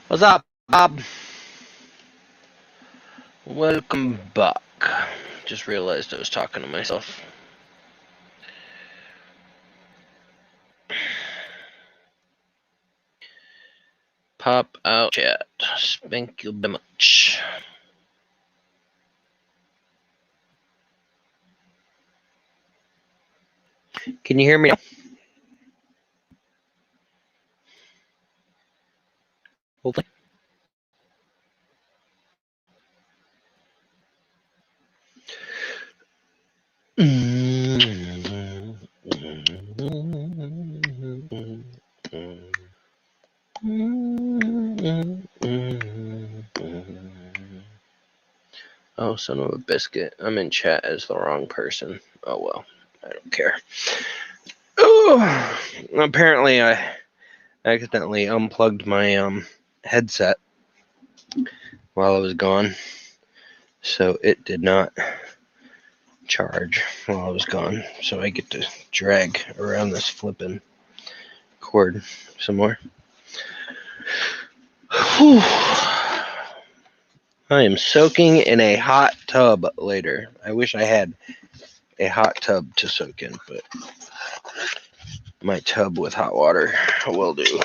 What's up, Bob? Welcome back. Just realized I was talking to myself. Pop out chat. Thank you very much. Can you hear me now? Hopefully. Oh, son of a biscuit. I'm in chat as the wrong person. Oh well, I don't care. Oh, apparently I accidentally unplugged my headset while I was gone, so it did not charge while I was gone, so I get to drag around this flippin' cord some more. Whew. I am soaking in a hot tub later. I wish I had a hot tub to soak in, but my tub with hot water will do.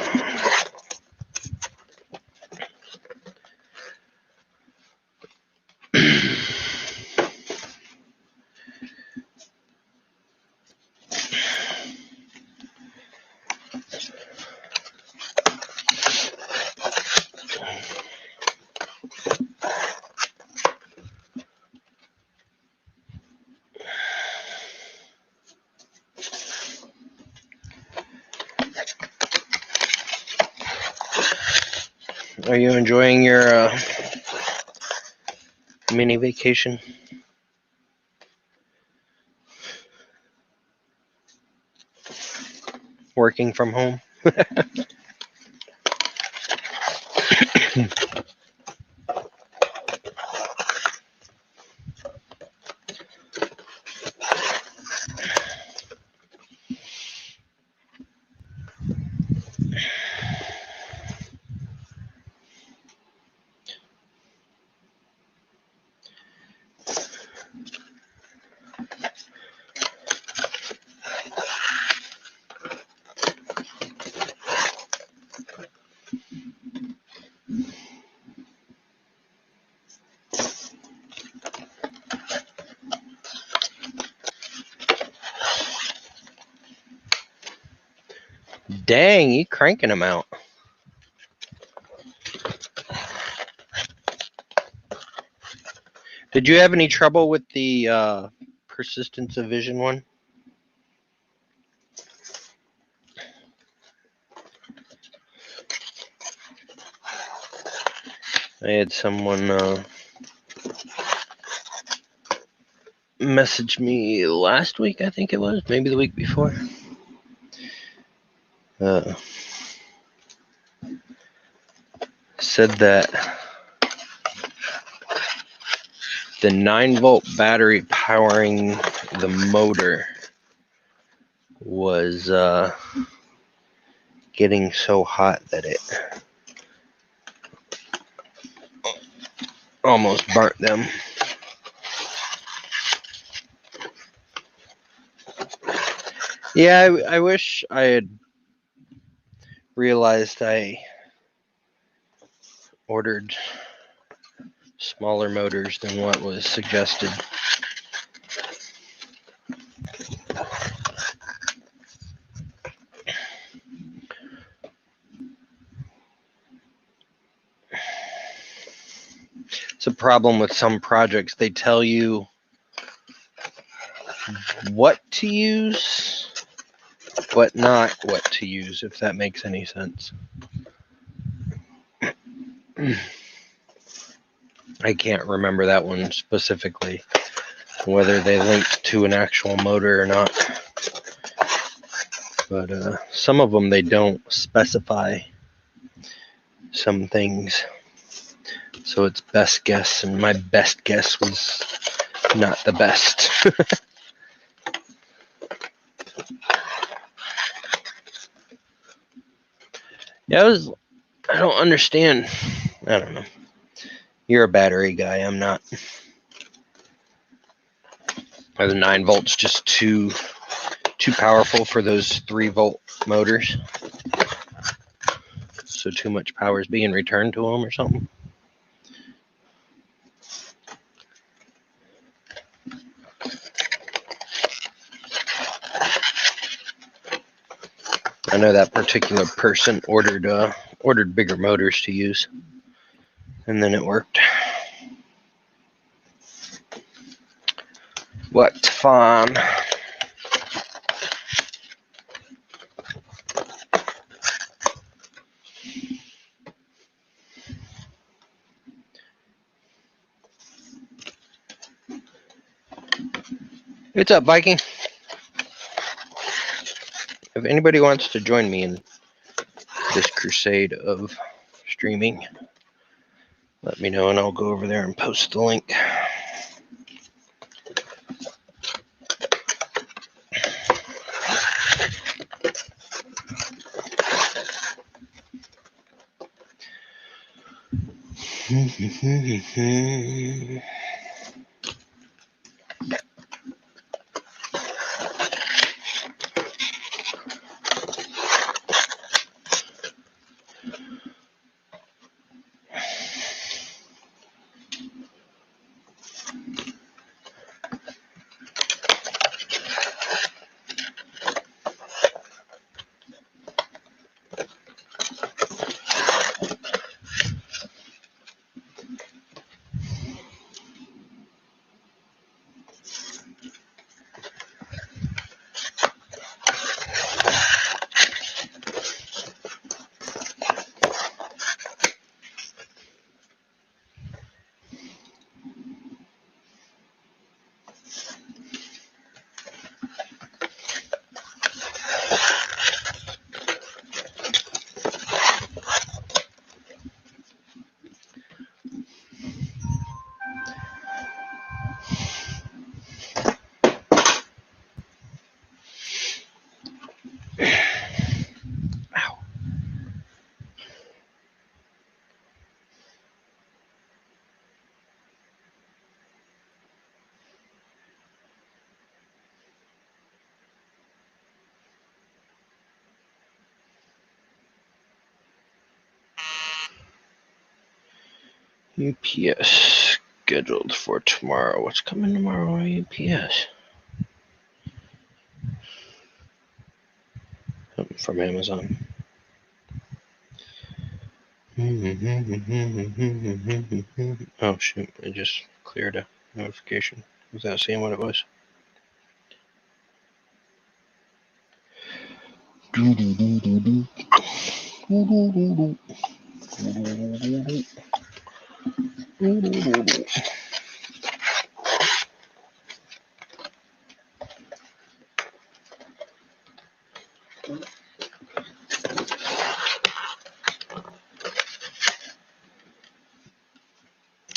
Are you enjoying your mini vacation? Working from home? Dang, you cranking them out. Did you have any trouble with the persistence of vision one? I had someone message me last week, I think it was, maybe the week before. Said that the 9-volt battery powering the motor was getting so hot that it almost burnt them. Yeah, I wish I had realized I ordered smaller motors than what was suggested. It's a problem with some projects. They tell you what to use, but not what to use, if that makes any sense. I can't remember that one specifically, whether they linked to an actual motor or not. But some of them, they don't specify some things. So it's best guess, and my best guess was not the best. Yeah, I don't understand. I don't know. You're a battery guy. I'm not. Are the 9 volts just too powerful for those 3-volt motors? So too much power is being returned to them or something? I know that particular person ordered bigger motors to use, and then it worked. What fun! What's up, Viking? If anybody wants to join me in this crusade of streaming, let me know and I'll go over there and post the link. UPS scheduled for tomorrow. What's coming tomorrow on UPS? Something from Amazon. Oh shoot, I just cleared a notification without seeing what it was.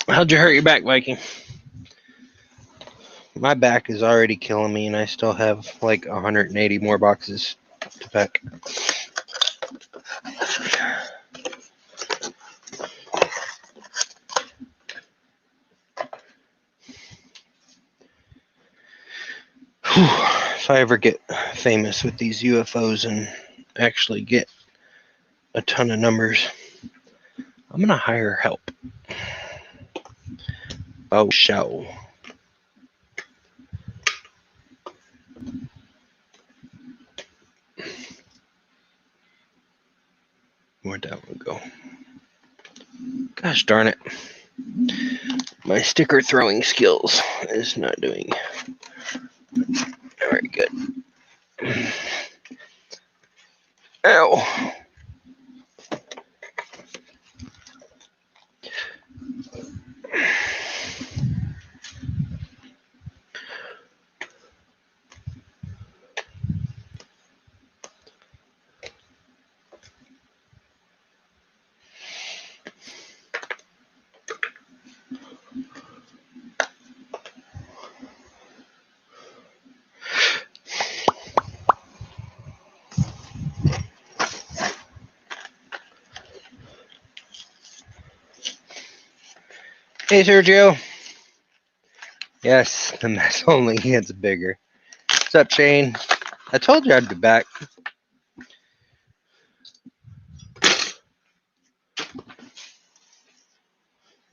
How'd you hurt your back, Viking? My back is already killing me, and I still have like 180 more boxes to pack. If I ever get famous with these UFOs and actually get a ton of numbers, I'm gonna hire help. Oh, show. Where'd that one go? Gosh darn it. My sticker throwing skills is not doing very good. Ow. Hey, Sergio. Yes, the mess only gets bigger. What's up, Shane? I told you I'd be back.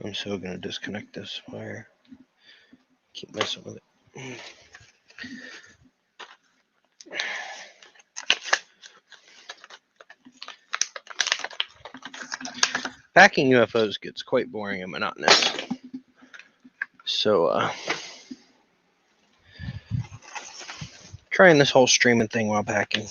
I'm so gonna disconnect this wire. Keep messing with it. Packing UFOs gets quite boring and monotonous. So, trying this whole streaming thing while packing.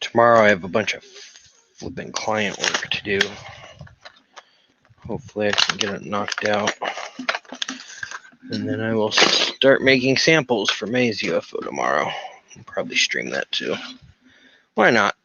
Tomorrow I have a bunch of flipping client work to do. Hopefully I can get it knocked out. And then I will start making samples for May's UFO tomorrow. I'll probably stream that too. Why not?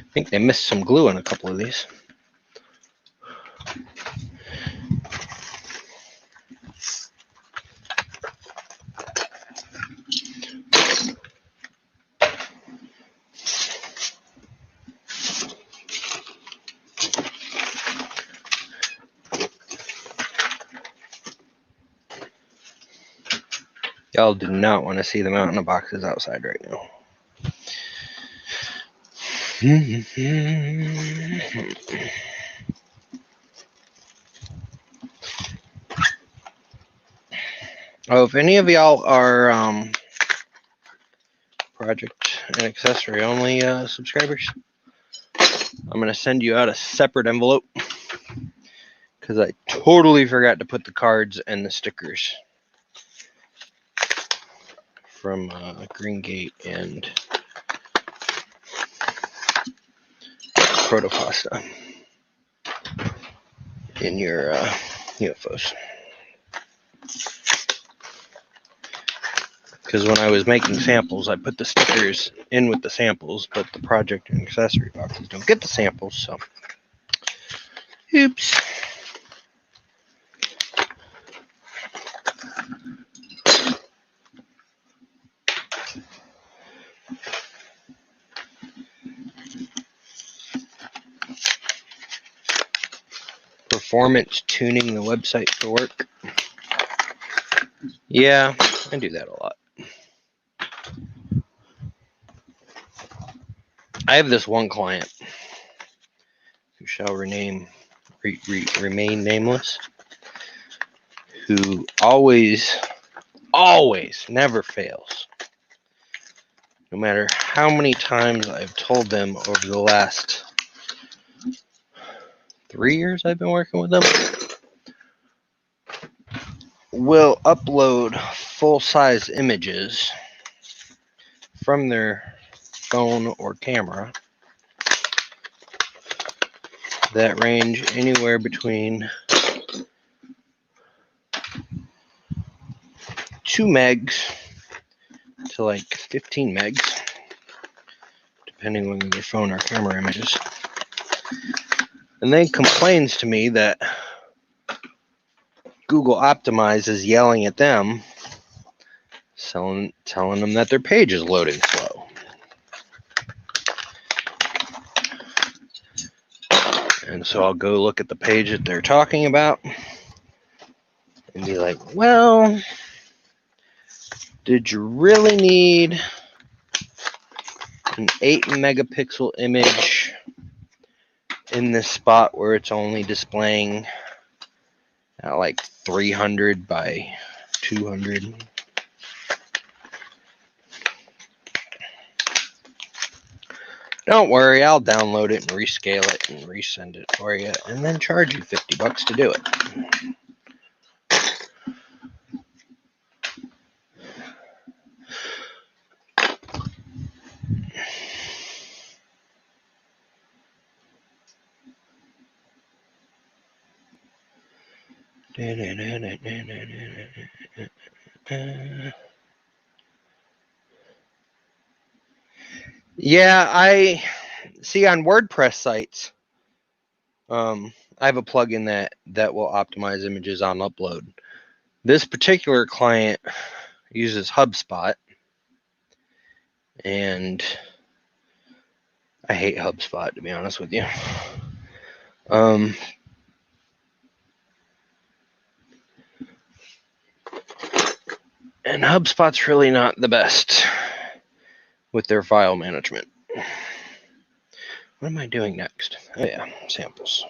I think they missed some glue on a couple of these. Y'all do not want to see them out in the boxes outside right now. Oh, if any of y'all are project and accessory only subscribers, I'm going to send you out a separate envelope because I totally forgot to put the cards and the stickers from Green Gate and Protopasta in your UFOs. Because when I was making samples, I put the stickers in with the samples, but the project and accessory boxes don't get the samples, so oops. Performance tuning the website for work. Yeah, I do that a lot. I have this one client who shall remain nameless, who always, never fails. No matter how many times I've told them over the last 3 years I've been working with them, will upload full-size images from their phone or camera that range anywhere between 2 megs to like 15 megs, depending on their phone or camera images. And then complains to me that Google Optimize is yelling at them, telling them that their page is loading slow. And so I'll go look at the page that they're talking about and be like, well, did you really need an 8 megapixel image in this spot where it's only displaying at like 300 by 200? Don't worry, I'll download it and rescale it and resend it for you, and then charge you $50 to do it. Yeah, I see on WordPress sites, I have a plugin that will optimize images on upload. This particular client uses HubSpot, and I hate HubSpot, to be honest with you. And HubSpot's really not the best with their file management. What am I doing next? Oh yeah, samples.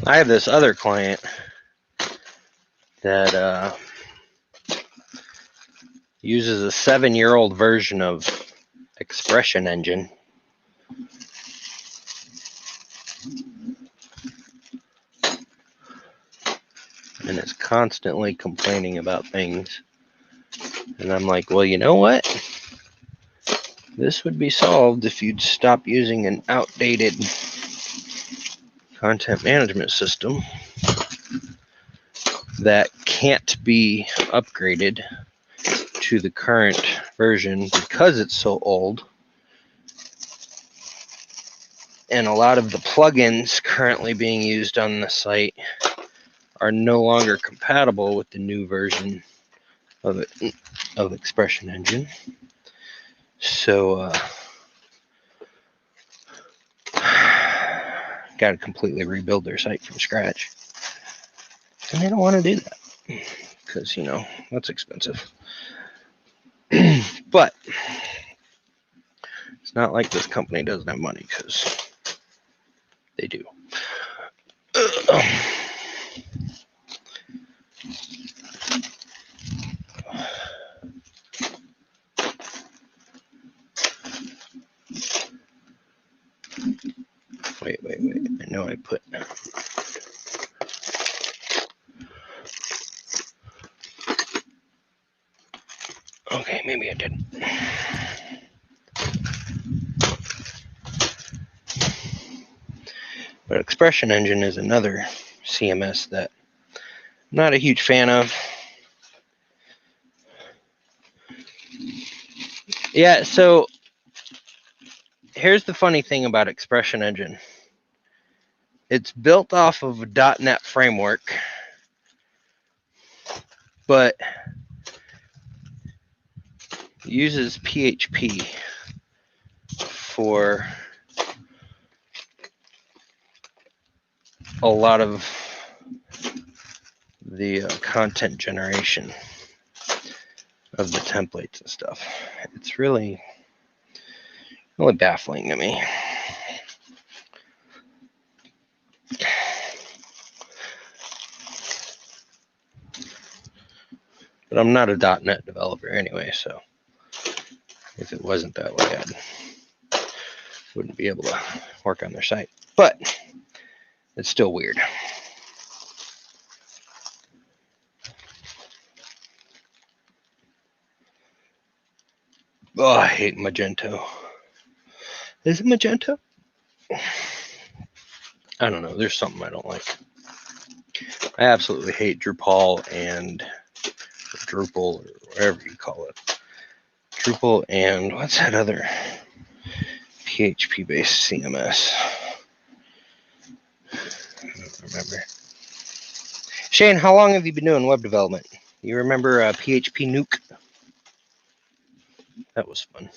I have this other client that uses a 7-year-old version of Expression Engine. And is constantly complaining about things. And I'm like, well, you know what? This would be solved if you'd stop using an outdated content management system that can't be upgraded to the current version because it's so old. And a lot of the plugins currently being used on the site are no longer compatible with the new version of Expression Engine. So, got to completely rebuild their site from scratch. And they don't want to do that because, that's expensive. But it's not like this company doesn't have money, because they do. Wait. I know I put... Okay, maybe I didn't. But Expression Engine is another CMS that I'm not a huge fan of. Yeah, so here's the funny thing about Expression Engine. It's built off of a .NET framework, but uses PHP for a lot of the content generation of the templates and stuff. It's really baffling to me. But I'm not a .NET developer anyway, so if it wasn't that way, I wouldn't be able to work on their site. But it's still weird. Oh, I hate Magento. Is it Magento? I don't know. There's something I don't like. I absolutely hate Drupal and Drupal, or whatever you call it. Drupal and what's that other PHP-based CMS? I don't remember. Shane, how long have you been doing web development? You remember PHP Nuke? That was fun.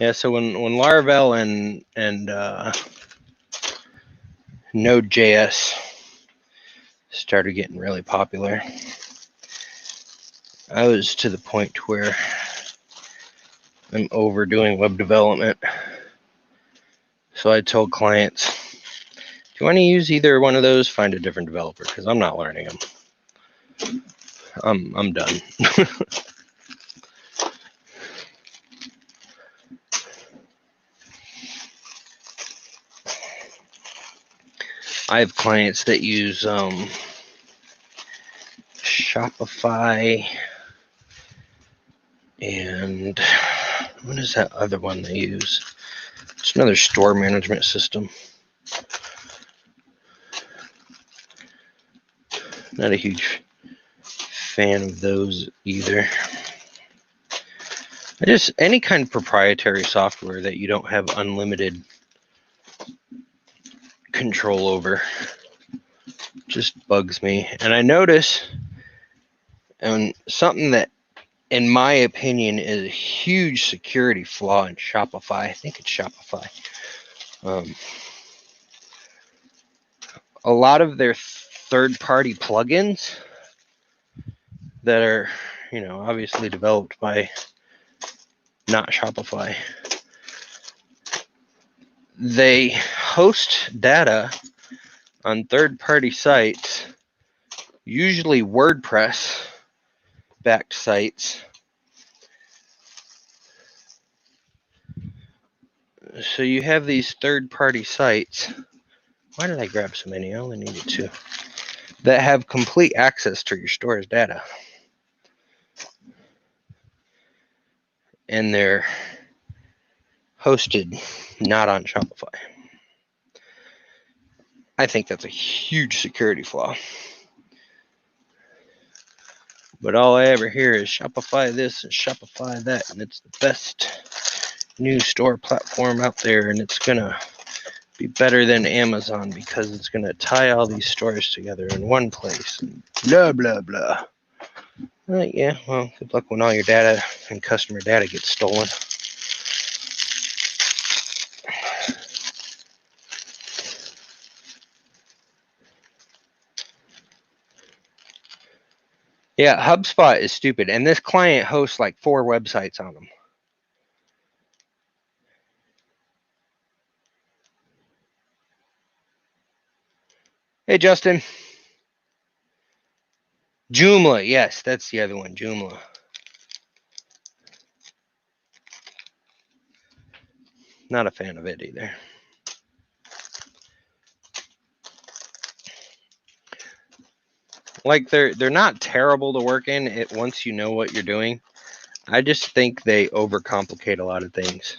Yeah, so when Laravel and Node.js started getting really popular, I was to the point where I'm overdoing web development. So I told clients, if you want to use either one of those, find a different developer, because I'm not learning them. I'm done. I have clients that use Shopify and what is that other one they use? It's another store management system. Not a huge fan of those either. Any kind of proprietary software that you don't have unlimited control over just bugs me. And I notice, and something that, in my opinion, is a huge security flaw in Shopify. I think it's Shopify. A lot of their third-party plugins that are, obviously developed by not Shopify, they host data on third-party sites, usually WordPress-backed sites. So you have these third-party sites. Why did I grab so many? I only needed 2. That have complete access to your store's data. And they're hosted not on Shopify. I think that's a huge security flaw. But all I ever hear is Shopify this and Shopify that, and it's the best new store platform out there, and it's going to be better than Amazon because it's going to tie all these stores together in one place, and blah, blah, blah. Yeah, well, good luck when all your data and customer data gets stolen. Yeah, HubSpot is stupid, and this client hosts like 4 websites on them. Hey, Justin. Joomla, yes, that's the other one, Joomla. Not a fan of it either. Like they're not terrible to work in it once you know what you're doing. I just think they overcomplicate a lot of things.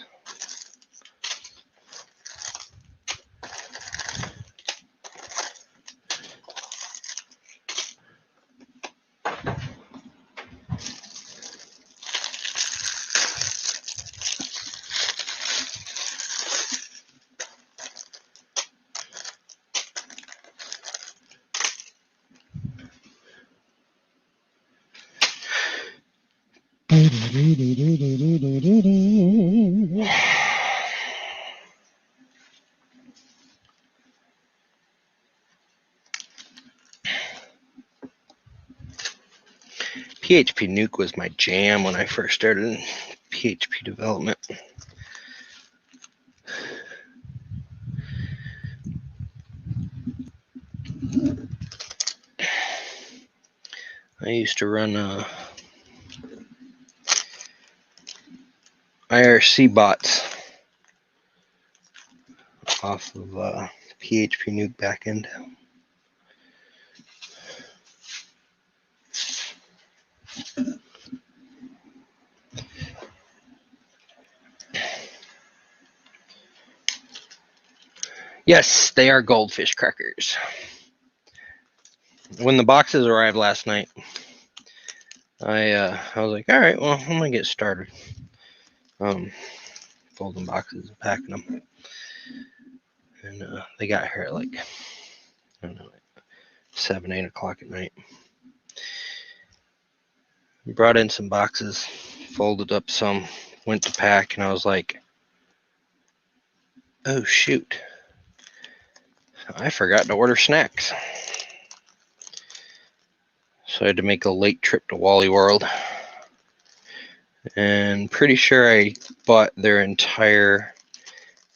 PHP Nuke was my jam when I first started in PHP development. I used to run IRC bots off of PHP Nuke backend. Yes, they are goldfish crackers. When the boxes arrived last night, I was like, all right, well, I'm gonna get started. Folding boxes and packing them. And they got here at like, I don't know, 7, 8 o'clock at night. Brought in some boxes, folded up some, went to pack, and I was like, oh shoot, I forgot to order snacks. So I had to make a late trip to Wally World. And pretty sure I bought their entire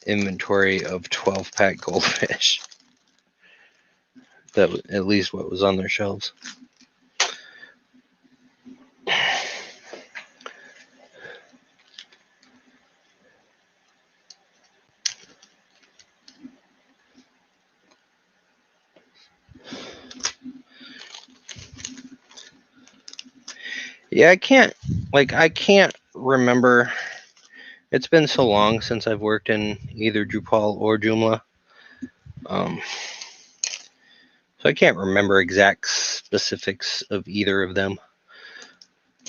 inventory of 12-pack goldfish. That was at least what was on their shelves. Yeah, I can't remember. It's been so long since I've worked in either Drupal or Joomla. So I can't remember exact specifics of either of them.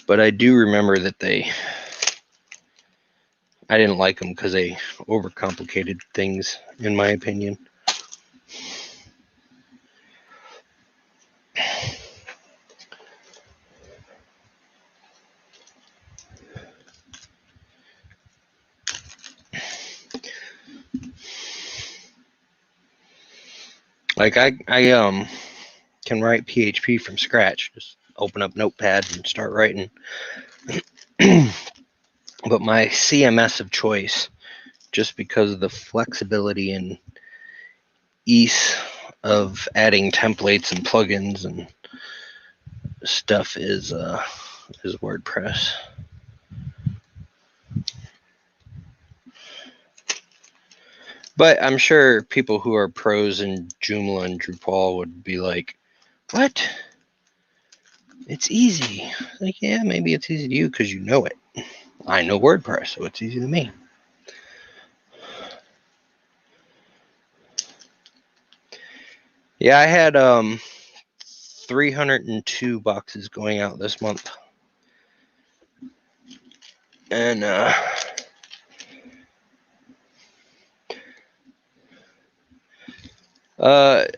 But I do remember that I didn't like them because they overcomplicated things, in my opinion. Like I can write PHP from scratch. Just open up Notepad and start writing. But my CMS of choice, just because of the flexibility and ease of adding templates and plugins and stuff, is WordPress. But I'm sure people who are pros in Joomla and Drupal would be like, what? It's easy. Like, yeah, maybe it's easy to you because you know it. I know WordPress, so it's easy to me. Yeah, I had 302 boxes going out this month. And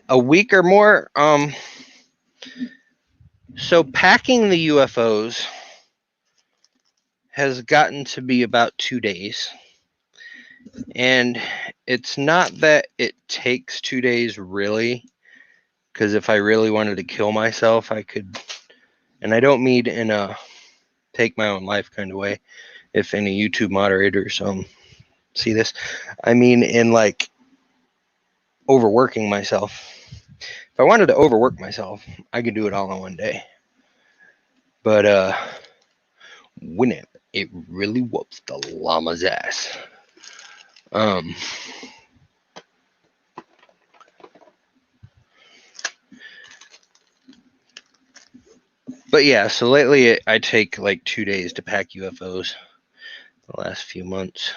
a week or more. So packing the UFOs has gotten to be about 2 days. And it's not that it takes 2 days really, because if I really wanted to kill myself, I could. And I don't mean in a take my own life kind of way. If any YouTube moderators see this, I mean in like overworking myself. If I wanted to overwork myself, I could do it all in one day. But when it really whoops the llama's ass. But yeah, so lately I take like 2 days to pack UFOs the last few months.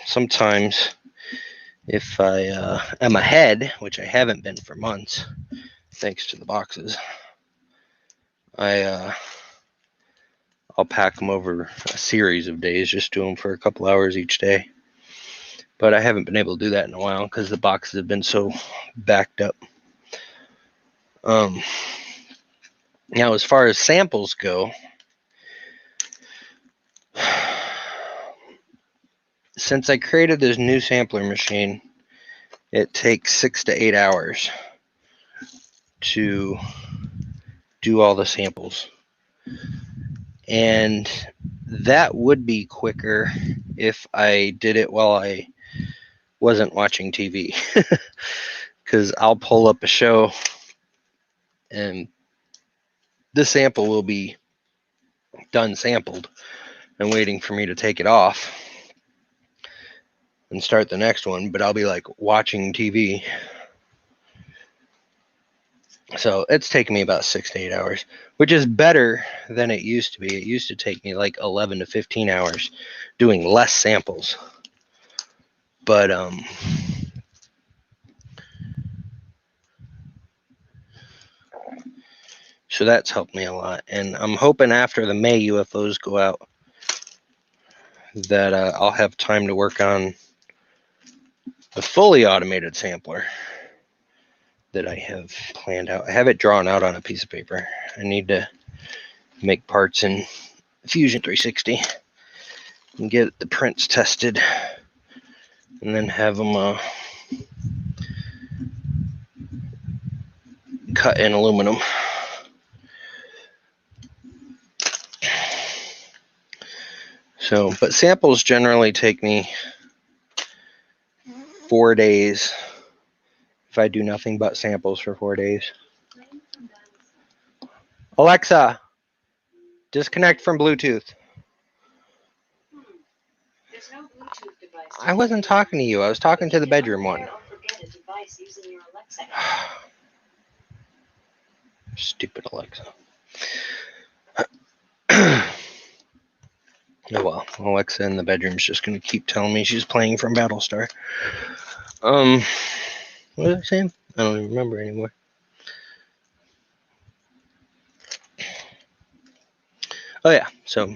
Sometimes if I am ahead, which I haven't been for months, thanks to the boxes, I'll pack them over a series of days, just do them for a couple hours each day. But I haven't been able to do that in a while because the boxes have been so backed up. Now, as far as samples go, since I created this new sampler machine, it takes 6 to 8 hours to do all the samples. And that would be quicker if I did it while I wasn't watching TV. Because I'll pull up a show and the sample will be done sampled and waiting for me to take it off and start the next one, but I'll be like watching TV. So it's taken me about 6 to 8 hours, which is better than it used to be. It used to take me like 11 to 15 hours doing less samples. But so that's helped me a lot. And I'm hoping after the May UFOs go out that I'll have time to work on the fully automated sampler that I have planned out. I have it drawn out on a piece of paper. I need to make parts in Fusion 360 and get the prints tested and then have them cut in aluminum. So, but samples generally take me 4 days if I do nothing but samples for 4 days. Alexa, disconnect from Bluetooth. There's no Bluetooth device. I wasn't talking to you. I was talking to the bedroom one. Stupid Alexa. Oh well, Alexa in the bedroom's just gonna keep telling me she's playing from Battlestar. What was I saying? I don't even remember anymore. Oh yeah, so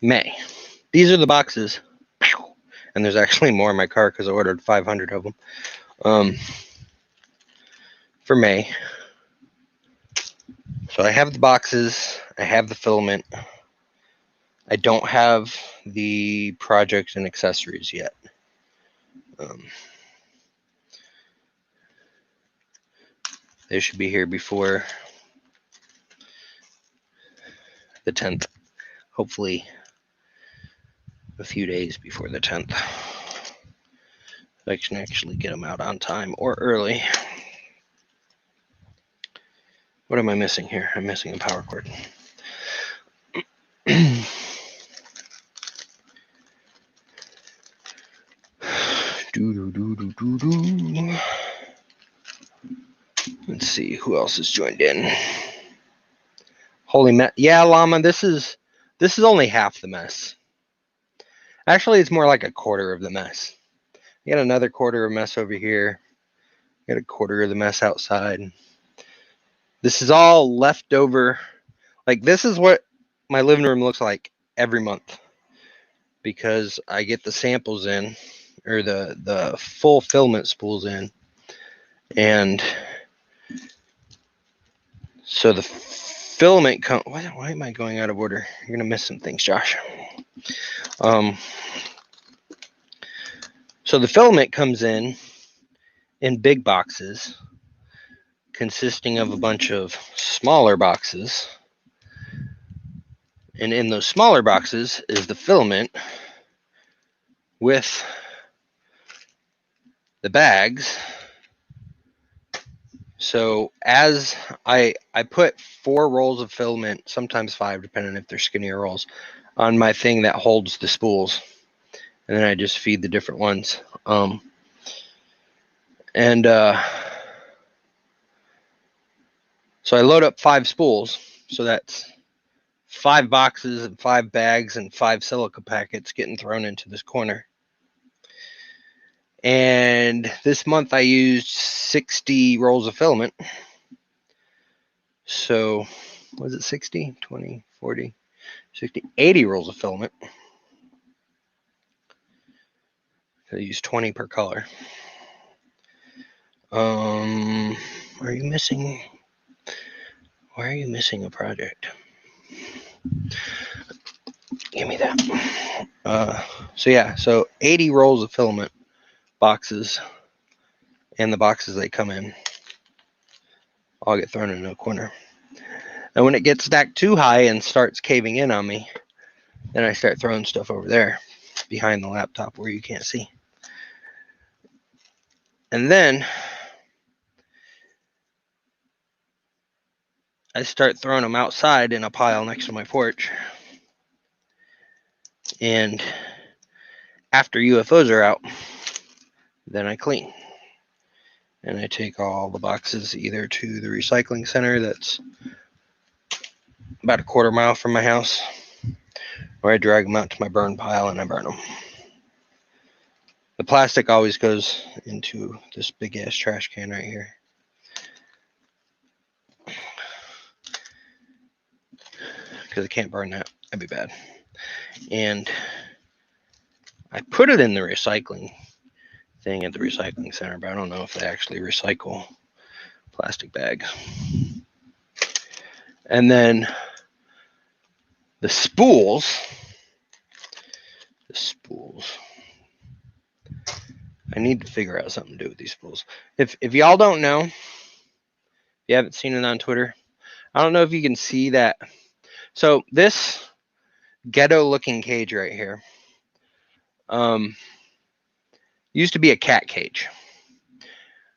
May. These are the boxes. And there's actually more in my car because I ordered 500 of them. For May. So I have the boxes, I have the filament. I don't have the projects and accessories yet. They should be here before the 10th. Hopefully a few days before the 10th. I can actually get them out on time or early. What am I missing here? I'm missing a power cord. Let's see who else has joined in. Holy mess! Yeah, Llama, this is only half the mess. Actually, it's more like a quarter of the mess. You got another quarter of mess over here. You got a quarter of the mess outside. This is all leftover. Like, this is what my living room looks like every month because I get the samples in, or the full filament spools in, and so the filament why am I going out of order? You're gonna miss some things, Josh. So the filament comes in big boxes consisting of a bunch of smaller boxes, and in those smaller boxes is the filament with the bags. So as I put 4 rolls of filament, sometimes 5, depending if they're skinnier rolls, on my thing that holds the spools, and then I just feed the different ones. So I load up 5 spools, so that's 5 boxes and 5 bags and 5 silica packets getting thrown into this corner. And this month I used 60 rolls of filament. So, was it 60, 20, 40, 60, 80 rolls of filament. I used 20 per color. Are you missing? Why are you missing a project? Give me that. So 80 rolls of filament boxes, and the boxes they come in all get thrown into a corner. And when it gets stacked too high and starts caving in on me, then I start throwing stuff over there behind the laptop where you can't see. And then I start throwing them outside in a pile next to my porch. And after UFOs are out, then I clean. And I take all the boxes either to the recycling center that's about a quarter mile from my house, or I drag them out to my burn pile and I burn them. The plastic always goes into this big ass trash can right here. Because I can't burn that. That'd be bad. And I put it in the recycling thing at the recycling center, but I don't know if they actually recycle plastic bags. And then the spools. I need to figure out something to do with these spools. If y'all don't know, if you haven't seen it on Twitter, I don't know if you can see that. So this ghetto looking cage right here used to be a cat cage.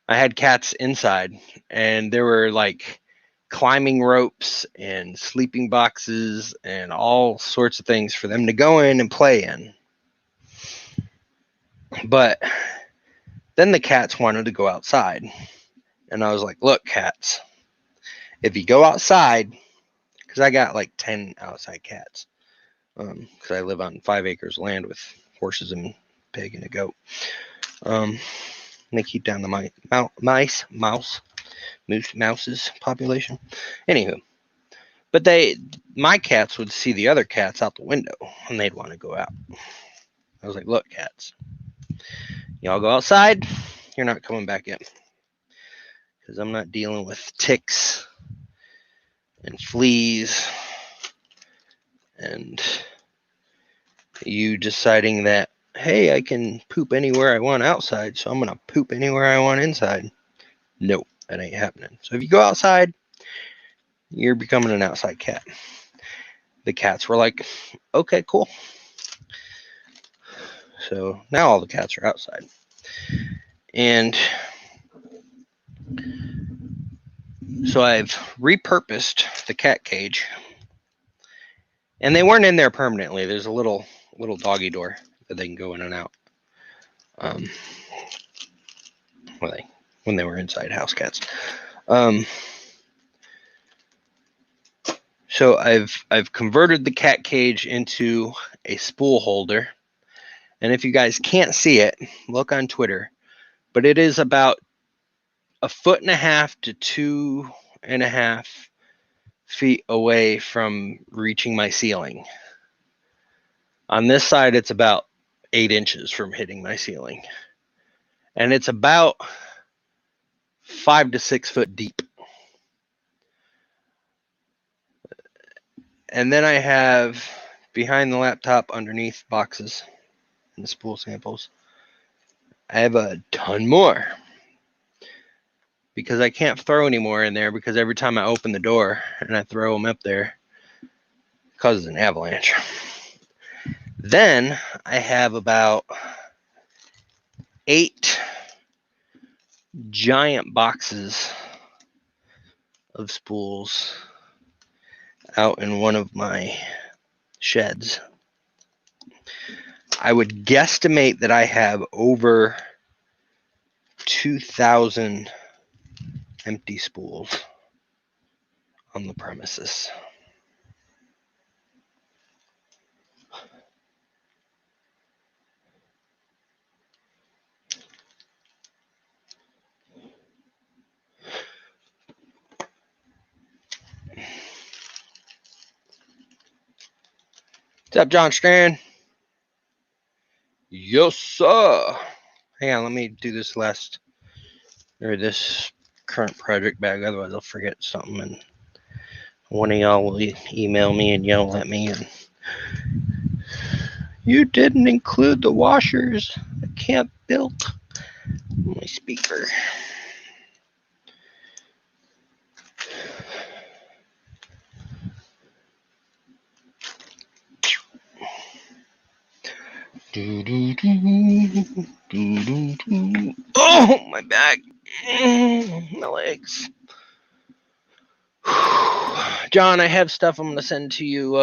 I had cats inside, and there were like climbing ropes and sleeping boxes and all sorts of things for them to go in and play in. But then the cats wanted to go outside. And I was like, look, cats, if you go outside, because I got like 10 outside cats, because I live on 5 acres of land with horses and pig and a goat. And they keep down the mouse's population. Anywho, but my cats would see the other cats out the window and they'd want to go out. I was like, look, cats, y'all go outside, you're not coming back in. Because I'm not dealing with ticks and fleas and you deciding that, hey, I can poop anywhere I want outside, so I'm going to poop anywhere I want inside. Nope, that ain't happening. So if you go outside, you're becoming an outside cat. The cats were like, okay, cool. So now all the cats are outside. And so I've repurposed the cat cage. And they weren't in there permanently. There's a little doggy door that they can go in and out. When they were inside house cats. So I've converted the cat cage into a spool holder. And if you guys can't see it, look on Twitter. But it is about 1.5 to 2.5 feet away from reaching my ceiling. On this side, it's about 8 inches from hitting my ceiling. And it's about 5 to 6 foot deep. And then I have behind the laptop underneath boxes and spool samples. I have a ton more because I can't throw any more in there because every time I open the door and I throw them up there, it causes an avalanche. Then I have about 8 giant boxes of spools out in one of my sheds. I would guesstimate that I have over 2,000 empty spools on the premises. What's up, John Strand? Yes, sir. Hang on, let me do this this current project bag, otherwise I'll forget something and one of y'all will email me and yell at me and you didn't include the washers. I can't build my speaker. Oh, my back. My legs. John, I have stuff I'm going to send to you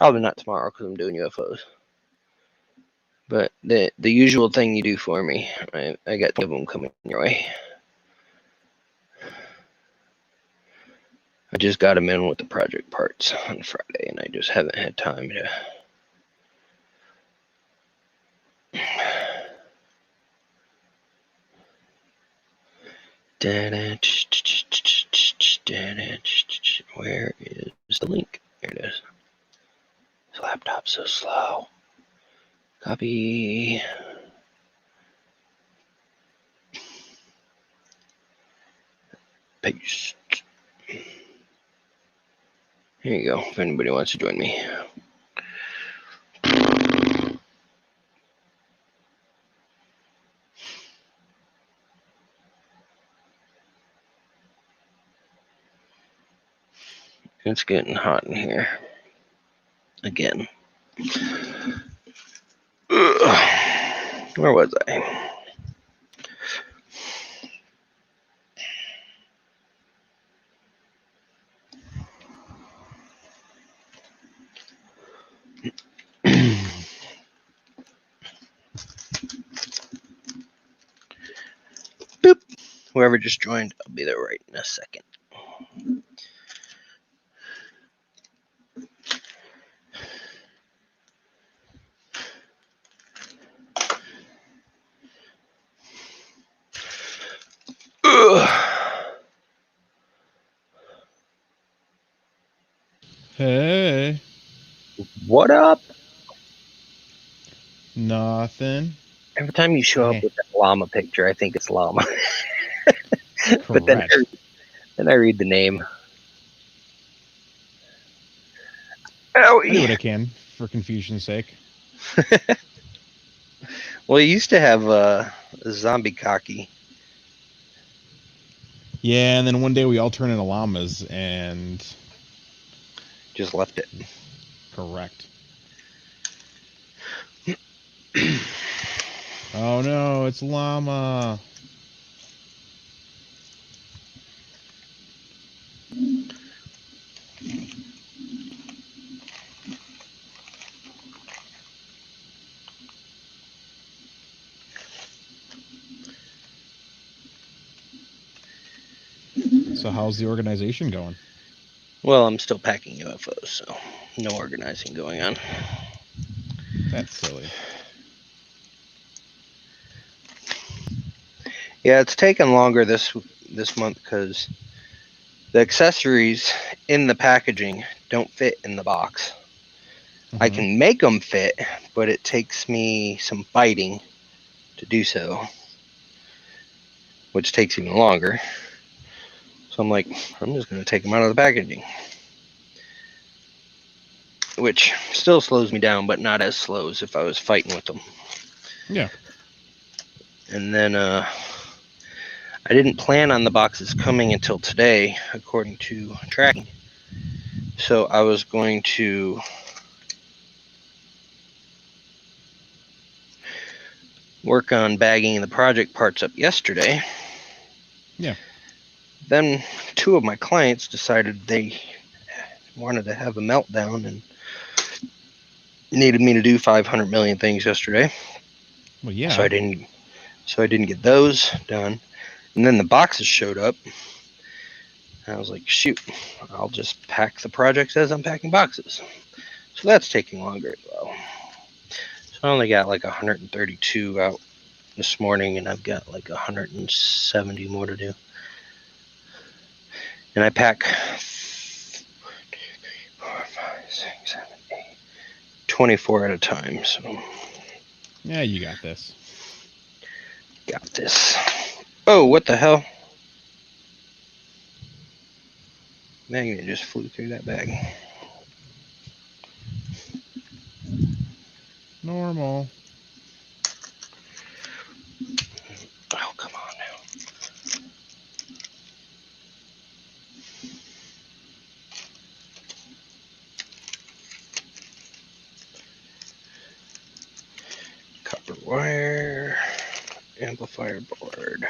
Probably not tomorrow because I'm doing UFOs. But the usual thing you do for me, I got 2 of them coming your way. I just got them in with the project parts on Friday, and I just haven't had time to. Where is the link? There it is. This laptop's so slow. Copy. Paste. Here you go, if anybody wants to join me. It's getting hot in here. Again. Ugh. Where was I? Boop. Whoever just joined, I'll be there right in a second. Ugh. Hey. What up? Nothing. Every time you show up Hey. with that llama picture, I think it's llama. But Correct. then I read the name. I do what I can for confusion's sake. Well, you used to have a zombie cocky. Yeah, and then one day we all turn into llamas, and Just left it. correct. Oh no, it's llama. So how's the organization going? Well, I'm still packing UFOs, so no organizing going on. That's silly. Yeah, it's taken longer this month because the accessories in the packaging don't fit in the box. I can make them fit, but it takes me some fighting to do so, which takes even longer. So I'm like, I'm just going to take them out of the packaging, which still slows me down, but not as slow as if I was fighting with them. Yeah. And then I didn't plan on the boxes coming until today, according to tracking. So I was going to work on bagging the project parts up yesterday. Yeah. Then 2 of my clients decided they wanted to have a meltdown and needed me to do 500 million things yesterday. Well, yeah. So I didn't get those done. And then the boxes showed up. And I was like, shoot, I'll just pack the projects as I'm packing boxes. So that's taking longer as well. So I only got like 132 out this morning, and I've got like 170 more to do. And I pack 24 at a time. So Yeah, you got this. got this. Oh, what the hell? Magnet just flew through that bag. Normal. Oh, come on now. Copper wire, amplifier board,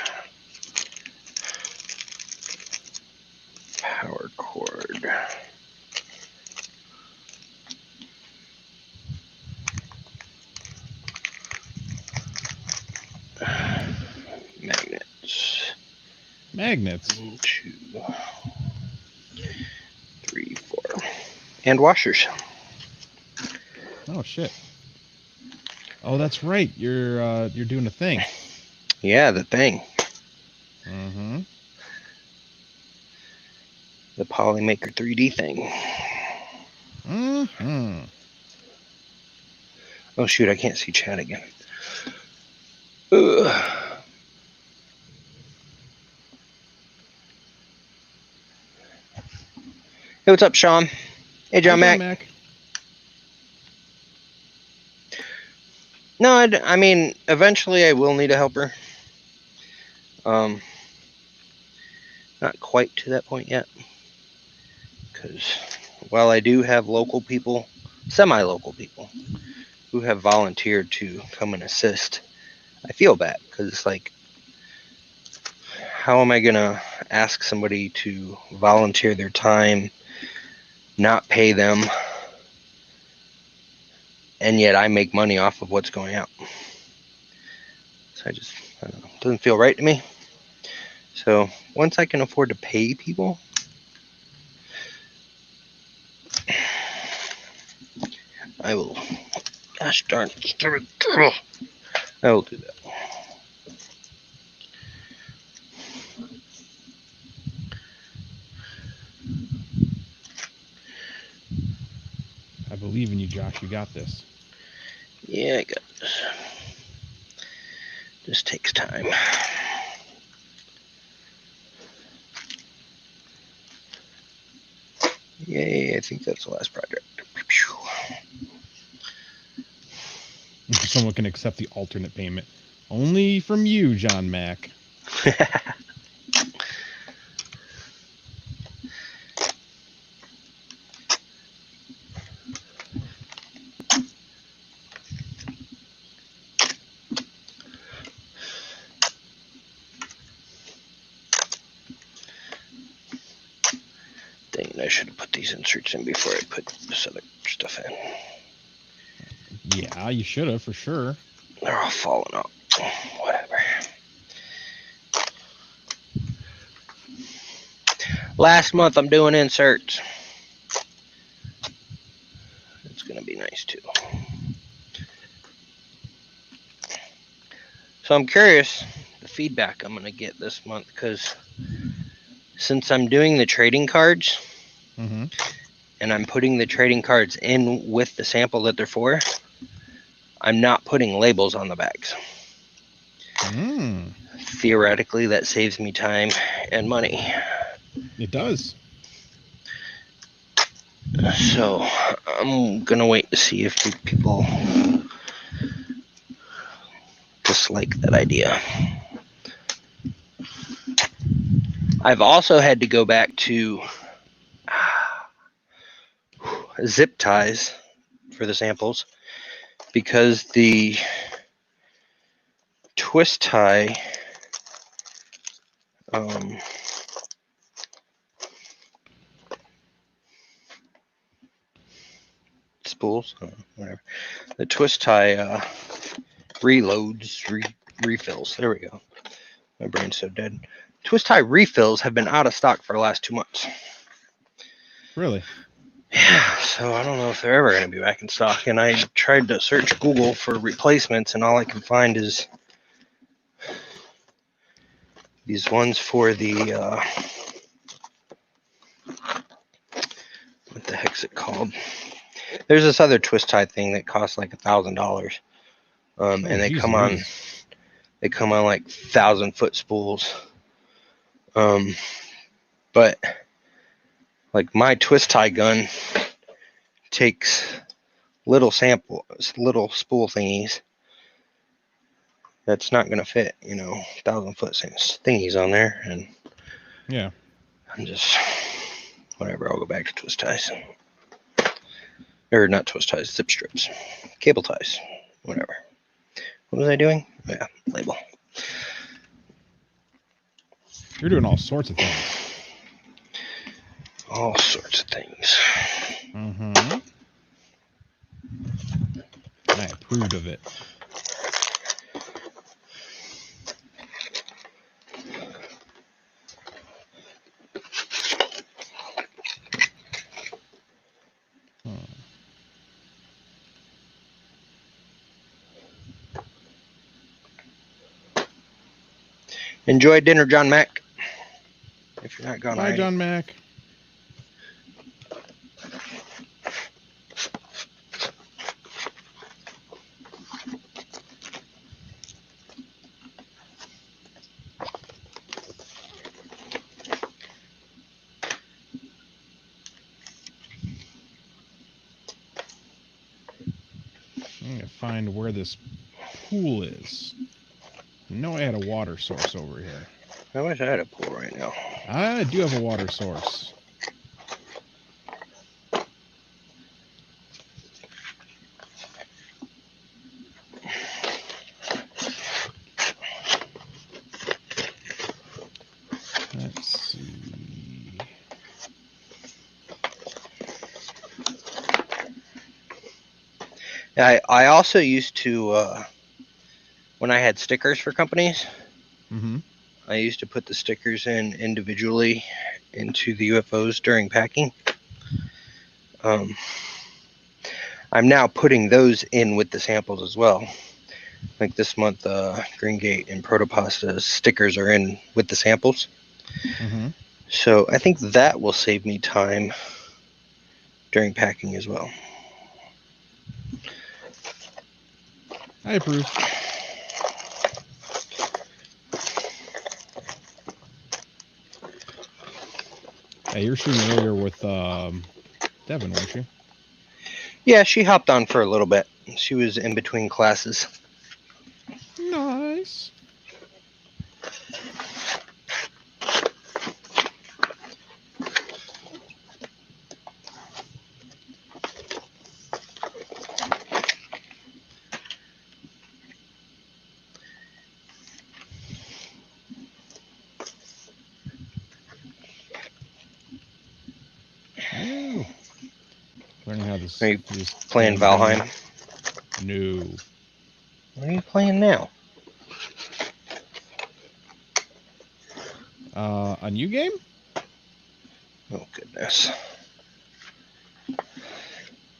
power cord. Magnets. 1, 2, 3, 4. And washers. Oh shit. Oh, that's right. You're doing a thing. Yeah, the thing. Mm-hmm. The Polymaker 3D thing. Mm-hmm. Oh shoot, I can't see chat again. Ugh. Hey, what's up, Sean? Hey, John Mac. No, I mean, eventually I will need a helper. Not quite to that point yet. Because while I do have local people, semi-local people, who have volunteered to come and assist, I feel bad. Because it's like, how am I going to ask somebody to volunteer their time, not pay them, and yet I make money off of what's going out? So I don't know, it doesn't feel right to me. So once I can afford to pay people, I will. Gosh darn it! I will do that. I believe in you, Josh. You got this. Yeah, I got this. Just takes time. Yay, I think that's the last project. Someone can accept the alternate payment. Only from you, John Mac. Dang it, I should have put these inserts in before I put this other stuff in. Yeah, you should have, for sure. They're all falling out. Whatever. Last month I'm doing inserts. It's going to be nice too. So I'm curious the feedback I'm going to get this month, because since I'm doing the trading cards, Mm-hmm. and I'm putting the trading cards in with the sample that they're for, I'm not putting labels on the bags. Theoretically, that saves me time and money. It does. So I'm gonna wait to see if people dislike that idea. I've also had to go back to zip ties for the samples, because the twist tie spools, whatever, the twist tie refills. There we go. My brain's so dead. Twist tie refills have been out of stock for the last 2 months. Really? Yeah, so I don't know if they're ever going to be back in stock. And I tried to search Google for replacements, and all I can find is these ones for the what the heck's it called? There's this other twist tie thing that costs like $1,000, and they come on like 1,000-foot spools. But like my twist tie gun takes little spool thingies. That's not going to fit, 1,000-foot thingies on there. And yeah, I'm just, whatever, I'll go back to twist ties. Or not twist ties, zip strips. Cable ties, whatever. What was I doing? Yeah, label. You're doing all sorts of things. All sorts of things. Mm-hmm. I approved of it. Enjoy dinner, John Mac. If you're not gone Bye, already. John Mac. I'm gonna find where this pool is. I know I had a water source over here. I wish I had a pool right now. I do have a water source. Let's see. I also used to, when I had stickers for companies, Mm-hmm. I used to put the stickers in individually into the UFOs during packing. I'm now putting those in with the samples as well. Like this month, Green Gate and Protopasta stickers are in with the samples. Mm-hmm. So I think that will save me time during packing as well. I approve. Hey, you're shooting earlier with Devin, weren't you? Yeah, she hopped on for a little bit. She was in between classes. Nice. Ew. Learning how this. Are you this playing damn game. Valheim? No. What are you playing now? A new game? Oh, goodness.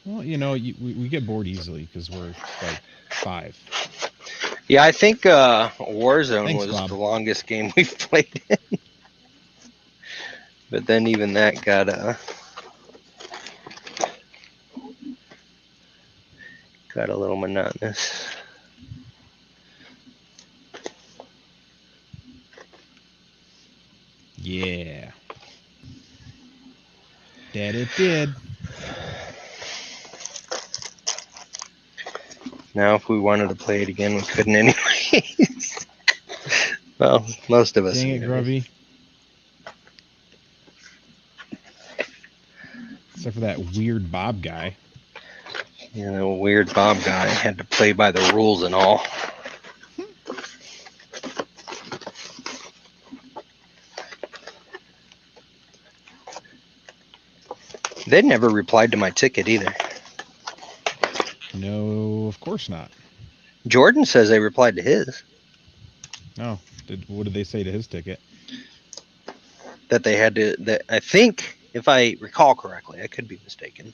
Well, you know, we get bored easily because we're like 5. Yeah, I think Warzone Thanks, was Bob. the longest game we've played in. But then even that got a little monotonous. Yeah. That it did. Now, if we wanted to play it again, we couldn't anyways. Well, most of us. Dang it, anyways. Grubby. Except for that weird Bob guy. You know, weird Bob guy had to play by the rules and all. They never replied to my ticket either. No, of course not. Jordan says they replied to his. Oh, what did they say to his ticket? That they had to. That I think, if I recall correctly, I could be mistaken,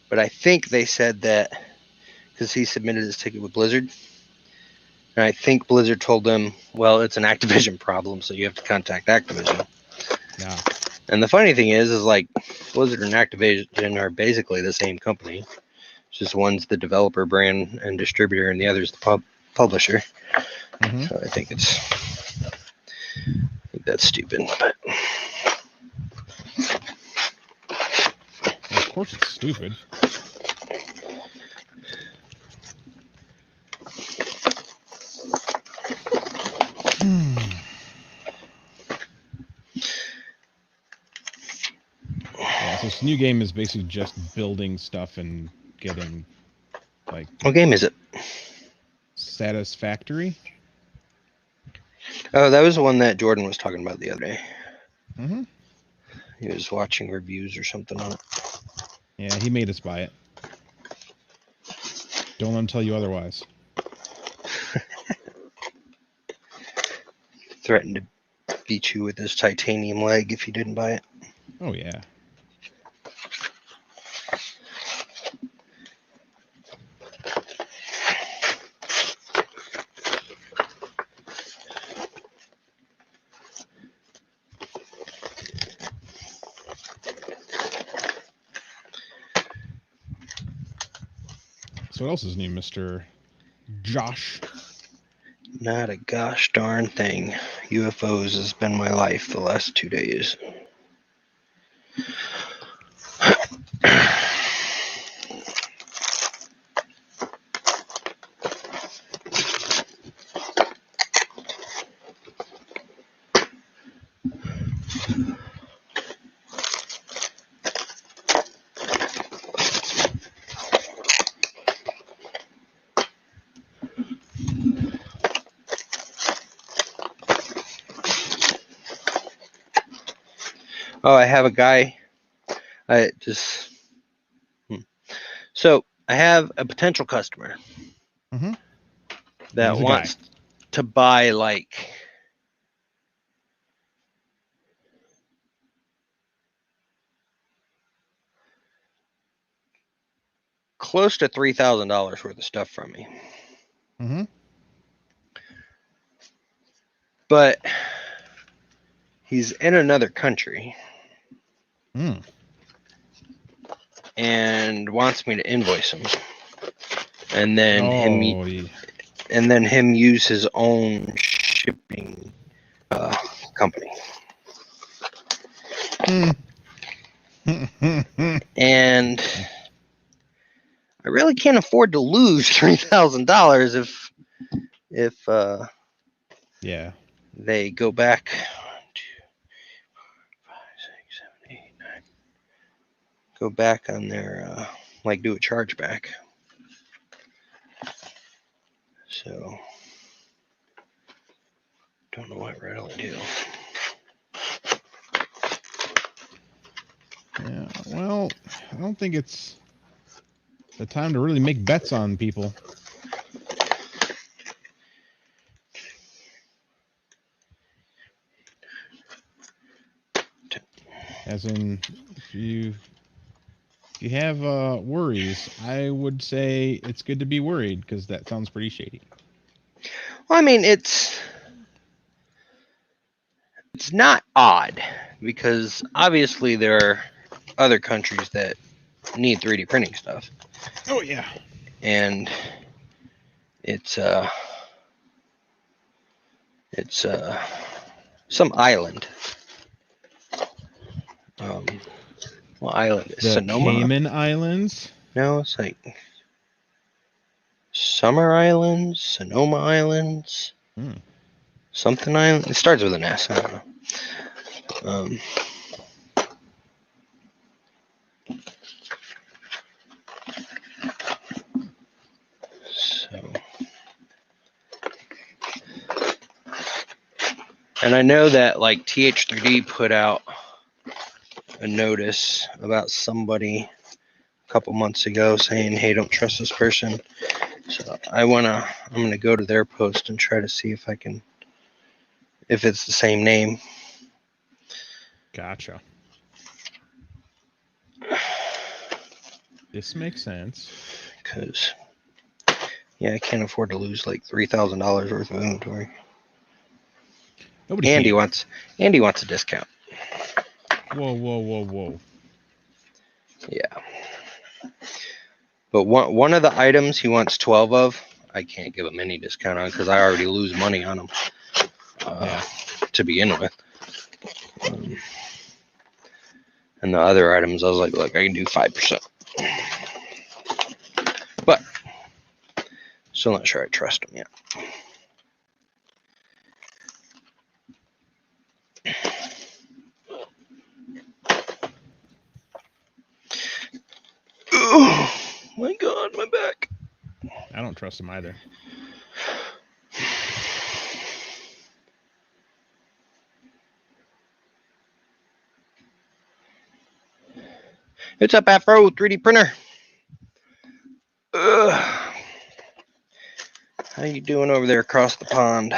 but I think they said that because he submitted his ticket with Blizzard, and I think Blizzard told them, well, it's an Activision problem, so you have to contact Activision. Nah. And the funny thing is like Blizzard and Activision are basically the same company. It's just one's the developer brand and distributor, and the other's the publisher. Mm-hmm. So I think that's stupid. But Well, of course it's stupid. Yeah, so this new game is basically just building stuff and getting, like, what game is it? satisfactory. Oh, that was the one that Jordan was talking about the other day. Mm-hmm. He was watching reviews or something on it. Yeah, he made us buy it. Don't let him tell you otherwise. Threatened to beat you with his titanium leg if you didn't buy it. Oh, yeah. So what else is new, Mr. Josh? Not a gosh darn thing. UFOs has been my life the last 2 days. Oh, I have a guy. So I have a potential customer Mm-hmm. that He's a wants to buy like close to $3,000 worth of stuff from me. Mm-hmm. But he's in another country Mm. and wants me to invoice him. And then him use his own shipping company. Mm. And I really can't afford to lose $3,000 if Yeah. they go back 1, 2, 5, 6, 7, 8, 9. Go back on their like do a chargeback. So don't know what Red will do. Yeah. Well, I don't think it's the time to really make bets on people. As in, if you have worries, I would say it's good to be worried because that sounds pretty shady. Well, I mean, it's not odd because obviously there are other countries that need 3D printing stuff, Oh yeah. and it's some island. What island? The Sonoma? Cayman Islands. No, it's like Summer Islands, Sonoma Islands, something island. It starts with an S. I don't know. So, and I know that like TH3D put out a notice about somebody a couple months ago saying, "Hey, don't trust this person." So I'm gonna go to their post and try to see if it's the same name. Gotcha. This makes sense. Because, yeah, I can't afford to lose like $3,000 worth of inventory. Nobody Andy can. wants a discount. Whoa. Yeah. But one of the items he wants 12 of, I can't give him any discount on because I already lose money on them to begin with. And the other items, I was like, look, I can do 5%. But still not sure I trust him yet. Oh my God, my back. I don't trust him either. It's up Afro 3D printer. Ugh. How you doing over there across the pond?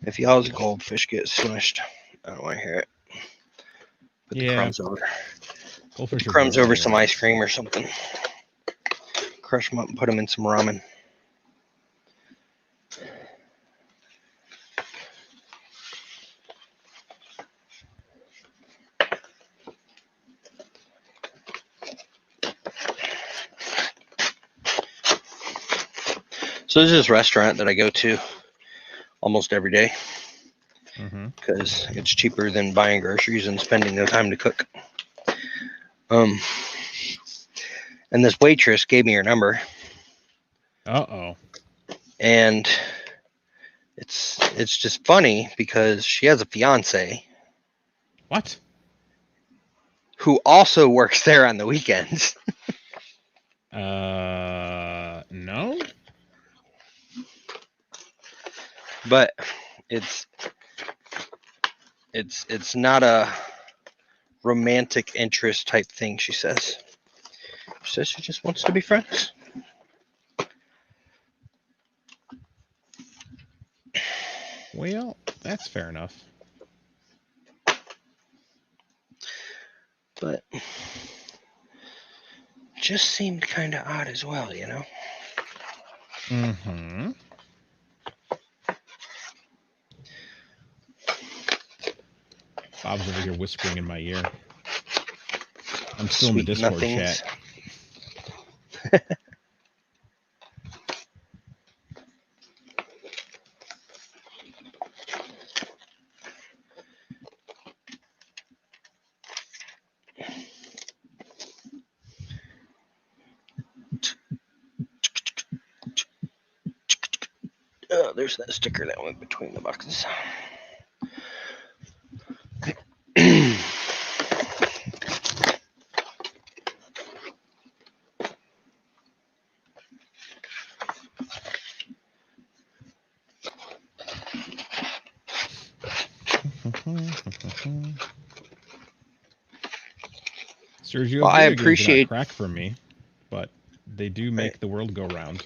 If y'all's goldfish get smushed, I don't want to hear it. Put the crumbs over. Goldfish are Crumbs gross over anyway. some ice cream or something. Crush them up and put them in some ramen. So there's this restaurant that I go to almost every day because it's cheaper than buying groceries and spending the time to cook. And this waitress gave me her number. Uh-oh. And it's just funny because she has a fiance What? who also works there on the weekends. No? But it's not a romantic interest type thing, she says. She says she just wants to be friends. Well, that's fair enough. But just seemed kind of odd as well, you know? Mm-hmm. Bob's over here whispering in my ear. I'm still in the Sweet Discord nothings. chat. Oh, there's that sticker that went between the boxes. Sergio, Well, I video games are not appreciate crack for me, but they do make the world go round.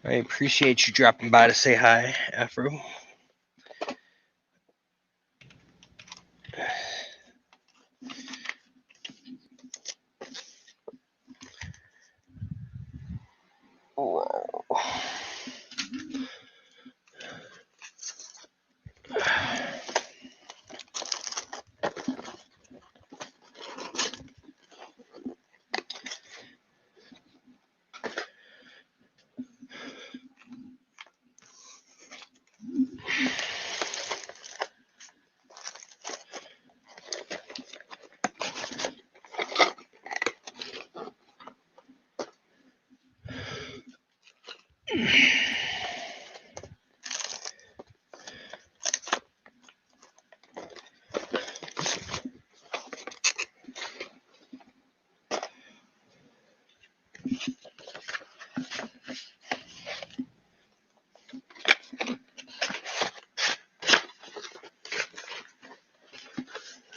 I appreciate you dropping by to say hi, Afro. Whoa.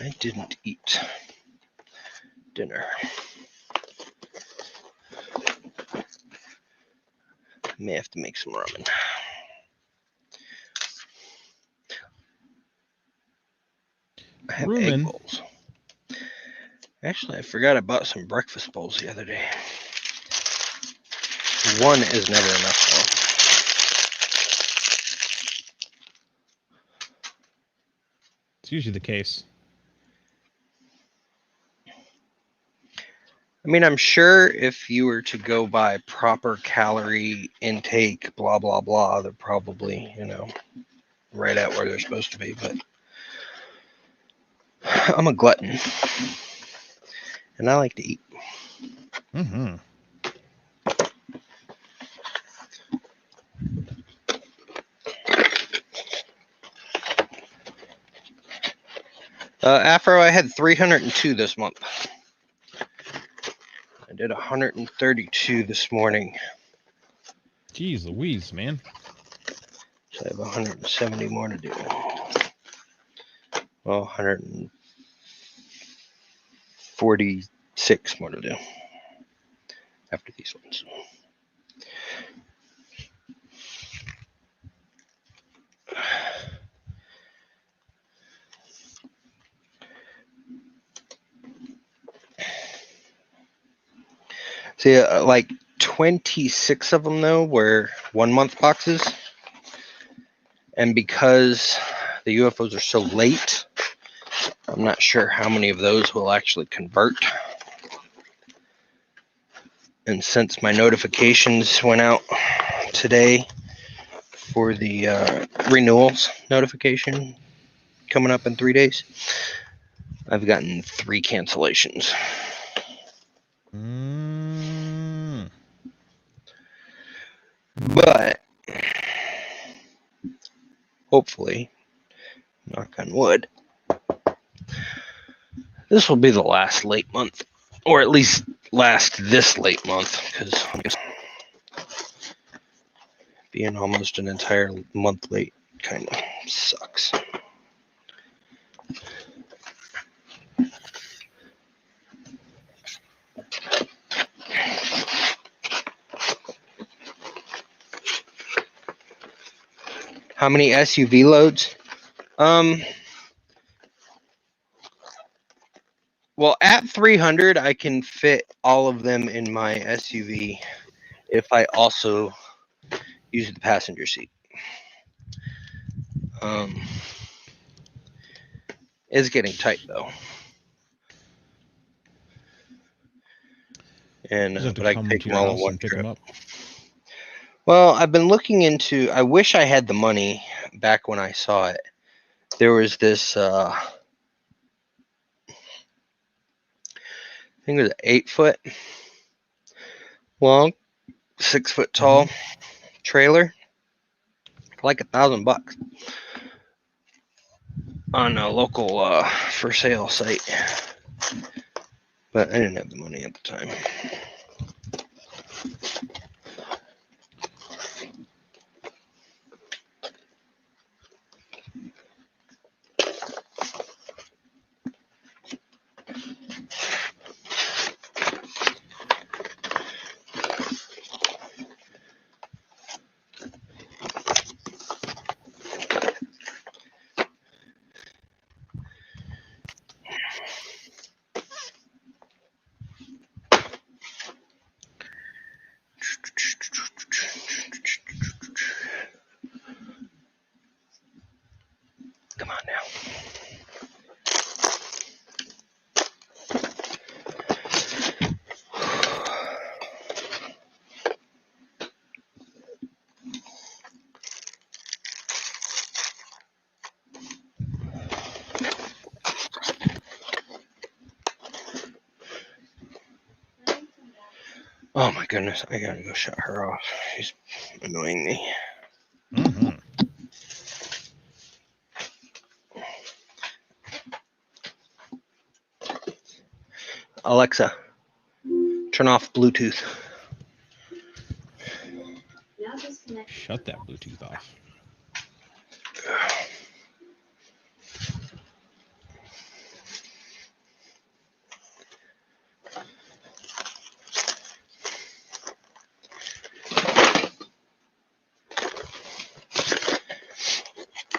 I didn't eat dinner. May have to make some ramen. I have egg bowls. Actually, I forgot I bought some breakfast bowls the other day. One is never enough, though. It's usually the case. I mean, I'm sure if you were to go by proper calorie intake, blah, blah, blah, they're probably, right at where they're supposed to be. But I'm a glutton. And I like to eat. Mm-hmm. Afro, I had 302 this month. I did 132 this morning. Jeez Louise, man. So I have 170 more to do. Well, 146 more to do after these ones. See, like 26 of them, though, were 1 month boxes. And because the UFOs are so late, I'm not sure how many of those will actually convert. And since my notifications went out today for the renewals notification coming up in 3 days, I've gotten 3 cancellations. But hopefully, knock on wood, this will be the last late month, or at least last this late month, because being almost an entire month late kind of sucks. How many SUV loads? Well, at 300, I can fit all of them in my SUV if I also use the passenger seat. It's getting tight though, and Does it have to but I can come take to them your all in house one and pick trip. them up? Well, I've been looking into. I wish I had the money back when I saw it. There was this. I think it was an 8-foot long, 6-foot tall trailer for like $1,000 on a local for sale site. But I didn't have the money at the time. Come on now. Oh my goodness, I gotta go shut her off. She's annoying me. Alexa, turn off Bluetooth. Now disconnect. Shut that Bluetooth off.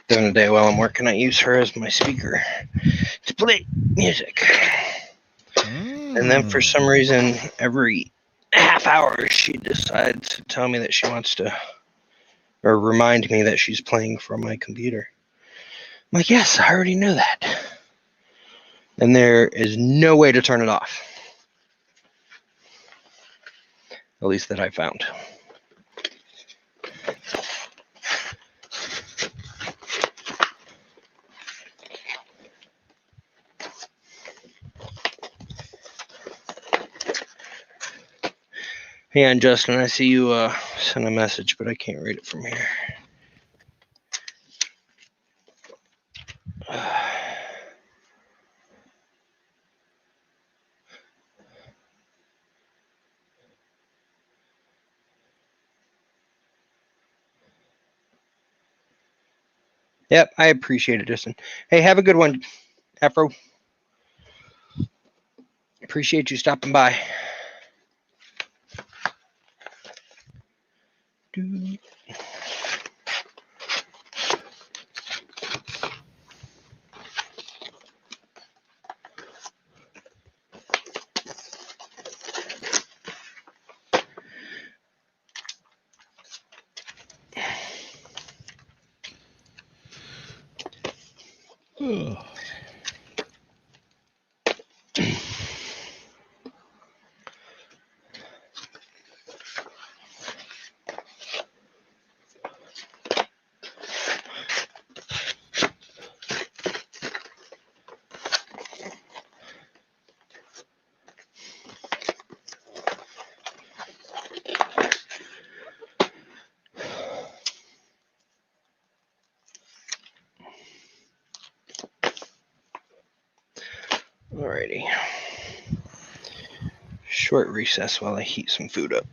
During the day while I'm working, I use her as my speaker to play music. And then for some reason, every half hour, she decides to tell me that she wants to, or remind me that she's playing from my computer. I'm like, yes, I already know that. And there is no way to turn it off. At least that I found. Hey, on Justin, I see you sent a message, but I can't read it from here. Yep, I appreciate it, Justin. Hey, have a good one, Afro. Appreciate you stopping by. Ugh. Alrighty. Short recess while I heat some food up.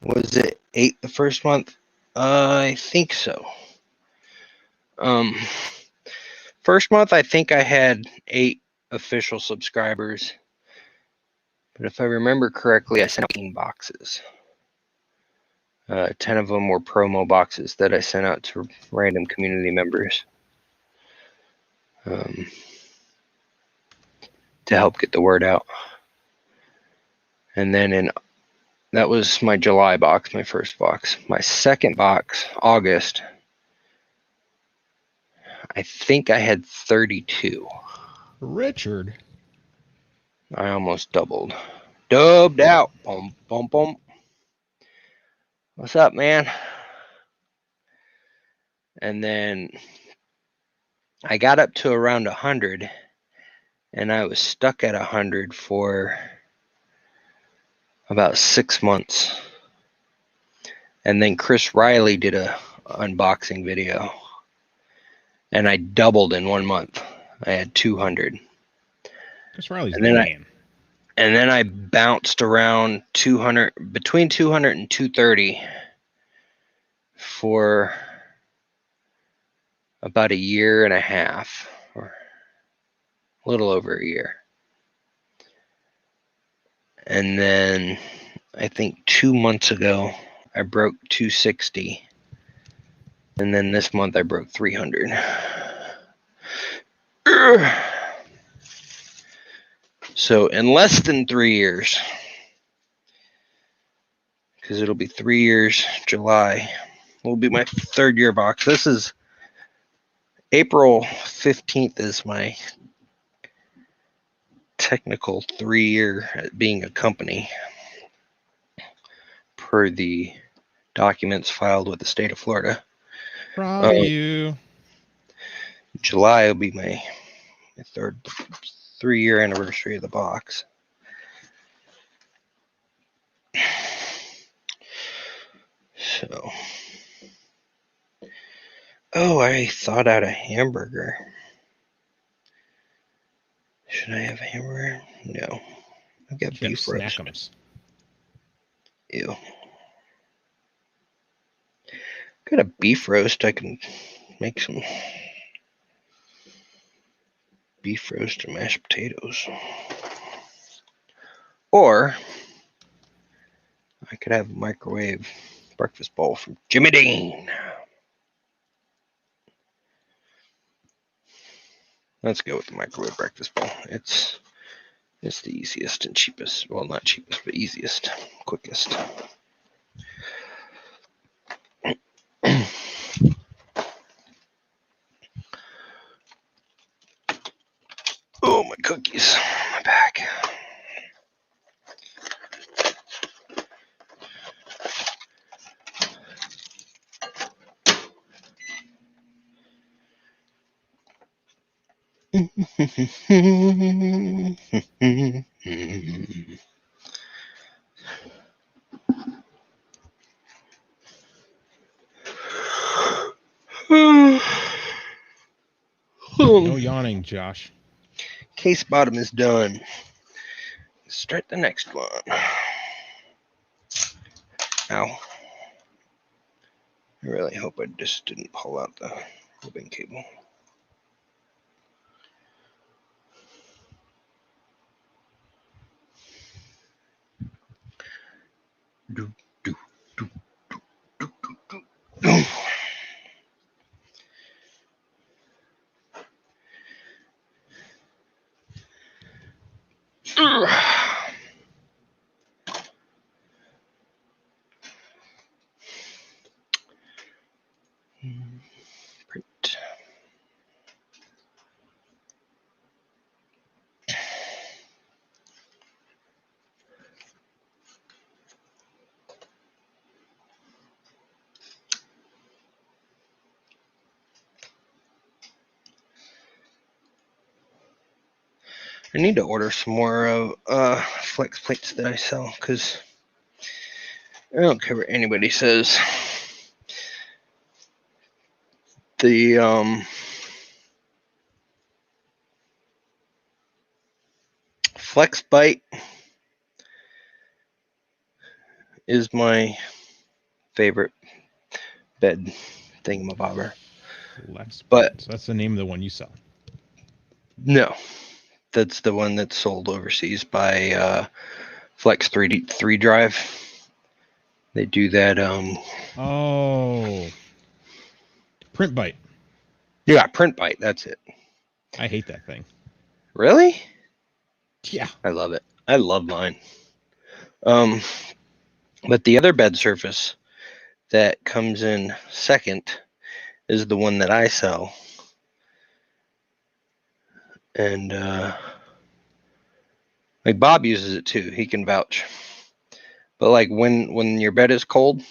Was it 8 the first month? I think so. First month I think I had 8 official subscribers. But if I remember correctly, I sent out 18 boxes. 10 of them were promo boxes that I sent out to random community members to help get the word out. And then that was my July box, my first box. My second box, August, I think I had 32. Richard. I almost doubled. Dubbed out. Boom, boom, boom. What's up, man? And then I got up to around 100, and I was stuck at 100 for about 6 months. And then Chris Riley did a unboxing video, and I doubled in 1 month. I had 200. Chris Riley's And then man. And then I bounced around 200, between 200 and 230 for about a year and a half, or a little over a year. And then I think 2 months ago, I broke 260. And then this month I broke 300. So in less than 3 years, because it'll be 3 years, July, will be my 3rd year box. This is April 15th is my technical 3 year at being a company per the documents filed with the state of Florida. Proud of you. July will be my 3 year anniversary of the box. So, I thought out a hamburger. Should I have a hamburger? No. I've got You beef got roast. snackums. Ew. Got a beef roast. I can make some beef roast and mashed potatoes. Or I could have a microwave breakfast bowl from Jimmy Dean. Let's go with the microwave breakfast bowl. It's the easiest and cheapest. Well, not cheapest, but easiest, quickest. Oh, my cookies on my back. No yawning, Josh. Case bottom is done. Start the next one. Ow. I really hope I just didn't pull out the ribbon cable. Do, do, do, do, do, do, do. Print. I need to order some more flex plates that I sell, because I don't care what anybody says. The Flex Bite is my favorite bed thingamabobber. Flex But- Bite. So that's the name of the one you sell. No, that's the one that's sold overseas by Flex 3 Drive. They do that. Oh, Print Bite. Yeah, Print Bite. That's it. I hate that thing. Really? Yeah. I love it. I love mine. But the other bed surface that comes in second is the one that I sell. And like Bob uses it too. He can vouch. But like when your bed is cold,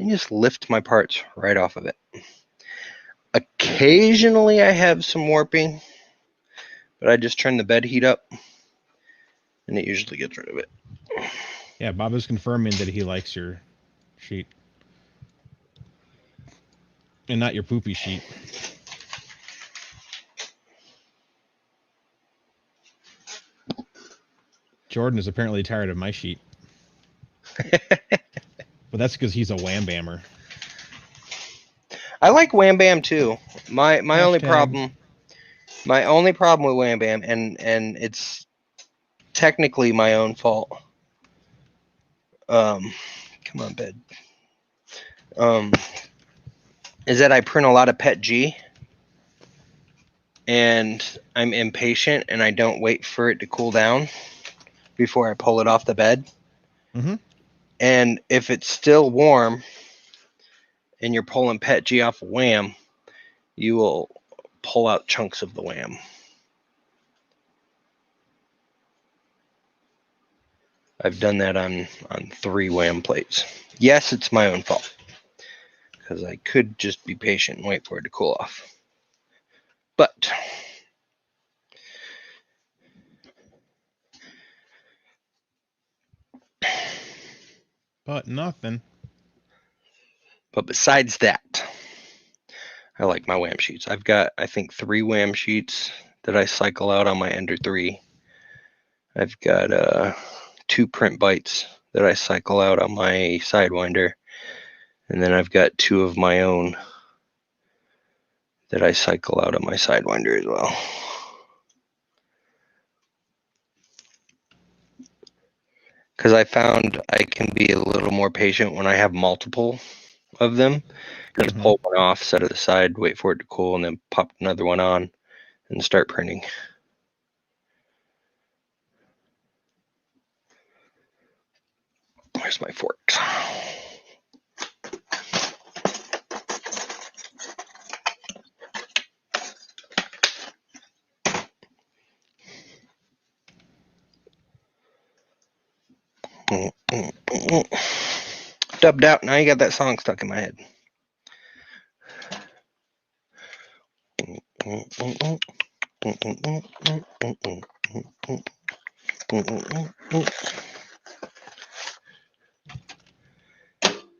I just lift my parts right off of it. Occasionally I have some warping, but I just turn the bed heat up and it usually gets rid of it. Yeah, Bob is confirming that he likes your sheet. And not your poopy sheet. Jordan is apparently tired of my sheet. But that's because he's a wham bammer. I like Wham Bam too. My only Hashtag. problem with Wham Bam, and it's technically my own fault. Come on, bed. Is that I print a lot of Pet G, and I'm impatient, and I don't wait for it to cool down before I pull it off the bed. Mm-hmm. And if it's still warm, and you're pulling Pet G off of Wham, you will pull out chunks of the Wham. I've done that on 3 Wham plates. Yes, it's my own fault, because I could just be patient and wait for it to cool off. But Nothing. But besides that, I like my Wham sheets. I've got, I think, 3 Wham sheets that I cycle out on my Ender 3. I've got 2 Print Bites that I cycle out on my Sidewinder. And then I've got 2 of my own that I cycle out on my Sidewinder as well. Because I found I can be a little more patient when I have multiple of them. Just pull one off, set it aside, wait for it to cool, and then pop another one on and start printing. Where's my forks? Dubbed out. Now you got that song stuck in my head.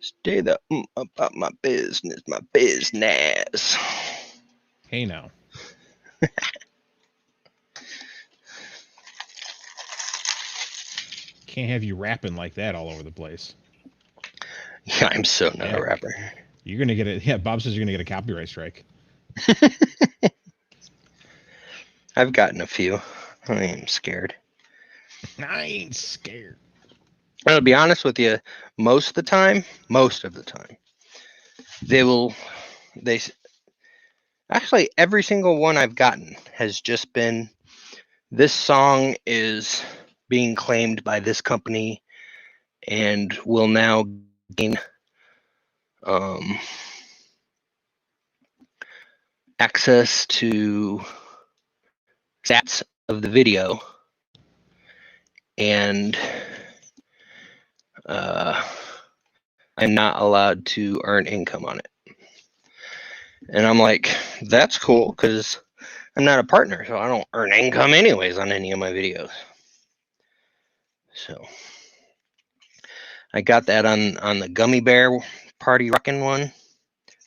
Stay the about my business, my business. Hey now. Can't have you rapping like that all over the place. Yeah, I'm so not a rapper. You're gonna get it. Yeah, Bob says you're gonna get a copyright strike. I've gotten a few. I am scared. I ain't scared. I'll be honest with you. Most of the time, they actually every single one I've gotten has just been, this song is being claimed by this company and will now gain access to stats of the video, and I'm not allowed to earn income on it. And I'm like, that's cool, because I'm not a partner, so I don't earn income anyways on any of my videos. So I got that on the Gummy Bear Party Rockin' one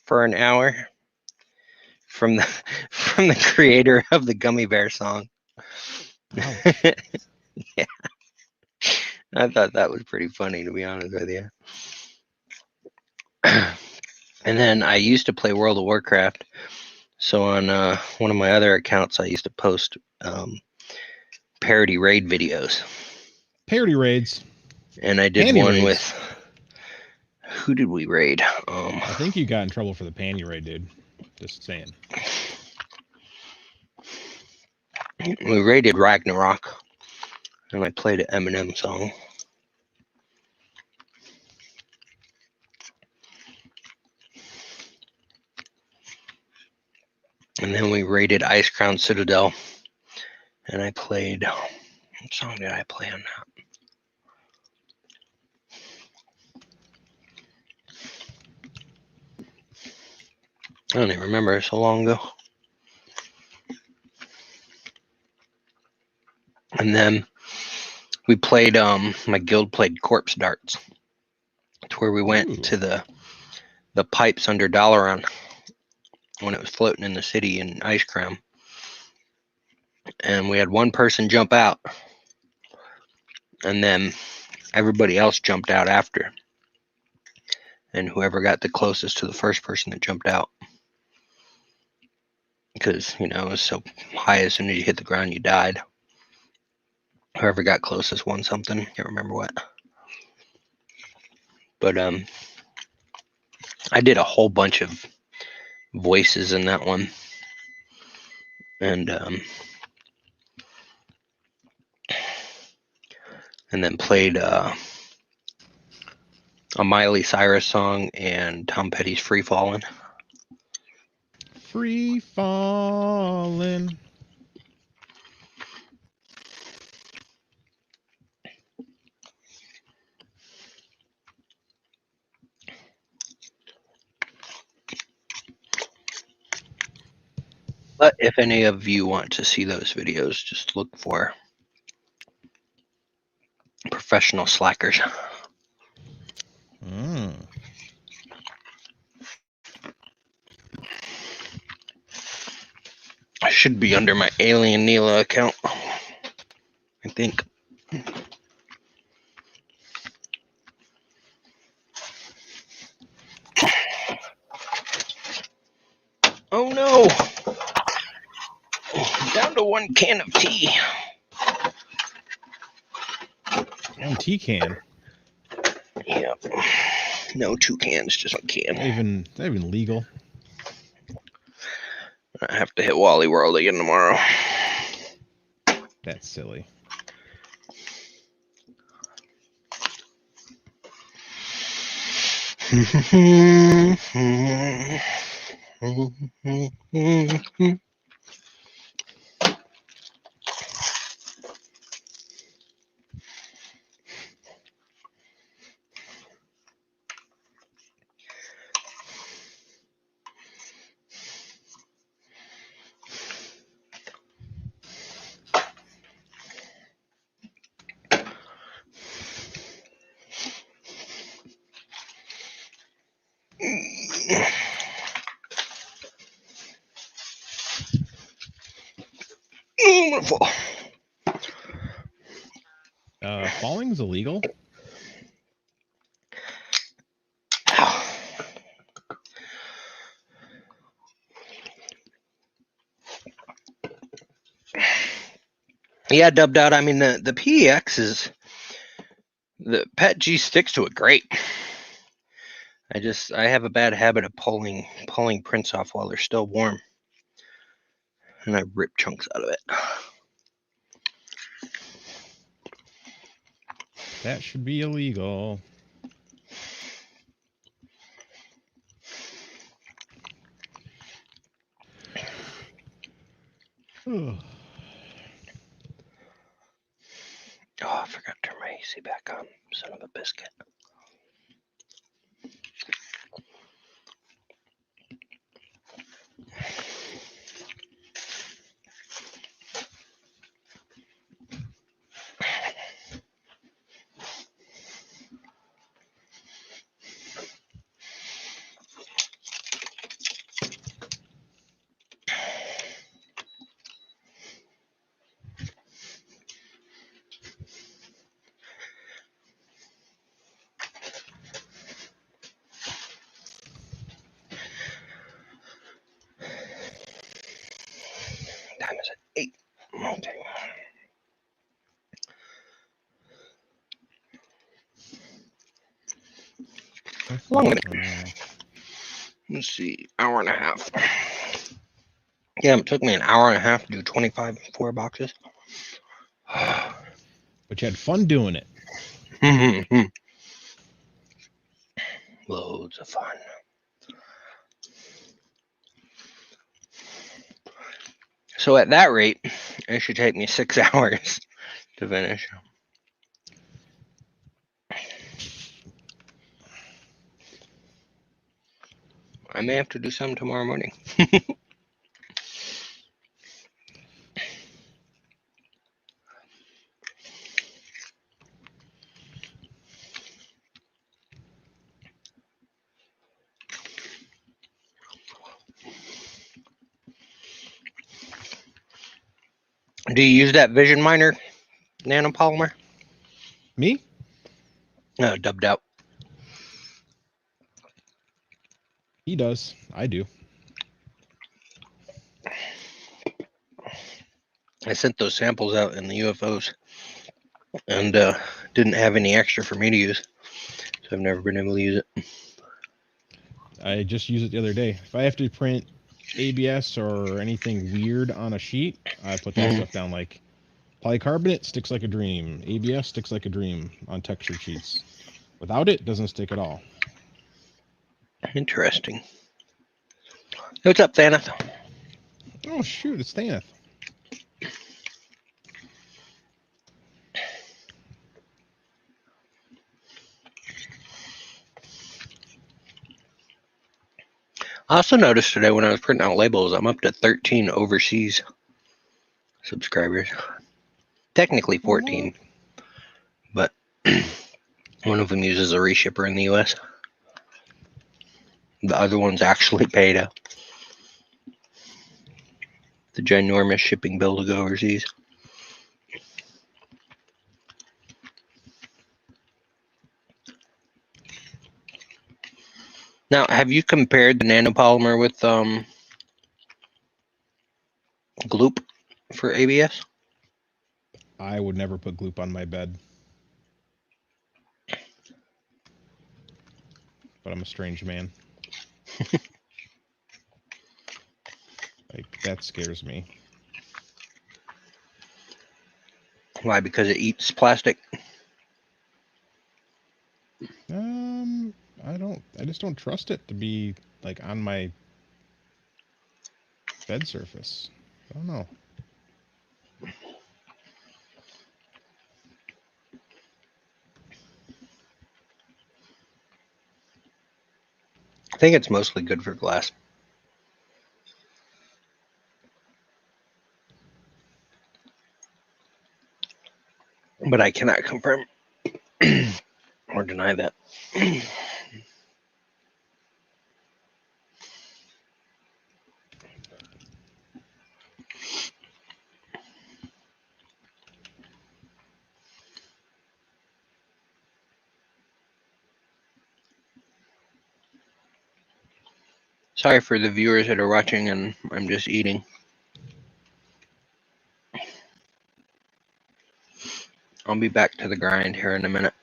for an hour from the creator of the Gummy Bear song. Ouch. Yeah, I thought that was pretty funny, to be honest with you. And then I used to play World of Warcraft, so on one of my other accounts, I used to post parody raid videos. Parody raids. And I did Panty one raids. with, who did we raid? I think you got in trouble for the panty raid, dude. Just saying. We raided Ragnarok, and I played an Eminem song. And then we raided Ice Crown Citadel, and I played, what song did I play on that? I don't even remember, so long ago. And then we played, my guild played Corpse Darts, to where we went to the pipes under Dalaran when it was floating in the city in Ice Crown. And we had one person jump out, and then everybody else jumped out after. And whoever got the closest to the first person that jumped out, because, it was so high, as soon as you hit the ground, you died. Whoever got closest won something. Can't remember what. But I did a whole bunch of voices in that one, and then played a Miley Cyrus song and Tom Petty's "Free Fallin'." Free falling. But if any of you want to see those videos, just look for Professional Slackers. I should be under my Alien Neela account, I think. Oh no! Down to one can of tea. One tea can. Yep. No 2 cans, just 1 can. Is that even legal? I have to hit Wally World again tomorrow. That's silly. I'm gonna fall. Falling's illegal? Yeah, dubbed out. I mean, the PEX is, the Pet G sticks to it great. I have a bad habit of pulling prints off while they're still warm, and I rip chunks out of it. That should be illegal. Oh, I forgot to turn my AC back on. Son of a biscuit. Okay. Long minute. Let's see, hour and a half. Yeah, it took me an hour and a half to do 25 4 boxes. But you had fun doing it. Loads of fun. So at that rate, it should take me 6 hours to finish. I may have to do some tomorrow morning. Do you use that Vision Miner nanopolymer? Me? No, dubbed out. He does. I do. I sent those samples out in the UFOs and didn't have any extra for me to use. So I've never been able to use it. I just used it the other day. If I have to print ABS or anything weird on a sheet, I put that stuff down. Like polycarbonate sticks like a dream. ABS sticks like a dream on textured sheets. Without it, doesn't stick at all. Interesting. What's up, Thanos? Oh shoot, it's Thanos. I also noticed today when I was printing out labels, I'm up to 13 overseas subscribers. Technically 14, but one of them uses a reshipper in the US. The other one's actually paid the ginormous shipping bill to go overseas. Now, have you compared the nanopolymer with Gloop for ABS? I would never put gloop on my bed. But I'm a strange man. Like, that scares me. Why? Because it eats plastic? I just don't trust it to be, like, on my bed surface. I don't know. I think it's mostly good for glass. But I cannot confirm or deny that. Sorry for the viewers that are watching and I'm just eating. I'll be back to the grind here in a minute.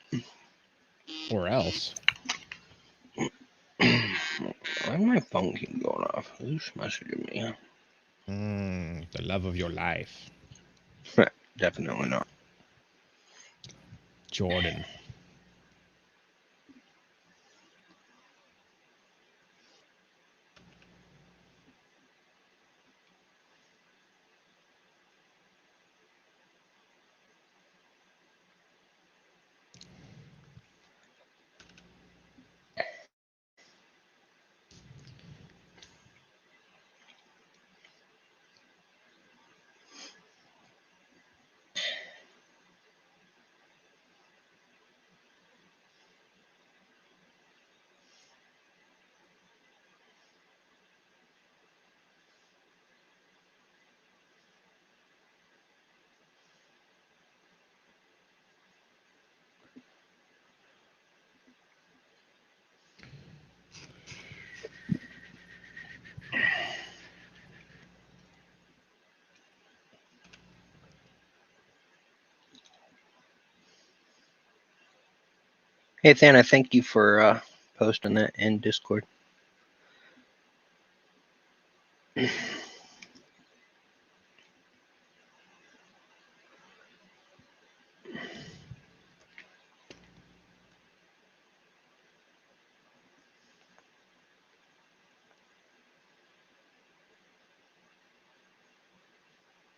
Or else. Why my phone keep going off? Who's messaging me? The love of your life. Definitely not. Jordan. Hey, Thana, thank you for posting that in Discord.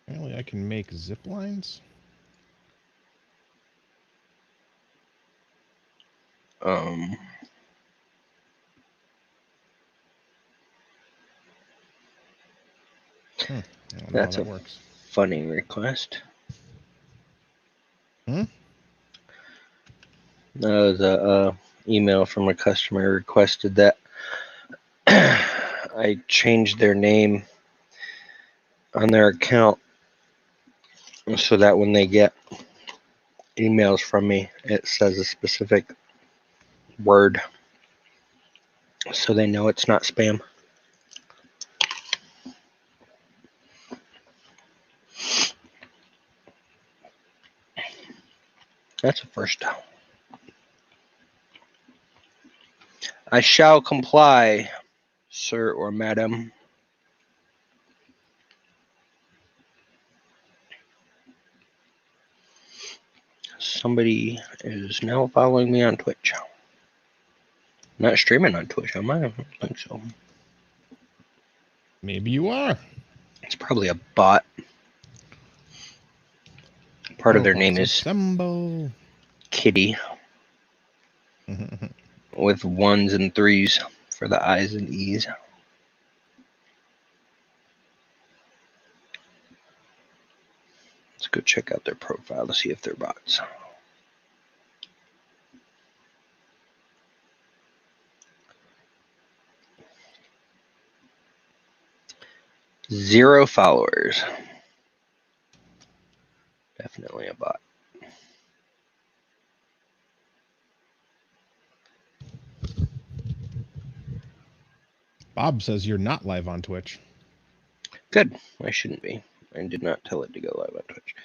Apparently I can make zip lines. Um, I don't know how that's that a works. funny request. Hmm? That was a email from a customer requested that I changed their name on their account so that when they get emails from me, it says a specific word so they know it's not spam. That's a first. I shall comply, sir or madam. Somebody is now following me on Twitch. Not streaming on Twitch, am I? I don't think so. Maybe you are. It's probably a bot. Part of their name is Assemble. Kitty with 1s and 3s for the I's and E's. Let's go check out their profile to see if they're bots. Zero followers. Definitely a bot. Bob says you're not live on Twitch. Good. I shouldn't be. I did not tell it to go live on Twitch.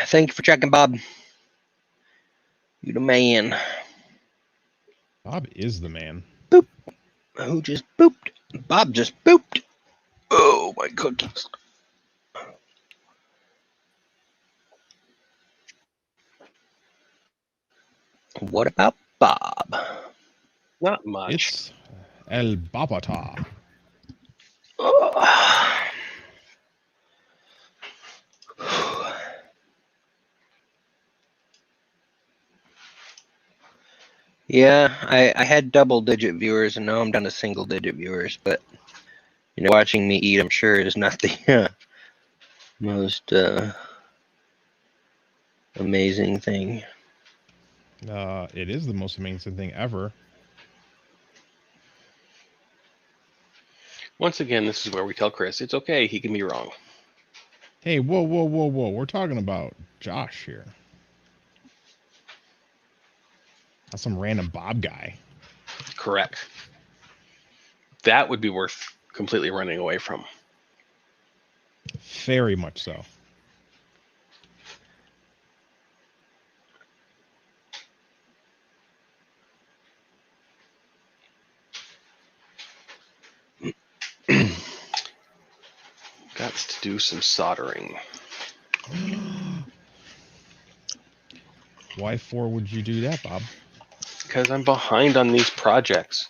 Thank you for checking, Bob. You the man. Bob is the man. Boop. Who just booped? Bob just booped. Oh, my cookies. What about Bob? Not much. It's El Babata. Yeah, I had double-digit viewers, and now I'm down to single-digit viewers. But watching me eat, I'm sure, is not the most amazing thing. It is the most amazing thing ever. Once again, this is where we tell Chris it's okay. He can be wrong. Hey, whoa, whoa, whoa, whoa. We're talking about Josh here. Not some random Bob guy. Correct. That would be worth completely running away from. Very much so. Got to do some soldering. Why for would you do that, Bob? Because I'm behind on these projects.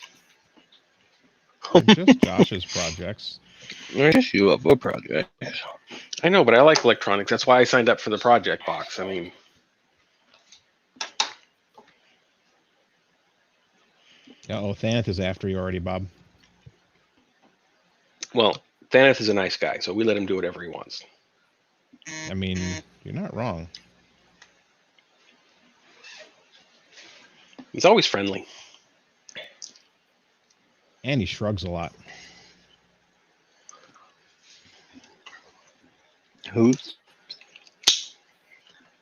They're just Josh's projects. They're just UFO projects. I know, but I like electronics. That's why I signed up for the project box. I mean, Uh-oh, Thanath is after you already, Bob. well, Thanos is a nice guy, so we let him do whatever he wants. I mean, you're not wrong. He's always friendly. And he shrugs a lot. Who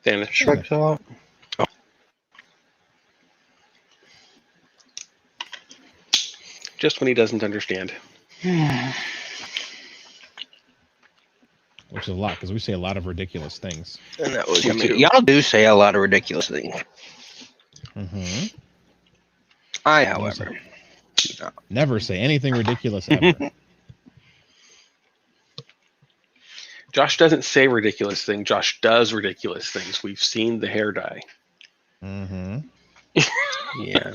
Thanos. shrugs a lot? Just when he doesn't understand. which is a lot because we say a lot of ridiculous things. And that was Me yummy. too. Y'all do say a lot of ridiculous things. Mm-hmm. I, however, do not. Never say anything ridiculous ever. Josh doesn't say ridiculous things. Josh does ridiculous things. We've seen the hair dye. Mm-hmm. Yeah.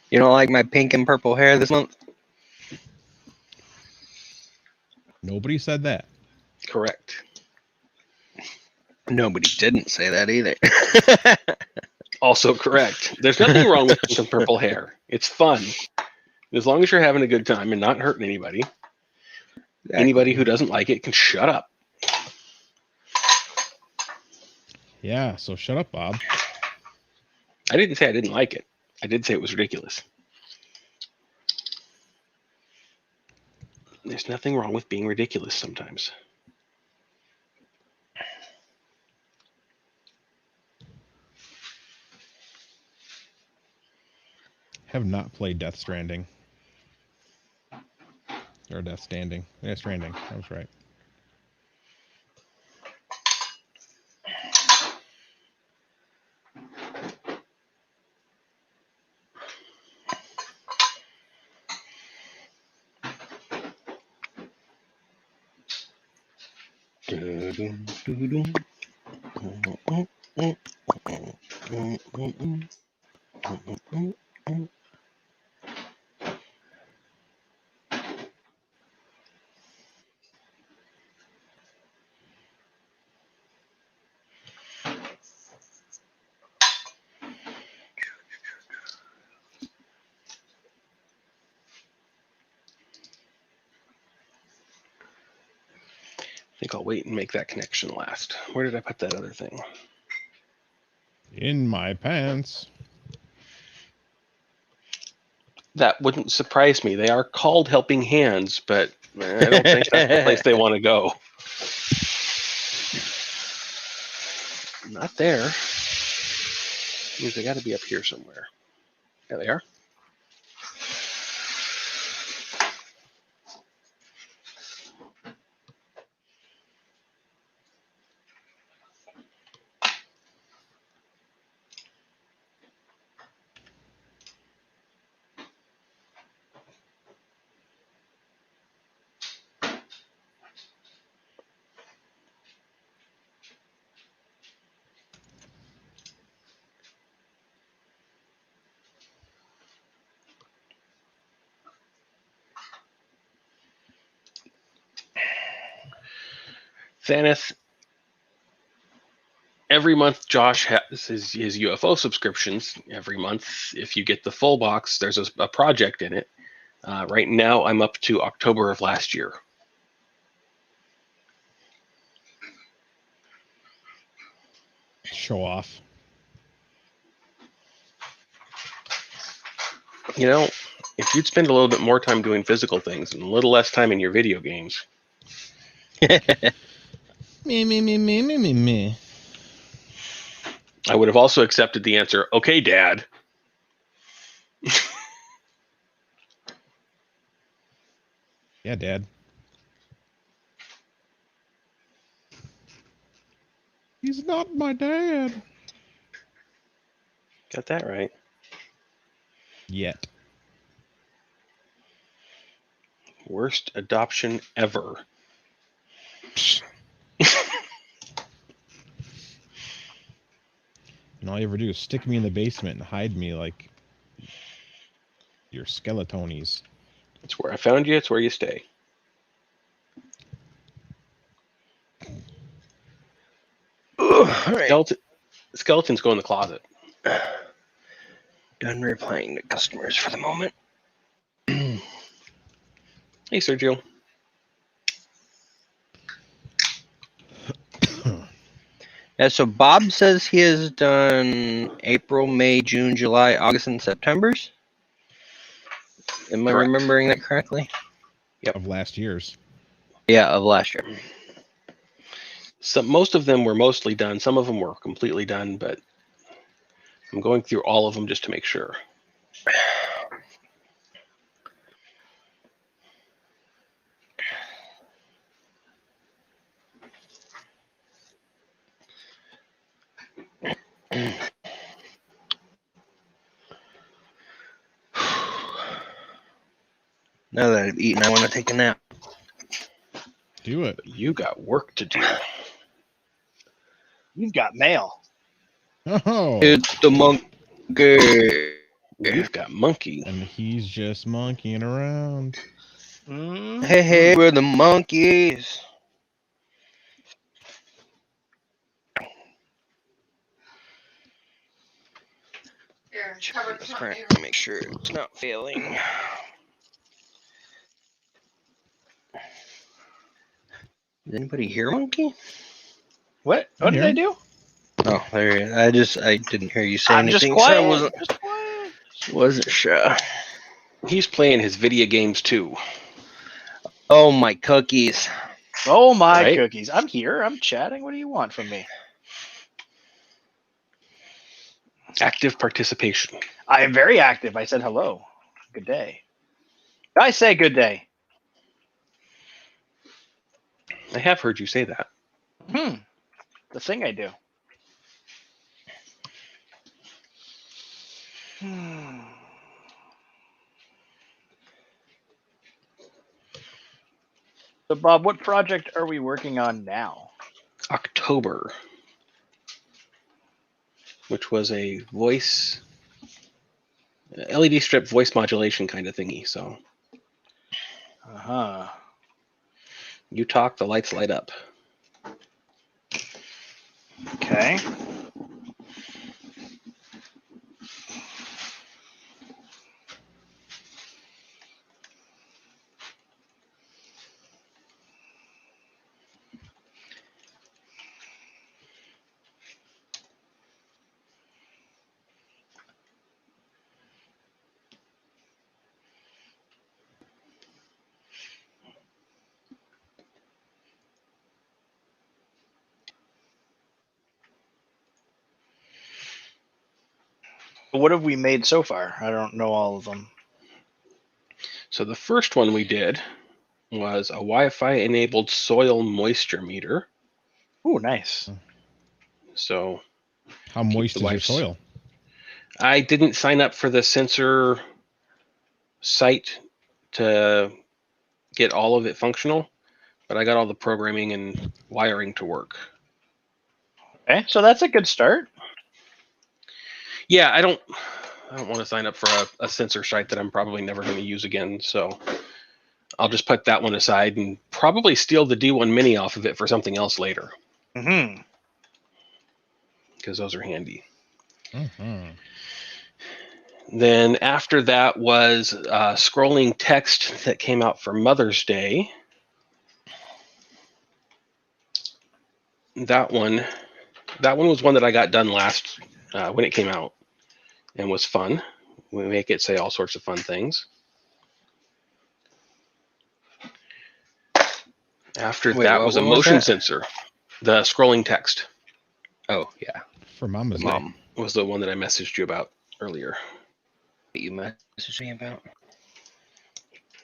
You don't like my pink and purple hair this month? Nobody said that. Correct. Nobody didn't say that either. Also correct. There's nothing wrong with some purple hair. It's fun. As long as you're having a good time and not hurting anybody. Anybody who doesn't like it can shut up. Yeah, so shut up, Bob. I didn't say I didn't like it. I did say it was ridiculous. There's nothing wrong with being ridiculous sometimes. Have not played Death Stranding. Or Death Standing. Yeah, Stranding. I was right. I think I'll wait and make that connection last. Where did I put that other thing? In my pants. That wouldn't surprise me. They are called helping hands, but I don't think that's the place they want to go. Not there. Means they got to be up here somewhere. There they are. Thanos, every month Josh has his UFO subscriptions. Every month, if you get the full box, there's a project in it. Right now, I'm up to October of last year. Show off. You know, if you'd spend a little bit more time doing physical things and a little less time in your video games. Me. I would have also accepted the answer, okay, Dad. Yeah, Dad. He's not my dad. Got that right. Yet. Worst adoption ever. And all you ever do is stick me in the basement and hide me like your skeletonies. It's where I found you. It's where you stay. All right. Skeletons go in the closet. Done replying to customers for the moment. Hey, Sergio. Yeah, so Bob says he has done April, May, June, July, August, and September's. Am I Correct. remembering that correctly? Of last year's. Yeah, of last year. Most of them were mostly done. Some of them were completely done, but I'm going through all of them just to make sure. Now that I've eaten, I want to take a nap. Do it. You got work to do. You've got mail. Oh, It's the monkey. You've got monkey. and he's just monkeying around. Mm. Hey, hey, we're the monkeys. Here, Check cover this front front mirror. to make sure it's not failing. Did anybody hear monkey? What? I What did hear I him. do? Oh, there you go. I didn't hear you say I'm just anything, quiet. so I wasn't Just quiet. sure. He's playing his video games too. Oh, my cookies. Oh my Right? cookies! I'm here. I'm chatting. What do you want from me? Active participation. I am very active. I said hello. Good day. I say good day. I have heard you say that. The thing I do. So, Bob, what project are we working on now? October, which was a voice LED strip voice modulation kind of thingy. So Uh-huh. you talk, the lights light up. Okay. What have we made so far? I don't know all of them. So the first one we did was a Wi-Fi enabled soil moisture meter. Ooh, nice. So How moist the is your wife's- soil? I didn't sign up for the sensor site to get all of it functional, but I got all the programming and wiring to work. Okay, so that's a good start. Yeah, I don't want to sign up for a sensor site that I'm probably never going to use again. So I'll just put that one aside and probably steal the D1 Mini off of it for something else later, Mm-hmm. because those are handy. Uh-huh. Then after that was scrolling text that came out for Mother's Day. That one was one that I got done last when it came out and was fun. We make it say all sorts of fun things. After Wait, that what was a one was motion that? sensor. The scrolling text Oh, yeah. For Mama's The Day. mom was the one that I messaged you about earlier. that you messaged me about.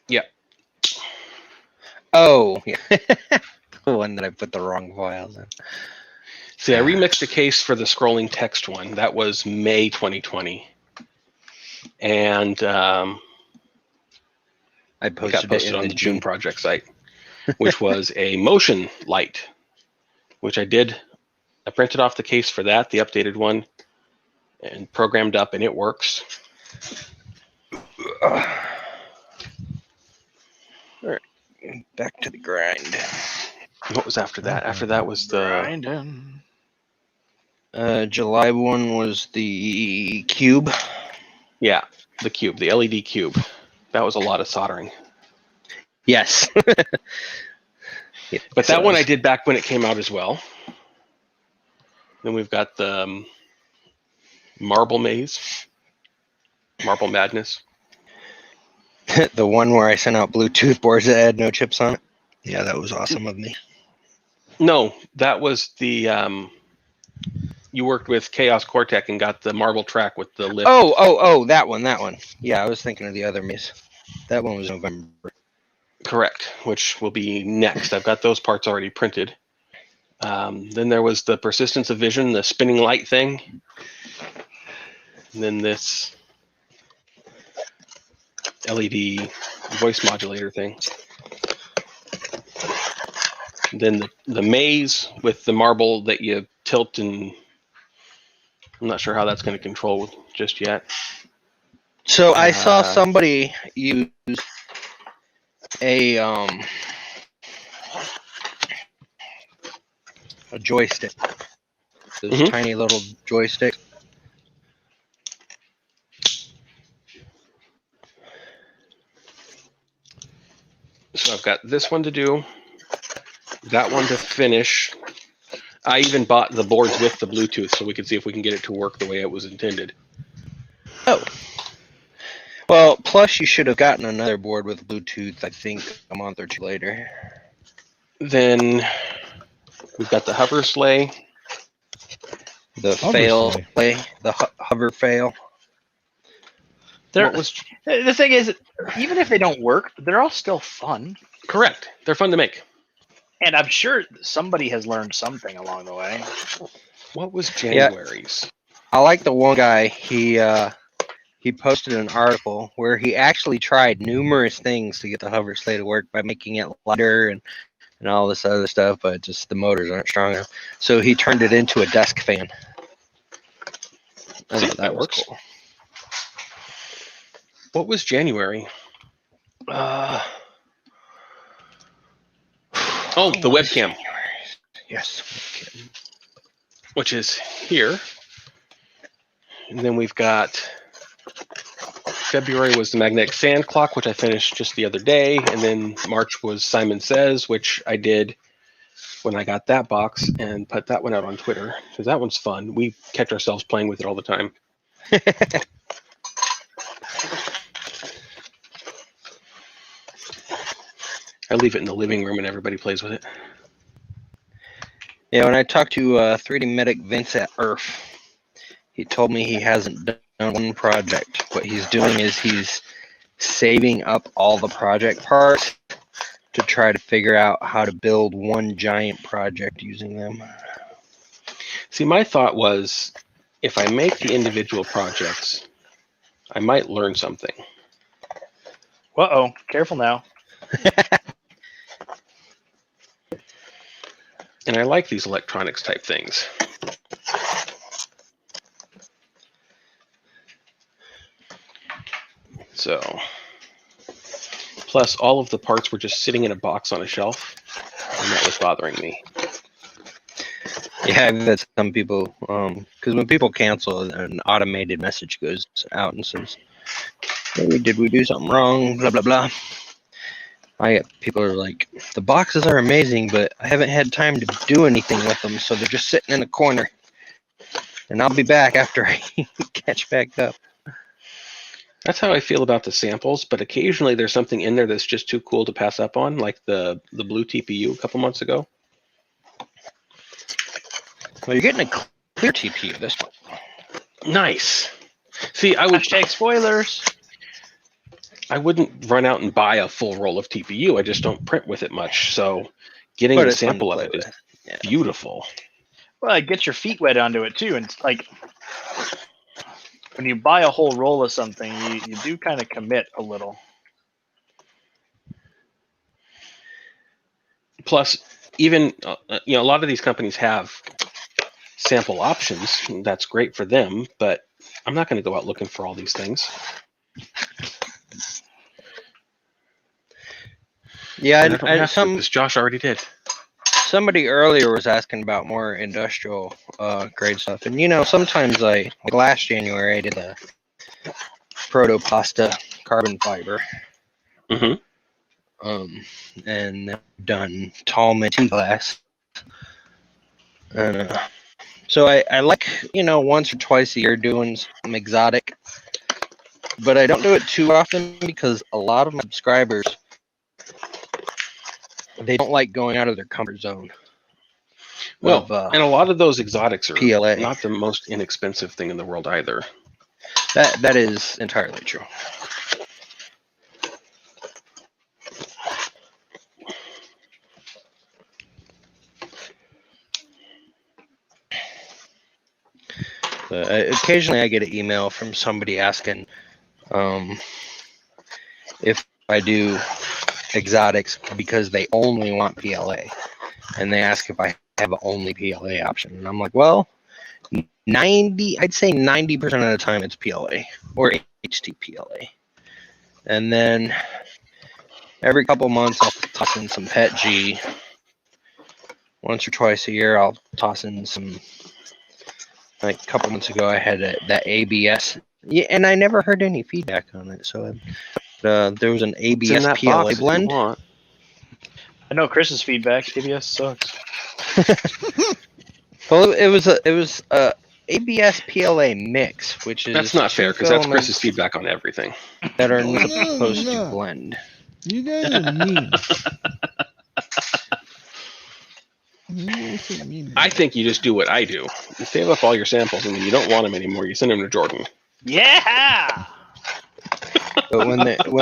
Yeah. Oh, yeah. The one that I put the wrong files in. See, I remixed a case for the scrolling text one. That was May 2020. And I it got posted posted it on in the June project site, which was a motion light, which I did. I printed off the case for that, the updated one, and programmed up, and it works. All right, back to the grind. What was after that? After that was the Grinding. July one was the cube. the cube, the LED cube. That was a lot of soldering. Yes. But that one I did back when it came out as well. Then we've got the Marble Maze, Marble Madness. The one where I sent out Bluetooth boards that had no chips on it. Yeah, that was awesome of me. No, that was the you worked with Chaos Cortec and got the marble track with the lift. Oh, that one. Yeah, I was thinking of the other maze. That one was November. Correct, which will be next. I've got those parts already printed. Then there was the Persistence of Vision, the spinning light thing. And then this LED voice modulator thing. Then the maze with the marble that you tilt, and I'm not sure how that's going to control just yet. So I saw somebody use a joystick. Those tiny little joysticks. So I've got this one to do, that one to finish. I even bought the boards with the Bluetooth so we could see if we can get it to work the way it was intended. Oh. Well, plus you should have gotten another board with Bluetooth, I think, a month or two later. Then we've got the hover sleigh. The Hover fail sleigh. play, the hover fail. The thing is, even if they don't work, they're all still fun. Correct. They're fun to make. And I'm sure somebody has learned something along the way. What was January's? I like the one guy. He posted an article where he actually tried numerous things to get the hover sleigh to work by making it lighter and all this other stuff, but just the motors aren't strong enough. So he turned it into a desk fan. I thought that works. Cool. What was January? Oh, the webcam. Yes. Which is here. And then we've got February was the magnetic sand clock, which I finished just the other day. And then March was Simon Says, which I did when I got that box and put that one out on Twitter because that one's fun. We catch ourselves playing with it all the time. I leave it in the living room and everybody plays with it. Yeah, when I talked to 3D Medic Vince at Earth, he told me he hasn't done one project. What he's doing is he's saving up all the project parts to try to figure out how to build one giant project using them. See, my thought was, if I make the individual projects, I might learn something. Uh-oh, careful now. And I like these electronics type things. So, plus all of the parts were just sitting in a box on a shelf, and that was bothering me. Yeah, I've had some people, because when people cancel, an automated message goes out and says, "Hey, did we do something wrong? Blah, blah, blah." I get people are like, the boxes are amazing, but I haven't had time to do anything with them, so they're just sitting in a corner. And I'll be back after I catch back up. That's how I feel about the samples, but occasionally there's something in there that's just too cool to pass up on, like the blue TPU a couple months ago. Well, you're getting a clear TPU this month. Nice. See, I would Hashtag spoilers. I wouldn't run out and buy a full roll of TPU. I just don't print with it much. So getting But a it's fun to sample of play it is with. beautiful. Well, get your feet wet onto it too. And it's like when you buy a whole roll of something, you do kind of commit a little. Plus, even a lot of these companies have sample options. That's great for them, but I'm not going to go out looking for all these things. Yeah, And I don't have to, because Josh already did. Somebody earlier was asking about more industrial grade stuff, and sometimes like last January I did a protopasta carbon fiber, and I've done Tallman tea glass, and so I like once or twice a year doing some exotic, but I don't do it too often because a lot of my subscribers, they don't like going out of their comfort zone. Well, and a lot of those exotics are PLA. not the most inexpensive thing in the world either. That is entirely true. Occasionally I get an email from somebody asking if I do exotics because they only want PLA, and they ask if I have an only PLA option, and I'm like, well, I'd say 90% of the time it's PLA or HTPLA, and then every couple months I'll toss in some PET G. Once or twice a year I'll toss in some. Like a couple months ago I had that ABS. Yeah, and I never heard any feedback on it. So there was an It's in ABS that PLA box if you blend. want. I know Chris's feedback. ABS sucks. Well, it was a ABS PLA mix, which is That's not fair two because that's filaments Chris's feedback on everything. that are not No, supposed to no. blend. You guys are mean. You guys are mean. I think you just do what I do. You save up all your samples, and when you don't want them anymore, you send them to Jordan. Yeah. But when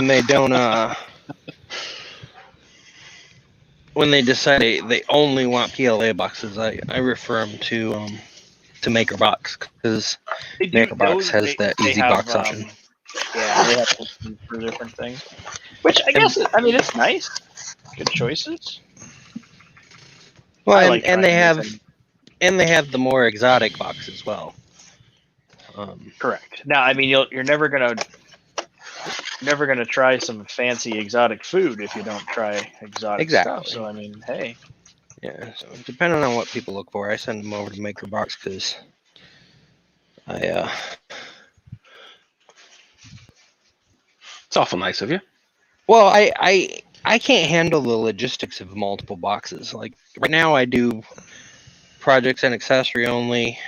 they don't when they decide they only want PLA boxes, I refer them to Maker Box, because They do Maker Box those- has they- that they easy have, box option. Yeah, they have options for different things. Which I guess, I mean, it's nice. Good choices. Well, I and, like and they trying have new things. and they have the more exotic box as well. Correct. Now, I mean, you're never gonna try some fancy exotic food if you don't try exotic Exactly. stuff. So I mean, hey, Yeah, so depending on what people look for, I send them over to Maker Box because It's awful nice of you. well, I can't handle the logistics of multiple boxes. Like right now, I do projects and accessory only,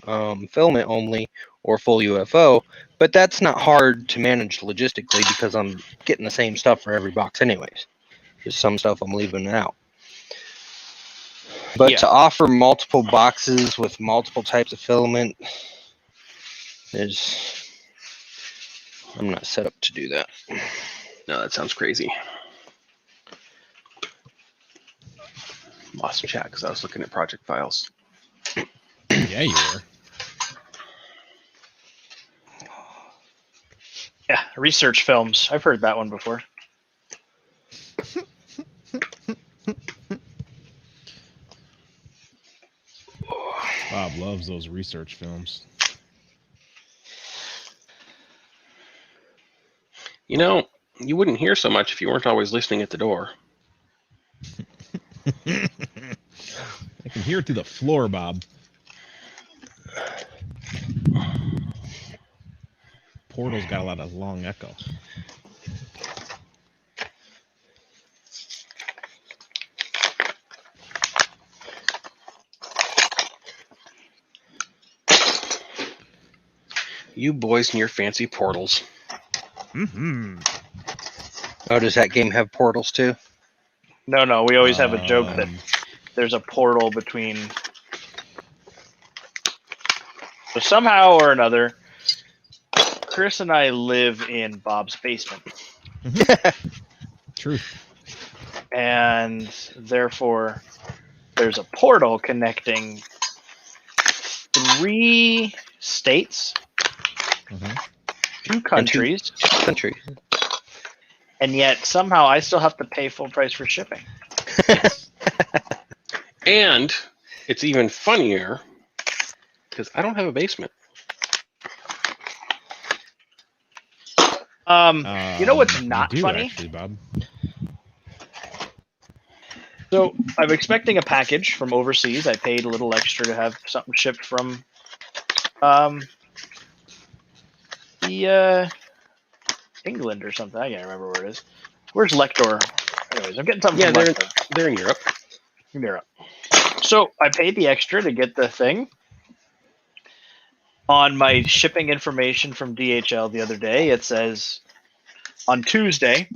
filament only, or full UFO, but that's not hard to manage logistically because I'm getting the same stuff for every box anyways. Just some stuff I'm leaving out. But Yeah. to offer multiple boxes with multiple types of filament I'm not set up to do that. No, that sounds crazy. Lost chat because I was looking at project files. Yeah, you were. yeah, research films. I've heard that one before. Bob loves those research films. You know, you wouldn't hear so much if you weren't always listening at the door. I can hear it through the floor, Bob. Portal's got a lot of long echo. You boys and your fancy portals. Mm-hmm. Oh, does that game have portals too? No, we always have a joke that Um, there's a portal between. So somehow or another, Chris and I live in Bob's basement, Truth. and therefore there's a portal connecting 3 states, Mhm. 2 countries, Country. and yet somehow I still have to pay full price for shipping. And it's even funnier because I don't have a basement. You know what's You not do, funny? actually, Bob. So I'm expecting a package from overseas. I paid a little extra to have something shipped from England or something. I can't remember where it is. Where's Lector? Anyways, I'm getting something Yeah, from they're Lector. they're in Europe. Europe. So I paid the extra to get the thing. On my shipping information from DHL the other day, it says on Tuesday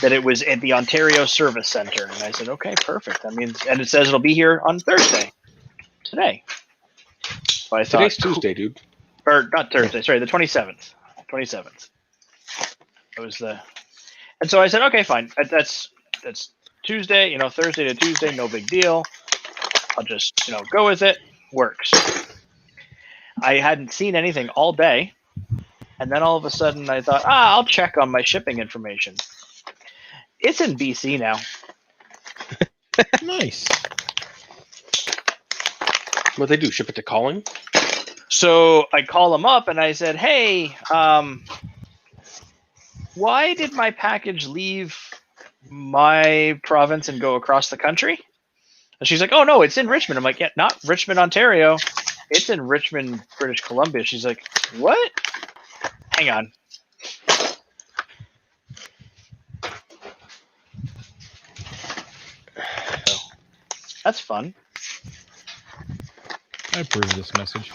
that it was at the Ontario Service Center. And I said, okay, perfect. That means, and it says it'll be here on Thursday, today. So I thought, Today's Tuesday, dude. or not Thursday, sorry, the 27th. 27th. It was the, and so I said, okay, fine. That's Tuesday, Thursday to Tuesday, no big deal. I'll just, go with it. Works. I hadn't seen anything all day. And then all of a sudden I thought, I'll check on my shipping information. It's in BC now. Nice. What they do? Ship it to Calling? So I call them up and I said, "Hey, why did my package leave my province and go across the country?" And she's like, "Oh no, it's in Richmond." I'm like, "Yeah, not Richmond, Ontario. It's in Richmond, British Columbia." She's like, "What? Hang on." So, that's fun. I approve this message.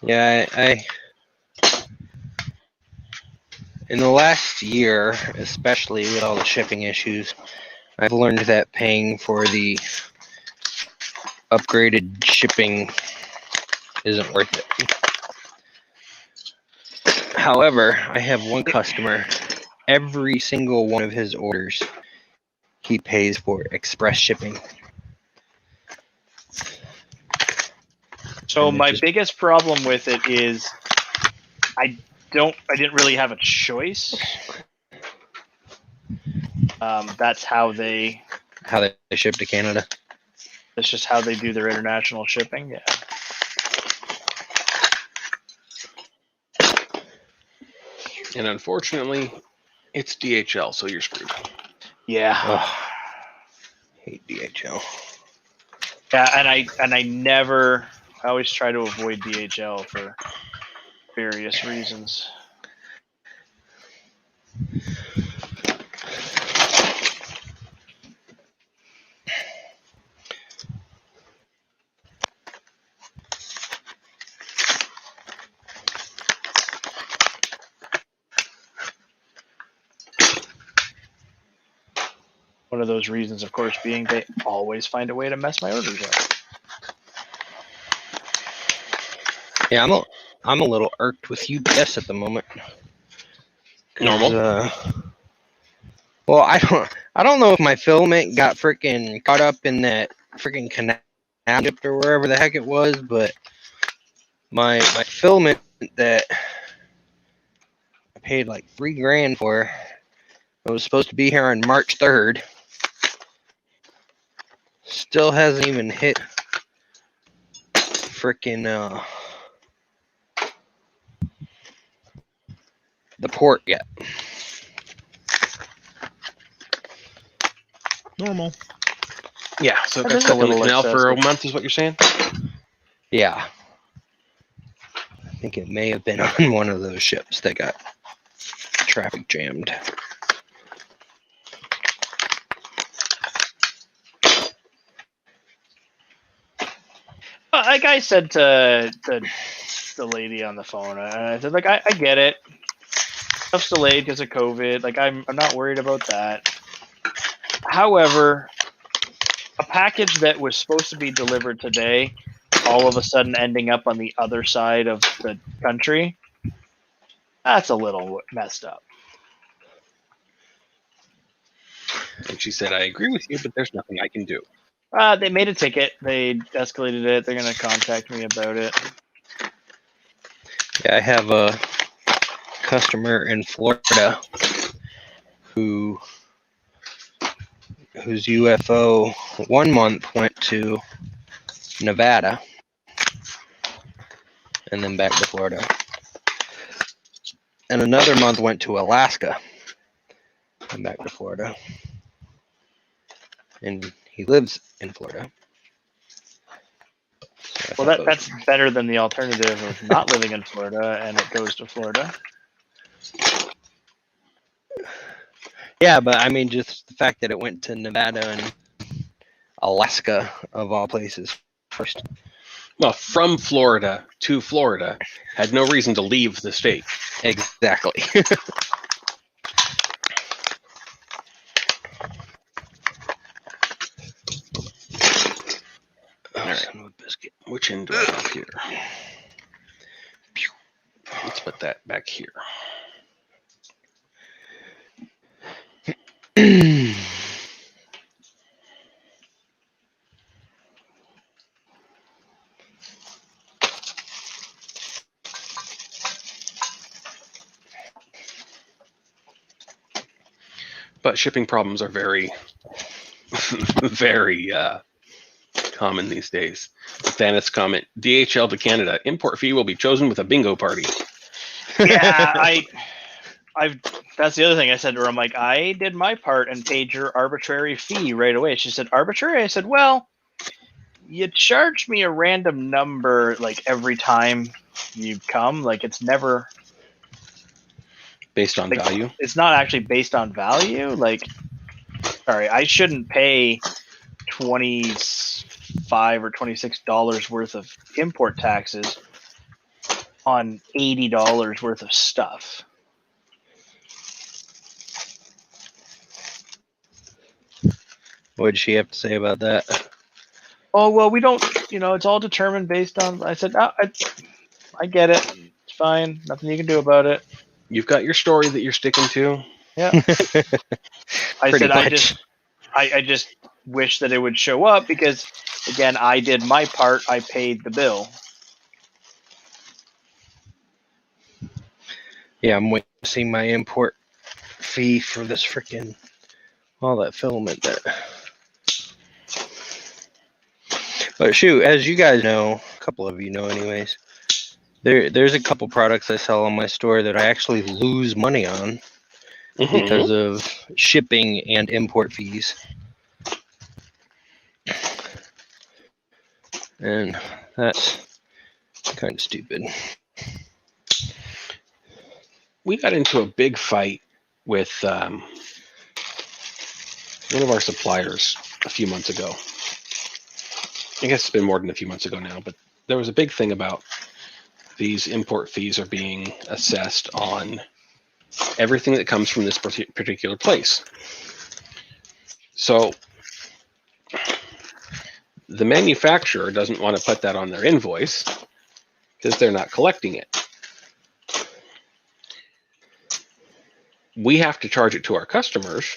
Yeah, I in the last year, especially with all the shipping issues, I've learned that paying for the upgraded shipping isn't worth it. However, I have one customer, every single one of his orders, he pays for express shipping. So And it my just- biggest problem with it is I didn't really have a choice. That's how they How they ship to Canada. that's just how they do their international shipping. Yeah. And unfortunately, it's DHL, so you're screwed. Yeah. Ugh, hate DHL. Yeah, and I always try to avoid DHL for various reasons. One of those reasons, of course, being they always find a way to mess my orders up. Yeah, I'm a little irked with UPS at the moment. 'Cause, Normal? Well, I don't know if my filament got freaking caught up in that freaking canal or wherever the heck it was, but my filament that I paid like $3,000 for, it was supposed to be here on March 3rd. Still hasn't even hit freaking the port yet. Yeah, Normal. so it That got is a stuck in the little canal for a excessive. month, is what you're saying? Yeah. I think it may have been on one of those ships that got traffic jammed. Like I said to the lady on the phone, I said, like, I get it. Stuff's delayed because of COVID. Like, I'm not worried about that. However, a package that was supposed to be delivered today, all of a sudden ending up on the other side of the country, that's a little messed up. And she said, I agree with you, but there's nothing I can do. They made a ticket. They escalated it. They're going to contact me about it. Yeah, I have a customer in Florida whose UFO 1 month went to Nevada and then back to Florida. And another month went to Alaska and back to Florida. And he lives in Florida. So Well, that's better than the alternative of not living in Florida and it goes to Florida. Yeah, but I mean, just the fact that it went to Nevada and Alaska, of all places, first. Well, from Florida to Florida, had no reason to leave the state. Exactly. All right. Son of a biscuit. Which end do I have here? Let's put that back here. But But shipping problems are very, very common these days. Thanos comment: DHL to Canada, import fee will be chosen with a bingo party. Yeah, I've. That's the other thing I said to her. I'm like, I did my part and paid your arbitrary fee right away. She said, arbitrary? I said, well, you charge me a random number like every time you come. Like it's never Based on like, value. It's not actually based on value. Like, sorry, I shouldn't pay $25 or $26 worth of import taxes on $80 worth of stuff. What did she have to say about that? Oh, well, we don't, it's all determined based on, I said, I get it. It's fine. Nothing you can do about it. You've got your story that you're sticking to. Yeah. I Pretty said, much. I just wish that it would show up because, again, I did my part. I paid the bill. Yeah, I'm waiting to see my import fee for this freaking all that filament that. But shoot, as you guys know, a couple of you know anyways, there's a couple products I sell on my store that I actually lose money on because of shipping and import fees. And that's kind of stupid. We got into a big fight with one of our suppliers a few months ago. I guess it's been more than a few months ago now, but there was a big thing about these import fees are being assessed on everything that comes from this particular place. So the manufacturer doesn't want to put that on their invoice because they're not collecting it. We have to charge it to our customers,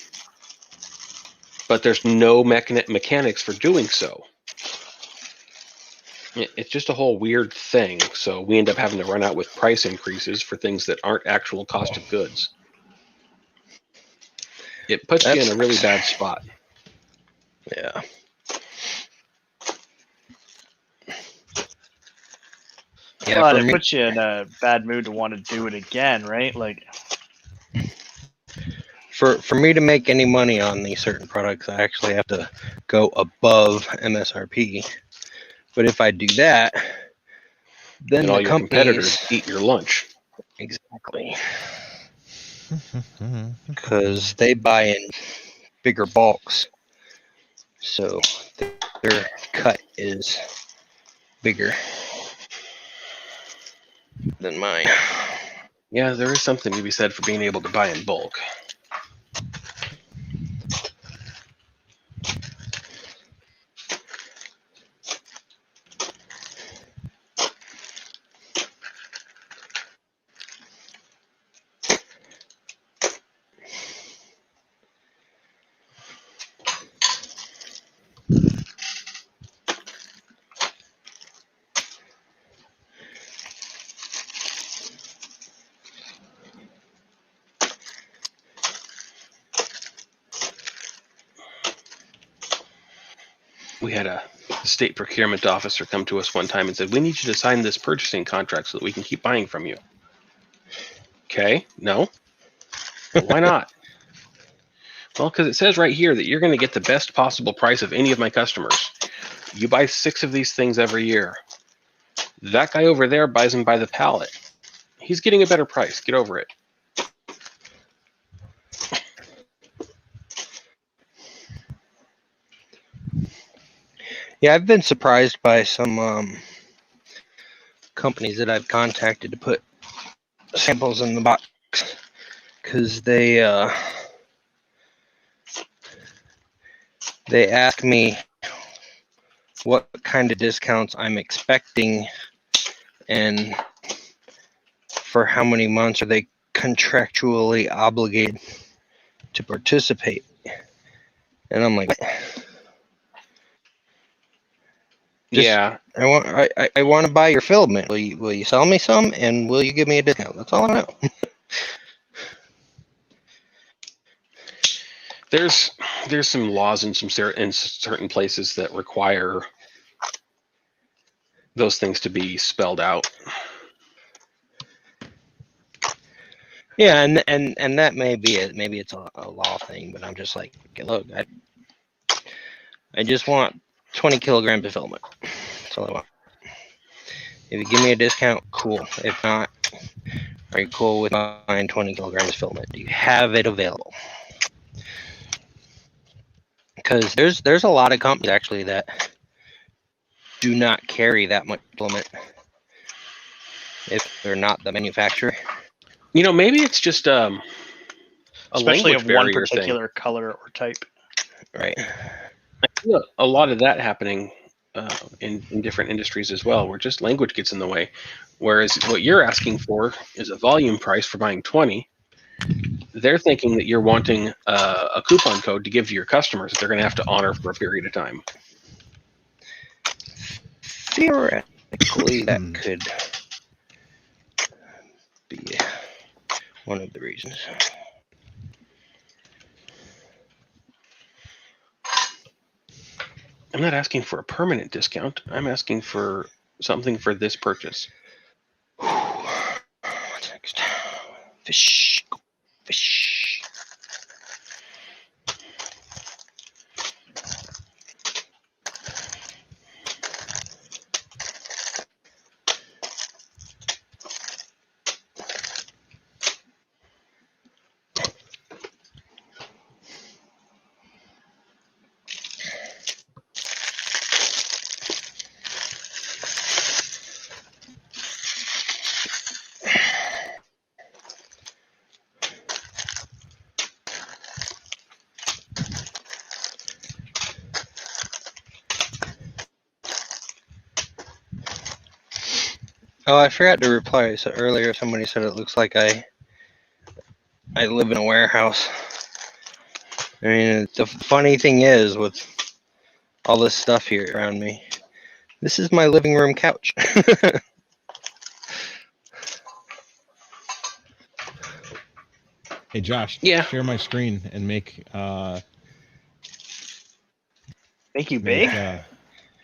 but there's no mechanics for doing so. It's just a whole weird thing. So we end up having to run out with price increases for things that aren't actual cost of goods. It puts you in a really bad spot. Yeah. Yeah, Well, for it me, puts you in a bad mood to want to do it again, right? Like, for me to make any money on these certain products, I actually have to go above MSRP. But if I do that, then And all the your competitors companies eat your lunch. exactly because they buy in bigger bulks, so their cut is bigger than mine. Yeah, there is something to be said for being able to buy in bulk. We had a state procurement officer come to us one time and said, "We need you to sign this purchasing contract so that we can keep buying from you." Okay, no. Well, why not? Well, because it says right here that you're going to get the best possible price of any of my customers. You buy 6 of these things every year. That guy over there buys them by the pallet. He's getting a better price. Get over it. Yeah, I've been surprised by some companies that I've contacted to put samples in the box because they ask me what kind of discounts I'm expecting and for how many months are they contractually obligated to participate. And I'm like, Yeah. I want to buy your filament. Will you sell me some and will you give me a discount? That's all I know. There's some laws in certain places that require those things to be spelled out. Yeah, and that may be it. Maybe it's a law thing, but I'm just like, okay, look, I just want 20 kilograms of filament. That's all I want. If you give me a discount, cool. If not, are you cool with buying 20 kilograms of filament? Do you have it available? Because there's a lot of companies actually that do not carry that much filament if they're not the manufacturer. Maybe it's just a Especially language of one barrier particular color or type. Right. I feel a lot of that happening in different industries as well, where just language gets in the way. Whereas what you're asking for is a volume price for buying 20. They're thinking that you're wanting a coupon code to give to your customers that they're going to have to honor for a period of time. Theoretically, that could be one of the reasons. I'm not asking for a permanent discount. I'm asking for something for this purchase. What's next? Fish. Oh, I forgot to reply. So earlier, somebody said it looks like I live in a warehouse. I mean, the funny thing is, with all this stuff here around me, this is my living room couch. Hey Josh, Yeah. share my screen and make Make you big? yeah.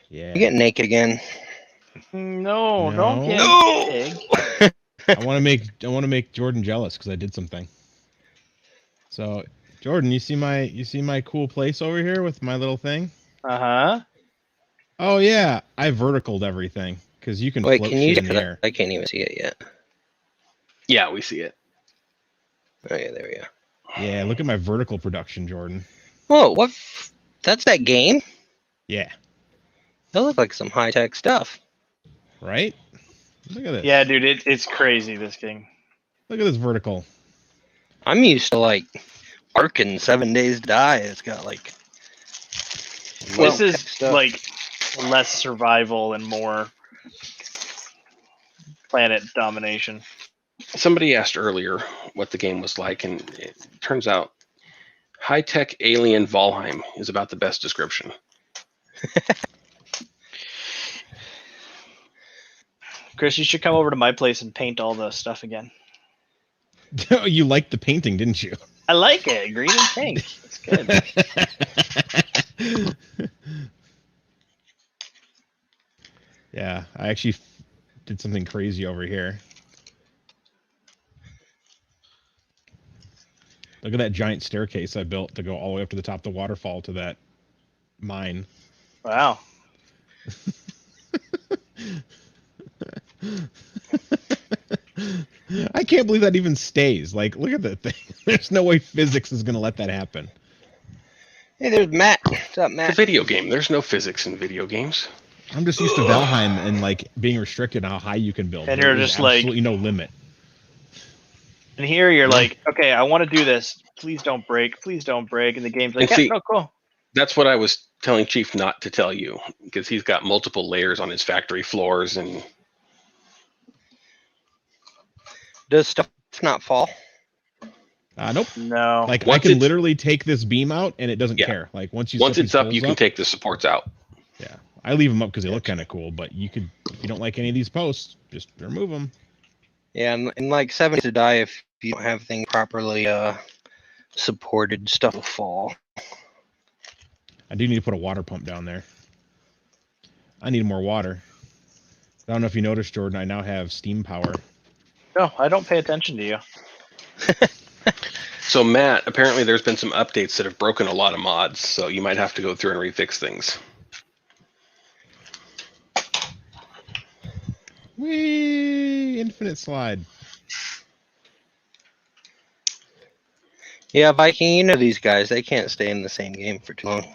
You get naked again. No, No. don't get No! big. I want to make Jordan jealous because I did something. So, Jordan, you see my cool place over here with my little thing? Uh-huh. Oh yeah, I verticaled everything because you can Wait, float can you? shit in the air. I can't even see it yet. Yeah, we see it. Oh yeah, there we go. Yeah, look at my vertical production, Jordan. Whoa, what? That's that game? Yeah, That looks like some high-tech stuff. right? Look at this. Yeah, dude, it's crazy, this game. Look at this vertical. I'm used to like Arkin 7 Days to Die. It's got like. This is stuff. like less survival and more planet domination. Somebody asked earlier what the game was like, and it turns out high-tech alien Valheim is about the best description. Chris, you should come over to my place and paint all the stuff again. You liked the painting, didn't you? I like it. Green and pink. It's good. Yeah, I actually did something crazy over here. Look at that giant staircase I built to go all the way up to the top of the waterfall to that mine. Wow. I can't believe that even stays. Like, look at that thing. There's no way physics is going to let that happen. Hey, there's Matt. What's up, It's a Matt? video game. There's no physics in video games. I'm just used to Valheim and like being restricted on how high you can build. And There you're is just like- absolutely no limit. And here you're like, okay, I want to do this. Please don't break. Please don't break. And the game's like, And yeah, see- no, cool. That's what I was telling Chief not to tell you, because he's got multiple layers on his factory floors, and Does stuff not fall? Nope. No. Like Once I can it's- literally take this beam out and it doesn't Yeah. care. Like once you once set it's these up, poles you can take the supports out. Yeah, I leave them up because they look kind of cool. But you could, if you don't like any of these posts, just remove them. Yeah, and like 7 Days to Die, if you don't have things properly supported stuff will fall. I do need to put a water pump down there. I need more water. I don't know if you noticed, Jordan, I now have steam power. No, I don't pay attention to you. So Matt, apparently there's been some updates that have broken a lot of mods, so you might have to go through and refix things. Whee! Infinite slide. Yeah, Viking, you know these guys, they can't stay in the same game for too long.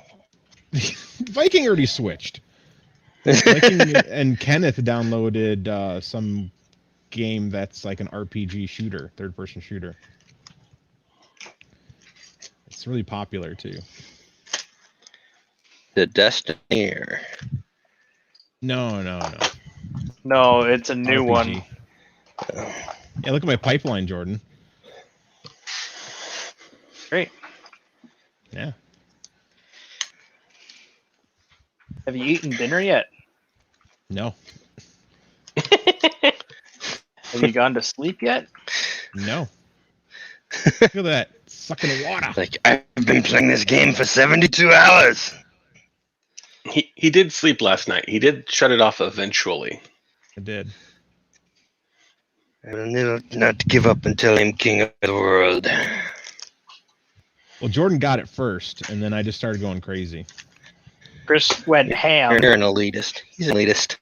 Viking already switched. Viking and Kenneth downloaded some game that's like an RPG shooter, third-person shooter. It's really popular too. The Destineer. No. No, it's a new RPG. one. Yeah, look at my pipeline, Jordan. Great. Yeah. Have you eaten dinner yet? No. Have you gone to sleep yet? No. Look at that. Sucking the water. Like, I've been playing this game for 72 hours. He did sleep last night. He did shut it off eventually. I did. I will never not give up until I'm king of the world. Well, Jordan got it first, and then I just started going crazy. Chris went ham You're an elitist. He's an elitist.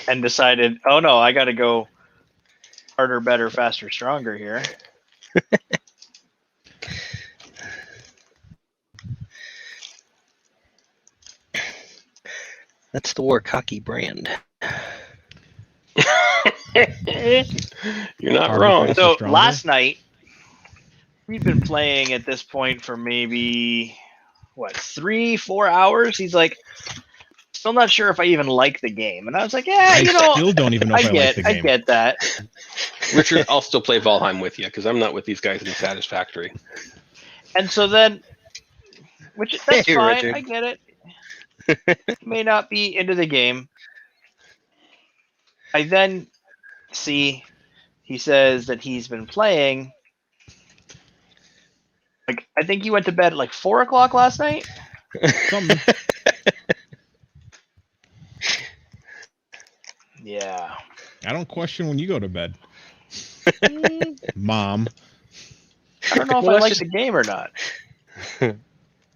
and decided, oh no, I got to go harder, better, faster, stronger here. That's the War Cocky brand. You're not Harder, wrong. faster, So stronger. last night, we've been playing at this point for maybe, 3-4 hours? He's like, still not sure if I even like the game. And I was like, yeah, I you know, still don't even know if I like the I game. get that. Richard, I'll still play Valheim with you because I'm not with these guys in Satisfactory. And so then, which that's Hey, fine, Richard. I get it. May not be into the game. I then see he says that he's been playing. Like, I think he went to bed at like 4 o'clock last night. Something. Yeah. I don't question when you go to bed. Mom. I don't know if Well, I that's like just- the game or not.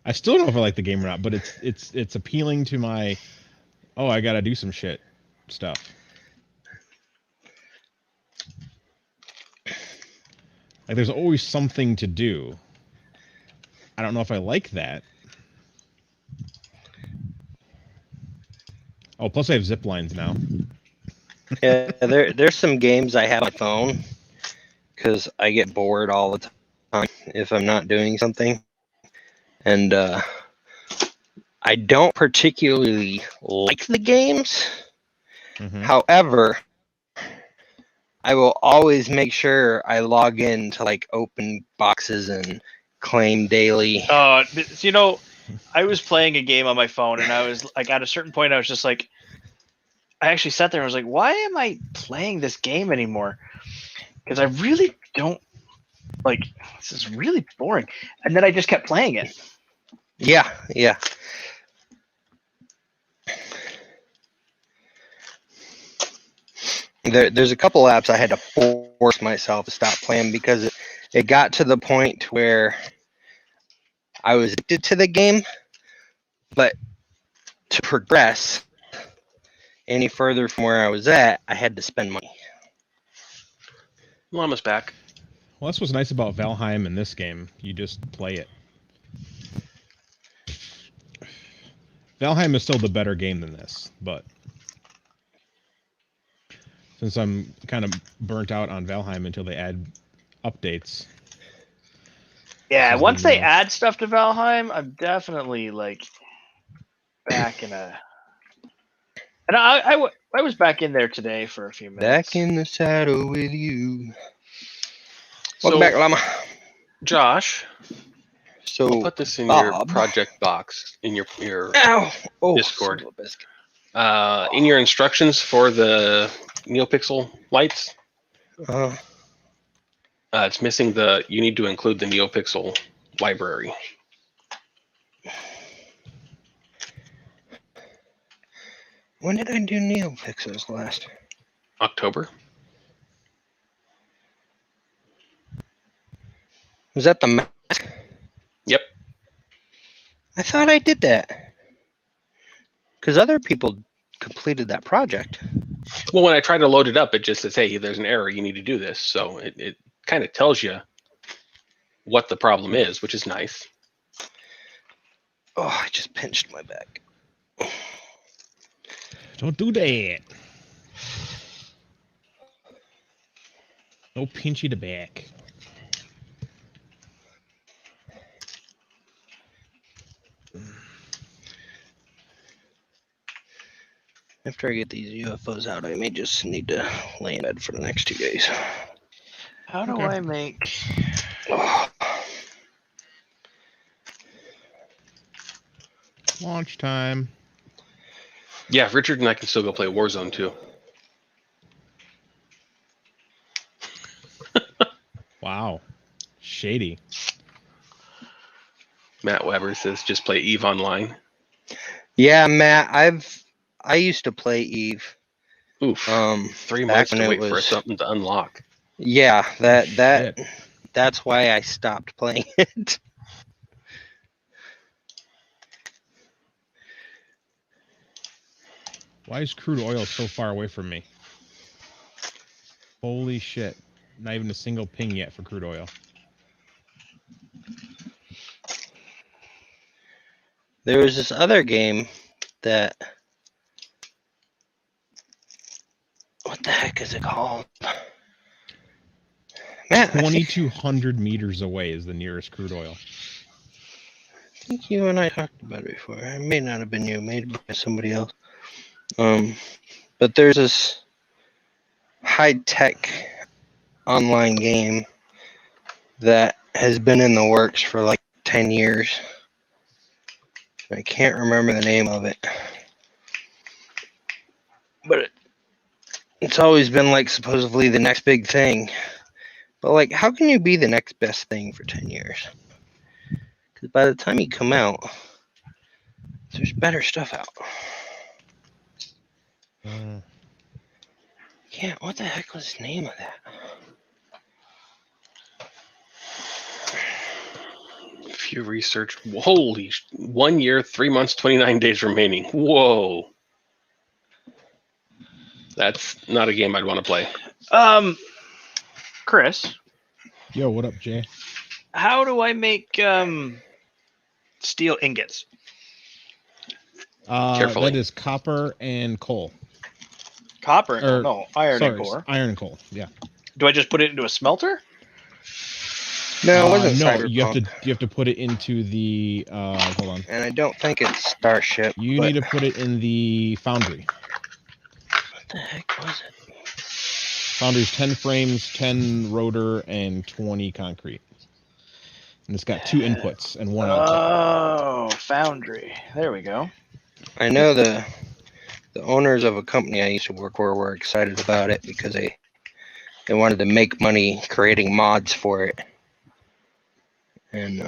I still don't know if I like the game or not, but it's appealing to my I gotta do some shit stuff. Like there's always something to do. I don't know if I like that. Oh, plus I have zip lines now. Yeah, there's some games I have on my phone because I get bored all the time if I'm not doing something. And I don't particularly like the games. Mhm. However, I will always make sure I log in to like open boxes and claim daily. You know, I was playing a game on my phone, and I was like, at a certain point, I was just like, I actually sat there and was like, why am I playing this game anymore? Because I really don't like. This is really boring. And then I just kept playing it. Yeah. There's a couple apps I had to force myself to stop playing because it got to the point where I was addicted to the game, but to progress any further from where I was at, I had to spend money. Llama's back. Well, that's what's nice about Valheim in this game. You just play it. Valheim is still the better game than this, but since I'm kind of burnt out on Valheim until they add updates. Yeah, This is once the, they add stuff to Valheim, I'm definitely like back in a. And I was back in there today for a few minutes. Back in the saddle with you. So, Welcome back, Llama. Josh, So, I'll put this in your Bob. project box in your ow! Oh, Discord. son of a biscuit. in your instructions for the NeoPixel lights. It's missing the. You need to include the NeoPixel library. When did I do NeoPixels last? October. Was that the mask? Yep. I thought I did that. Because other people completed that project. Well, when I try to load it up, it just says, "Hey, there's an error. You need to do this." So it kind of tells you what the problem is, which is nice. Oh, I just pinched my back. Don't do that. No pinchy the back. After I get these UFOs out, I may just need to lay in bed for the next 2 days. How do Okay. I make? Oh, Launch time. Yeah, Richard and I can still go play Warzone too. Wow. Shady. Matt Weber says, "Just play Eve Online." yeah, Matt, I used to play Eve. Oof. 3 back months when to it wait for was- something to unlock. Yeah, Shit. that's why I stopped playing it. Why is crude oil so far away from me? Holy shit. Not even a single ping yet for crude oil. There was this other game that. What the heck is it called? Matt, I 2,200 meters away is the nearest crude oil. think you and I talked about it before. It may not have been you, maybe by somebody else. But there's this high-tech online game that has been in the works for like 10 years. I can't remember the name of it. But it's always been like supposedly the next big thing. But like, how can you be the next best thing for 10 years? Because by the time you come out, there's better stuff out. Yeah, what the heck was the name of that? If you research, holy, 1 year, 3 months, 29 days remaining. Whoa. That's not a game I'd want to play. Chris, Yo, what up, Jay? how do I make steel ingots? Carefully. That is copper and coal. Copper and Or- no iron Sorry, and core. iron and coal. Yeah. Do I just put it into a smelter? No, it wasn't no, Cyberpunk. you have to put it into the hold on. And I don't think it's Starship. You need to put it in the foundry. What the heck was it? Foundry's 10 frames, 10 rotor, and 20 concrete. And it's got 2 inputs and 1 output. Oh, foundry. There we go. I know the owners of a company I used to work for were excited about it because they wanted to make money creating mods for it. And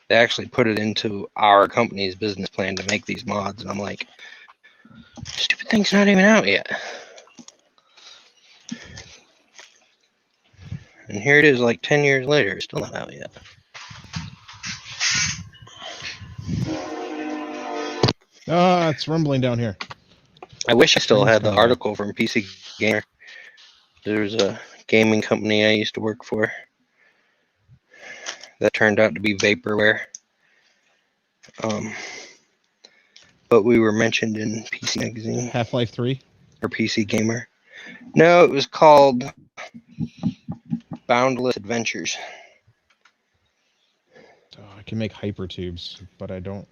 they actually put it into our company's business plan to make these mods. And I'm like, stupid thing's not even out yet. And here it is like 10 years later, still not out yet. It's rumbling down here. I wish I still Things had the coming up. article from PC Gamer. There's a gaming company I used to work for that turned out to be vaporware. But we were mentioned in PC Magazine Half-Life 3. or PC Gamer. No, it was called Boundless Adventures. Oh, I can make hypertubes, but I don't.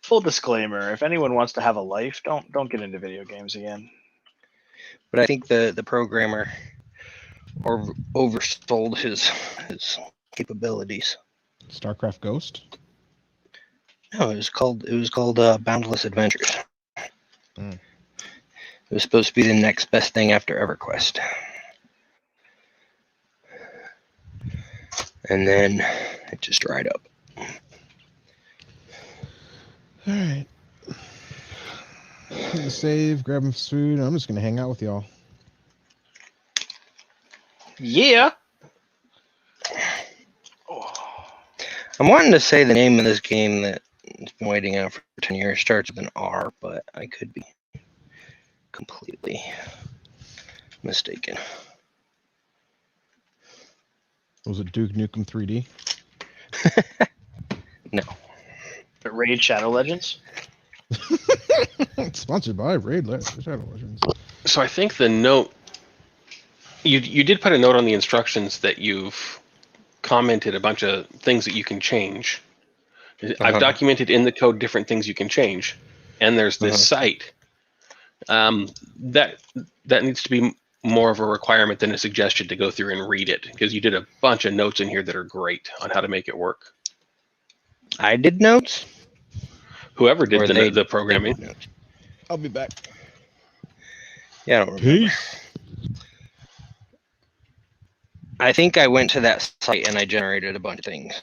Full disclaimer: if anyone wants to have a life, don't get into video games again. But I think the programmer oversold his capabilities. StarCraft Ghost? No, it was called Boundless Adventures. Mm. It was supposed to be the next best thing after EverQuest. And then it just dried up. All right. Hit the save, grabbing food. I'm just gonna hang out with y'all. Yeah. I'm wanting to say the name of this game that has been waiting out for 10 years starts with an R, but I could be completely mistaken. Was it Duke Nukem 3D? No. Raid Shadow Legends. Sponsored by Raid Shadow Legends. So I think the note you did put a note on the instructions that you've commented a bunch of things that you can change. I've documented in the code different things you can change, and there's this site that needs to be more of a requirement than a suggestion to go through and read it, because you did a bunch of notes in here that are great on how to make it work. I did notes? Whoever did Or the programming. they did notes? I'll be back. Yeah, I don't remember. Peace. I think I went to that site and I generated a bunch of things.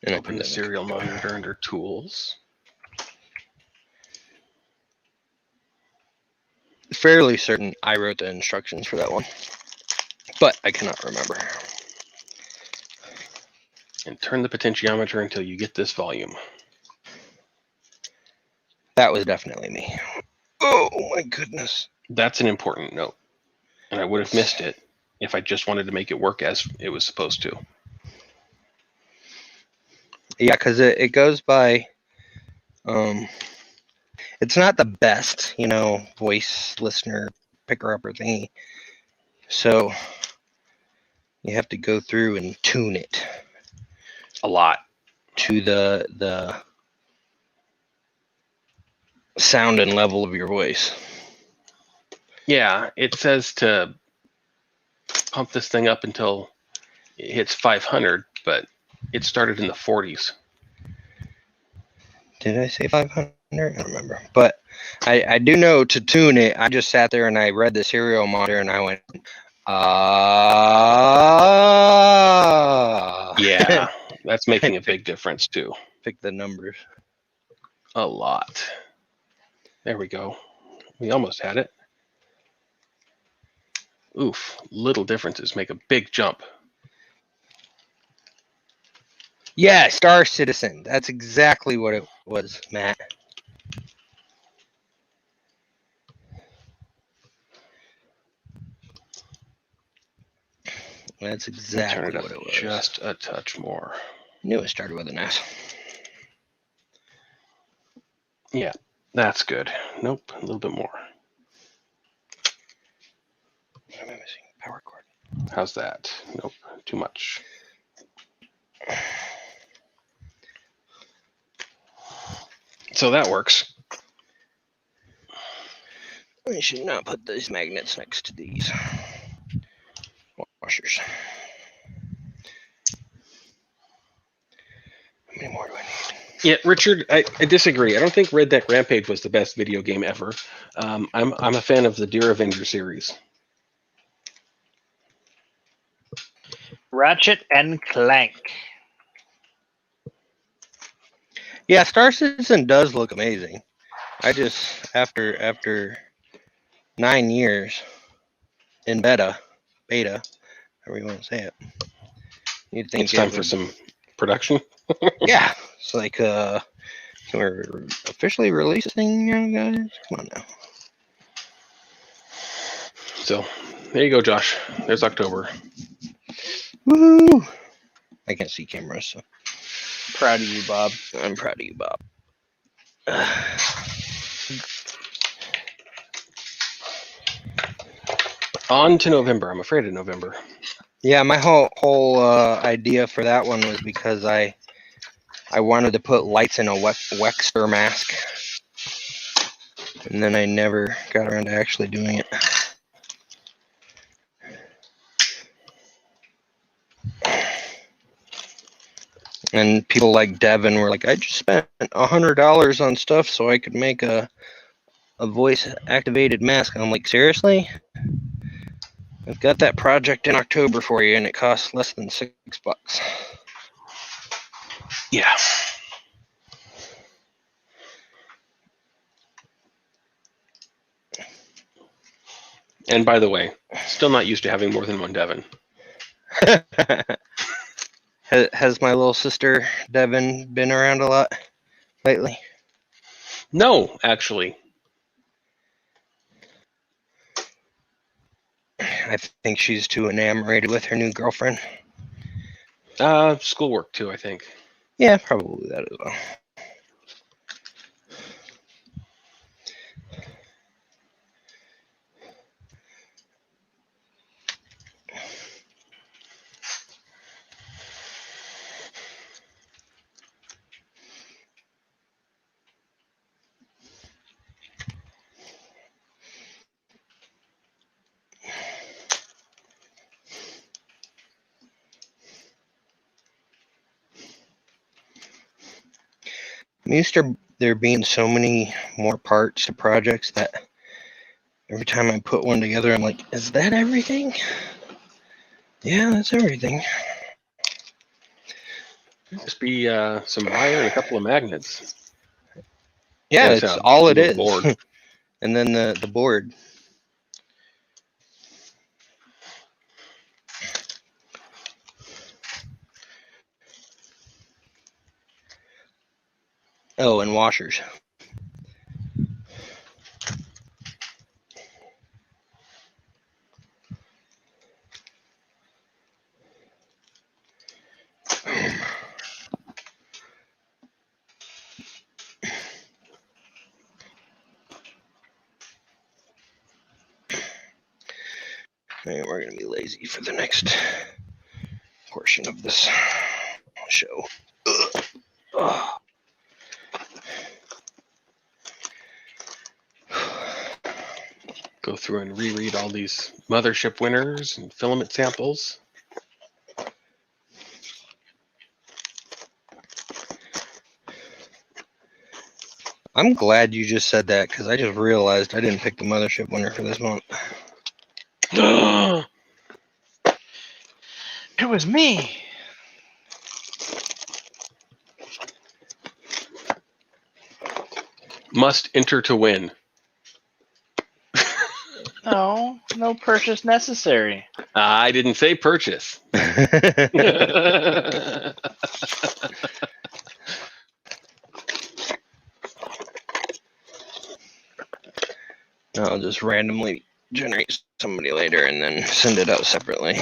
And I Open put the them in serial the code. monitor under tools. Fairly certain I wrote the instructions for that one, but I cannot remember. And turn the potentiometer until you get this volume. That was definitely me. Oh my goodness. That's an important note. And I would have missed it if I just wanted to make it work as it was supposed to. Yeah, because it goes by, it's not the best, voice listener picker-upper thingy. So you have to go through and tune it A lot. to the sound and level of your voice. Yeah, it says to pump this thing up until it hits 500, but it started in the 40s. Did I say 500? I don't remember. But I do know to tune it, I just sat there and I read the serial monitor and I went, Yeah, that's making a big difference too. Pick the numbers. A lot. There we go. We almost had it. Oof, little differences make a big jump. Yeah, Star Citizen. That's exactly what it was, Matt. That's Turn exactly it up what it was. just a touch more. Knew it started with an S. Yeah, that's good. Nope, a little bit more. What am I missing? Power cord. How's that? Nope, too much. So that works. I should not put these magnets next to these washers. How many more do I need? Yeah, Richard, I disagree. I don't think Red Dead Rampage was the best video game ever. I'm a fan of the Deer Avenger series. Ratchet and Clank. Yeah, Star Citizen does look amazing. I just after 9 years in beta, however you want to say it. You'd think It's time it for would- some production. Yeah, it's like we're officially releasing, guys. Come on now. So there you go, Josh. There's October. Woo! I can't see cameras, so Proud of you, Bob. I'm proud of you, Bob. On to November. I'm afraid of November. Yeah, my whole idea for that one was because I wanted to put lights in a Wexter mask, and then I never got around to actually doing it. And people like Devin were like, I just spent $100 on stuff so I could make a voice activated mask. And I'm like, seriously? I've got that project in October for you, and it costs less than $6. Yeah. And by the way, still not used to having more than one Devin. Has my little sister Devin been around a lot lately? No, actually. I think she's too enamored with her new girlfriend. Schoolwork too, I think. Yeah, probably that as well. I'm used to there being so many more parts to projects that every time I put one together, I'm like, is that everything? Yeah, that's everything. Just be some wire and a couple of magnets. Yeah, Yes, it's all it little is. board. And then the board. Oh, and washers. And we're going to be lazy for the next portion of this show. Ugh. Go through and reread all these mothership winners and filament samples. I'm glad you just said that because I just realized I didn't pick the mothership winner for this month. It was me. Must enter to win. No, no purchase necessary. I didn't say purchase. I'll just randomly generate somebody later and then send it out separately.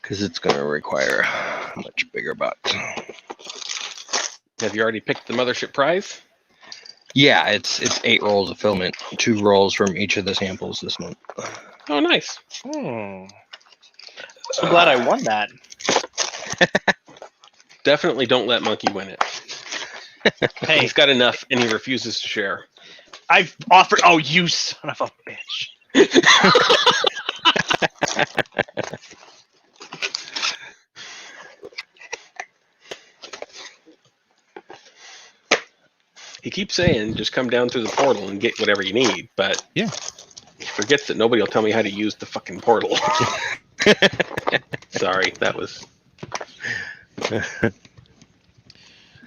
Because it's going to require a much bigger box. Have you already picked the mothership prize? Yeah, it's 8 rolls of filament, 2 rolls from each of the samples this month. Oh, nice. So glad I won that. Definitely don't let Monkey win it. Hey, He's got enough and he refuses to share. I've offered. Oh, you son of a bitch! He keeps saying, just come down through the portal and get whatever you need, but Yeah. he forgets that nobody will tell me how to use the fucking portal. Sorry, that was...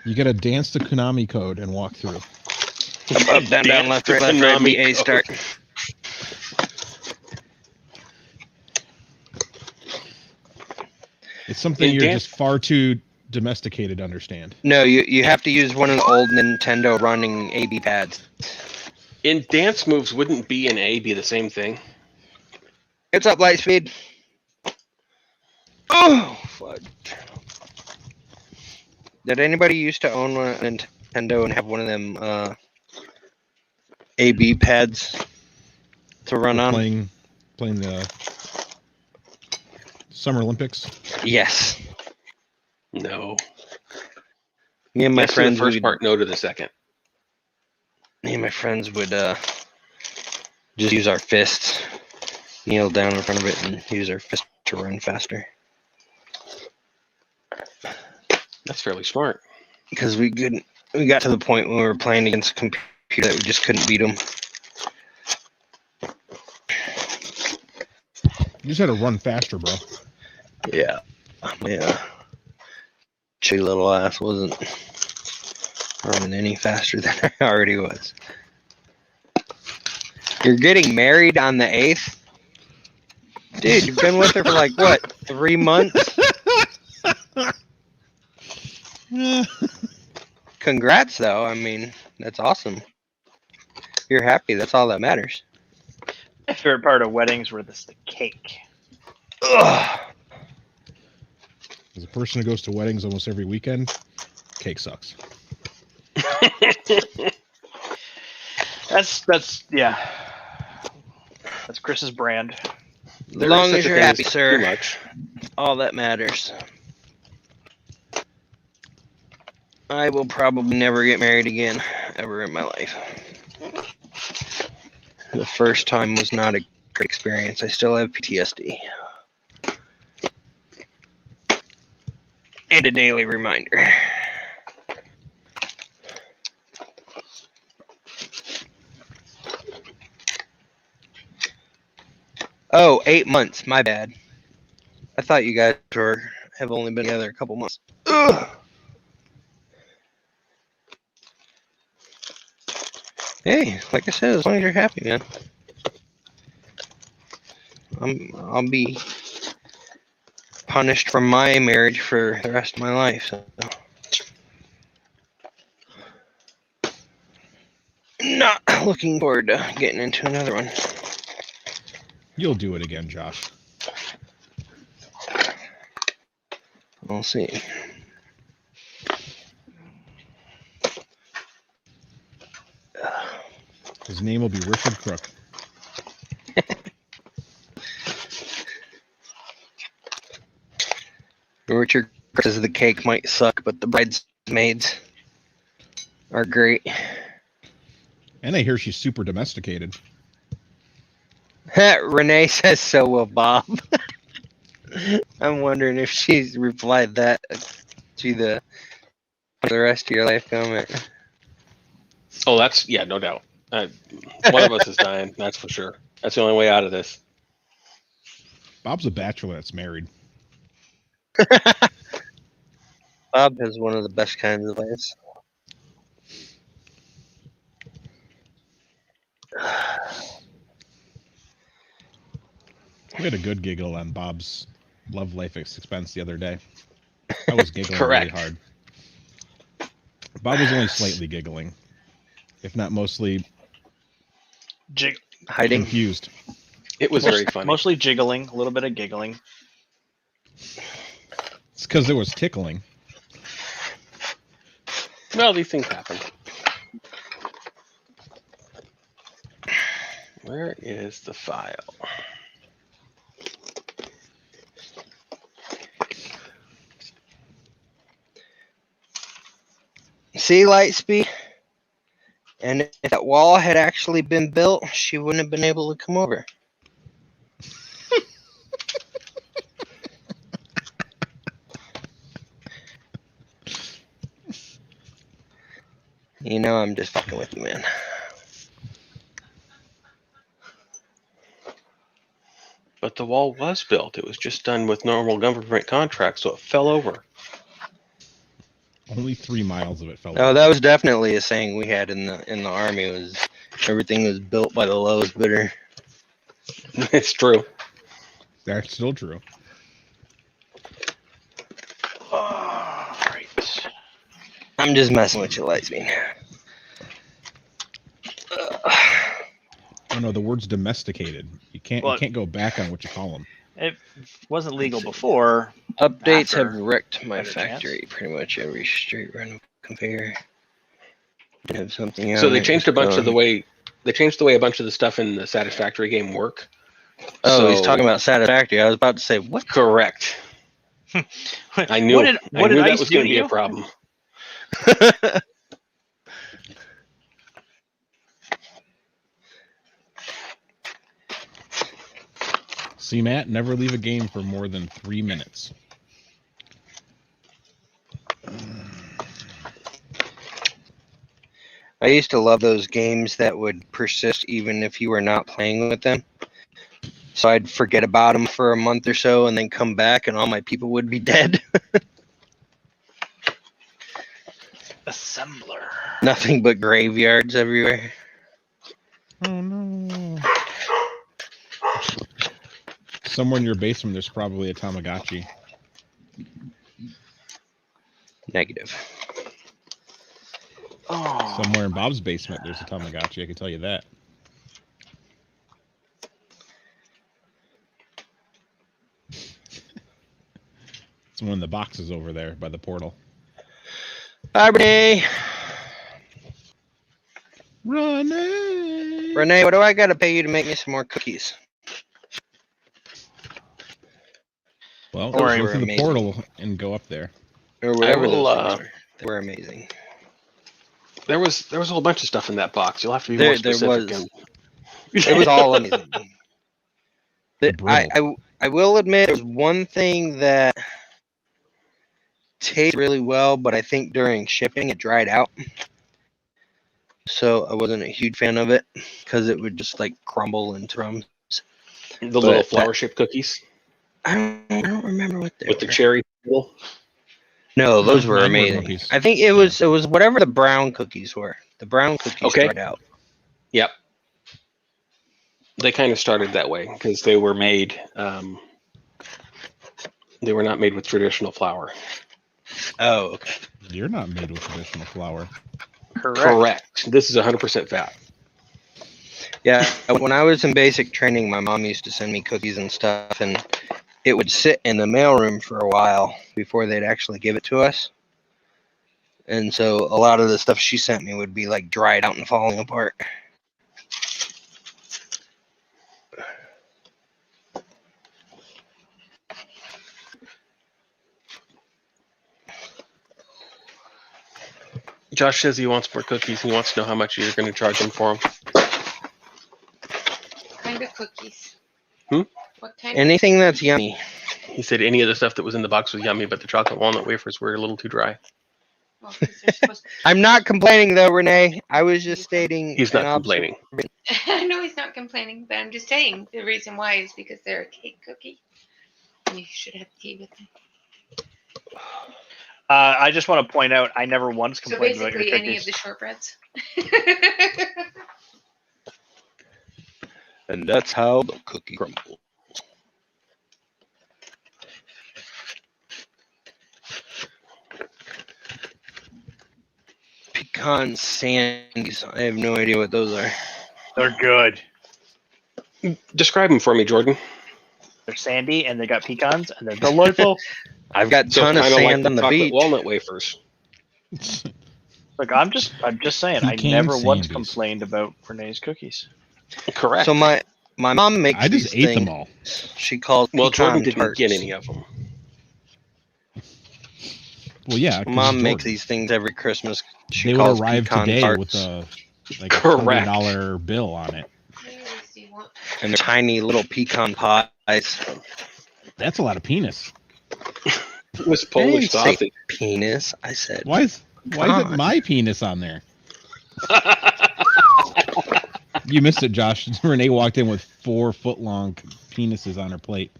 You gotta dance the Konami code and walk through. Up, down, down, left, right, B, A, start. It's something In you're dance- just far too domesticated to understand. No, you have to use one of the old Nintendo running AB pads. In dance moves, wouldn't B and A be the same thing? It's up, Lightspeed. Oh, fudge. Did anybody used to own a Nintendo and have one of them AB pads to run on? Playing the Summer Olympics. Yes. No. Me and my Yes to the friends first would, part, no to the second. me and my friends would just use our fists kneel down in front of it and use our fist to run faster. That's fairly smart. Because we got to the point when we were playing against a computer that we just couldn't beat them. You just had to run faster, bro. Yeah. Chitty little ass wasn't running any faster than I already was. You're getting married on the 8th? Dude, you've been with her for like, what, 3 months? Congrats, though. I mean, that's awesome. If you're happy, that's all that matters. My favorite part of weddings were the cake. Ugh. As a person who goes to weddings almost every weekend, cake sucks. That's yeah. That's Chris's brand. As There long is such as a you're thing happy, as sir, too much. all that matters. I will probably never get married again, ever in my life. The first time was not a great experience. I still have PTSD. And a daily reminder. Oh, 8 months. My bad. I thought you guys have only been together a couple months. Ugh. Hey, like I said, as long as you're happy, man. I'll be punished from my marriage for the rest of my life. So. Not looking forward to getting into another one. You'll do it again, Josh. We'll see. His name will be Richard Crook. Richard says the cake might suck, but the bridesmaids are great. And I hear she's super domesticated. Renee says so will Bob. I'm wondering if she's replied that to the rest of your life comment. Oh, that's, yeah, no doubt. One of us is dying, that's for sure. That's the only way out of this. Bob's a bachelor that's married. Bob has one of the best kinds of lives. We had a good giggle on Bob's love life expense the other day. I was giggling Correct. really hard. Bob was only slightly giggling, if not mostly Hiding. confused. It was very funny. Mostly jiggling, a little bit of giggling. It's because there was tickling. Well, these things happen. Where is the file? See, Lightspeed? And if that wall had actually been built, she wouldn't have been able to come over. You know I'm just fucking with you, man. But the wall was built. It was just done with normal government contracts, so it fell over. Only 3 miles of it fell. Oh, that was definitely a saying we had in the army. Was everything was built by the lowest bidder. It's true. That's still true. Right. I'm just messing with you, Lightspeed. Oh no, the word's domesticated. You can't go back on what you call them. It wasn't legal before. Updates After have wrecked my had a chance. factory. Pretty much every straight run conveyor. Have something So on they it, changed a it's bunch of gone. the way a bunch of the stuff in the Satisfactory game work. Oh, So- he's talking about Satisfactory. I was about to say, what? Correct. I knew. What did that ICE was do going to to be you? a problem. See, Matt, never leave a game for more than 3 minutes. I used to love those games that would persist even if you were not playing with them. So I'd forget about them for a month or so and then come back and all my people would be dead. Assembler. Nothing but graveyards everywhere. Oh no. Somewhere in your basement, there's probably a Tamagotchi. Negative. Oh. Somewhere in Bob's basement, there's a Tamagotchi. I can tell you that. It's one of the boxes over there by the portal. Hi, Renee. Renee! Renee, what do I got to pay you to make me some more cookies? Well, Those go were through the amazing. portal and go up there. Or whatever will, those things were. They were amazing. There was a whole bunch of stuff in that box. You'll have to be There more specific. was. It was all amazing. I will admit, there's one thing that tastes really well, but I think during shipping it dried out. So I wasn't a huge fan of it because it would just like crumble into crumbs. The little flower-shaped cookies I don't remember what they with were. the cherry. No, those were Mine amazing. One Piece. I think it was whatever the brown cookies were. The brown cookies Okay. dried out. Yep. They kind of started that way because they were made. They were not made with traditional flour. Oh, okay. You're not made with traditional flour. Correct. This is 100% fat. Yeah, when I was in basic training, my mom used to send me cookies and stuff, and it would sit in the mailroom for a while before they'd actually give it to us. And so a lot of the stuff she sent me would be like dried out and falling apart. Josh says he wants more cookies. He wants to know how much you're going to charge him for them. What kind of cookies? Hmm? What kind Anything that's yummy. He said any of the stuff that was in the box was yummy, but the chocolate walnut wafers were a little too dry. Well, 'cause they're supposed I'm not complaining though, Renee. I was just stating. He's not an complaining. I know he's not complaining, but I'm just saying the reason why is because they're a cake cookie. You should have tea with them. I just want to point out, I never once So complained about your basically, any of cookies. the shortbreads. And that's how the cookie crumbles. Pecan sandies. I have no idea what those are. They're good. Describe them for me, Jordan. They're sandy and they got pecans and they're delightful. I've got a So ton of kind of like sand the on the chocolate beach. walnut wafers. Look, I'm just saying, I Pecan never once sandies. complained about Renee's cookies. Correct. So my mom makes I just these ate things. them all. She calls well, pecan Jordan didn't tarts. get any of them. Well, yeah. 'cause Mom it's makes Jordan. these things every Christmas. She They would calls arrive pecan today tarts, with a like Correct. $100 bill on it. What else do you want? and they're tiny little pecan pies. That's a lot of penis. It was I Polish didn't say sausage. penis. I said Why is God. it my penis on there? You missed it, Josh. Renee walked in with 4-foot-long penises on her plate.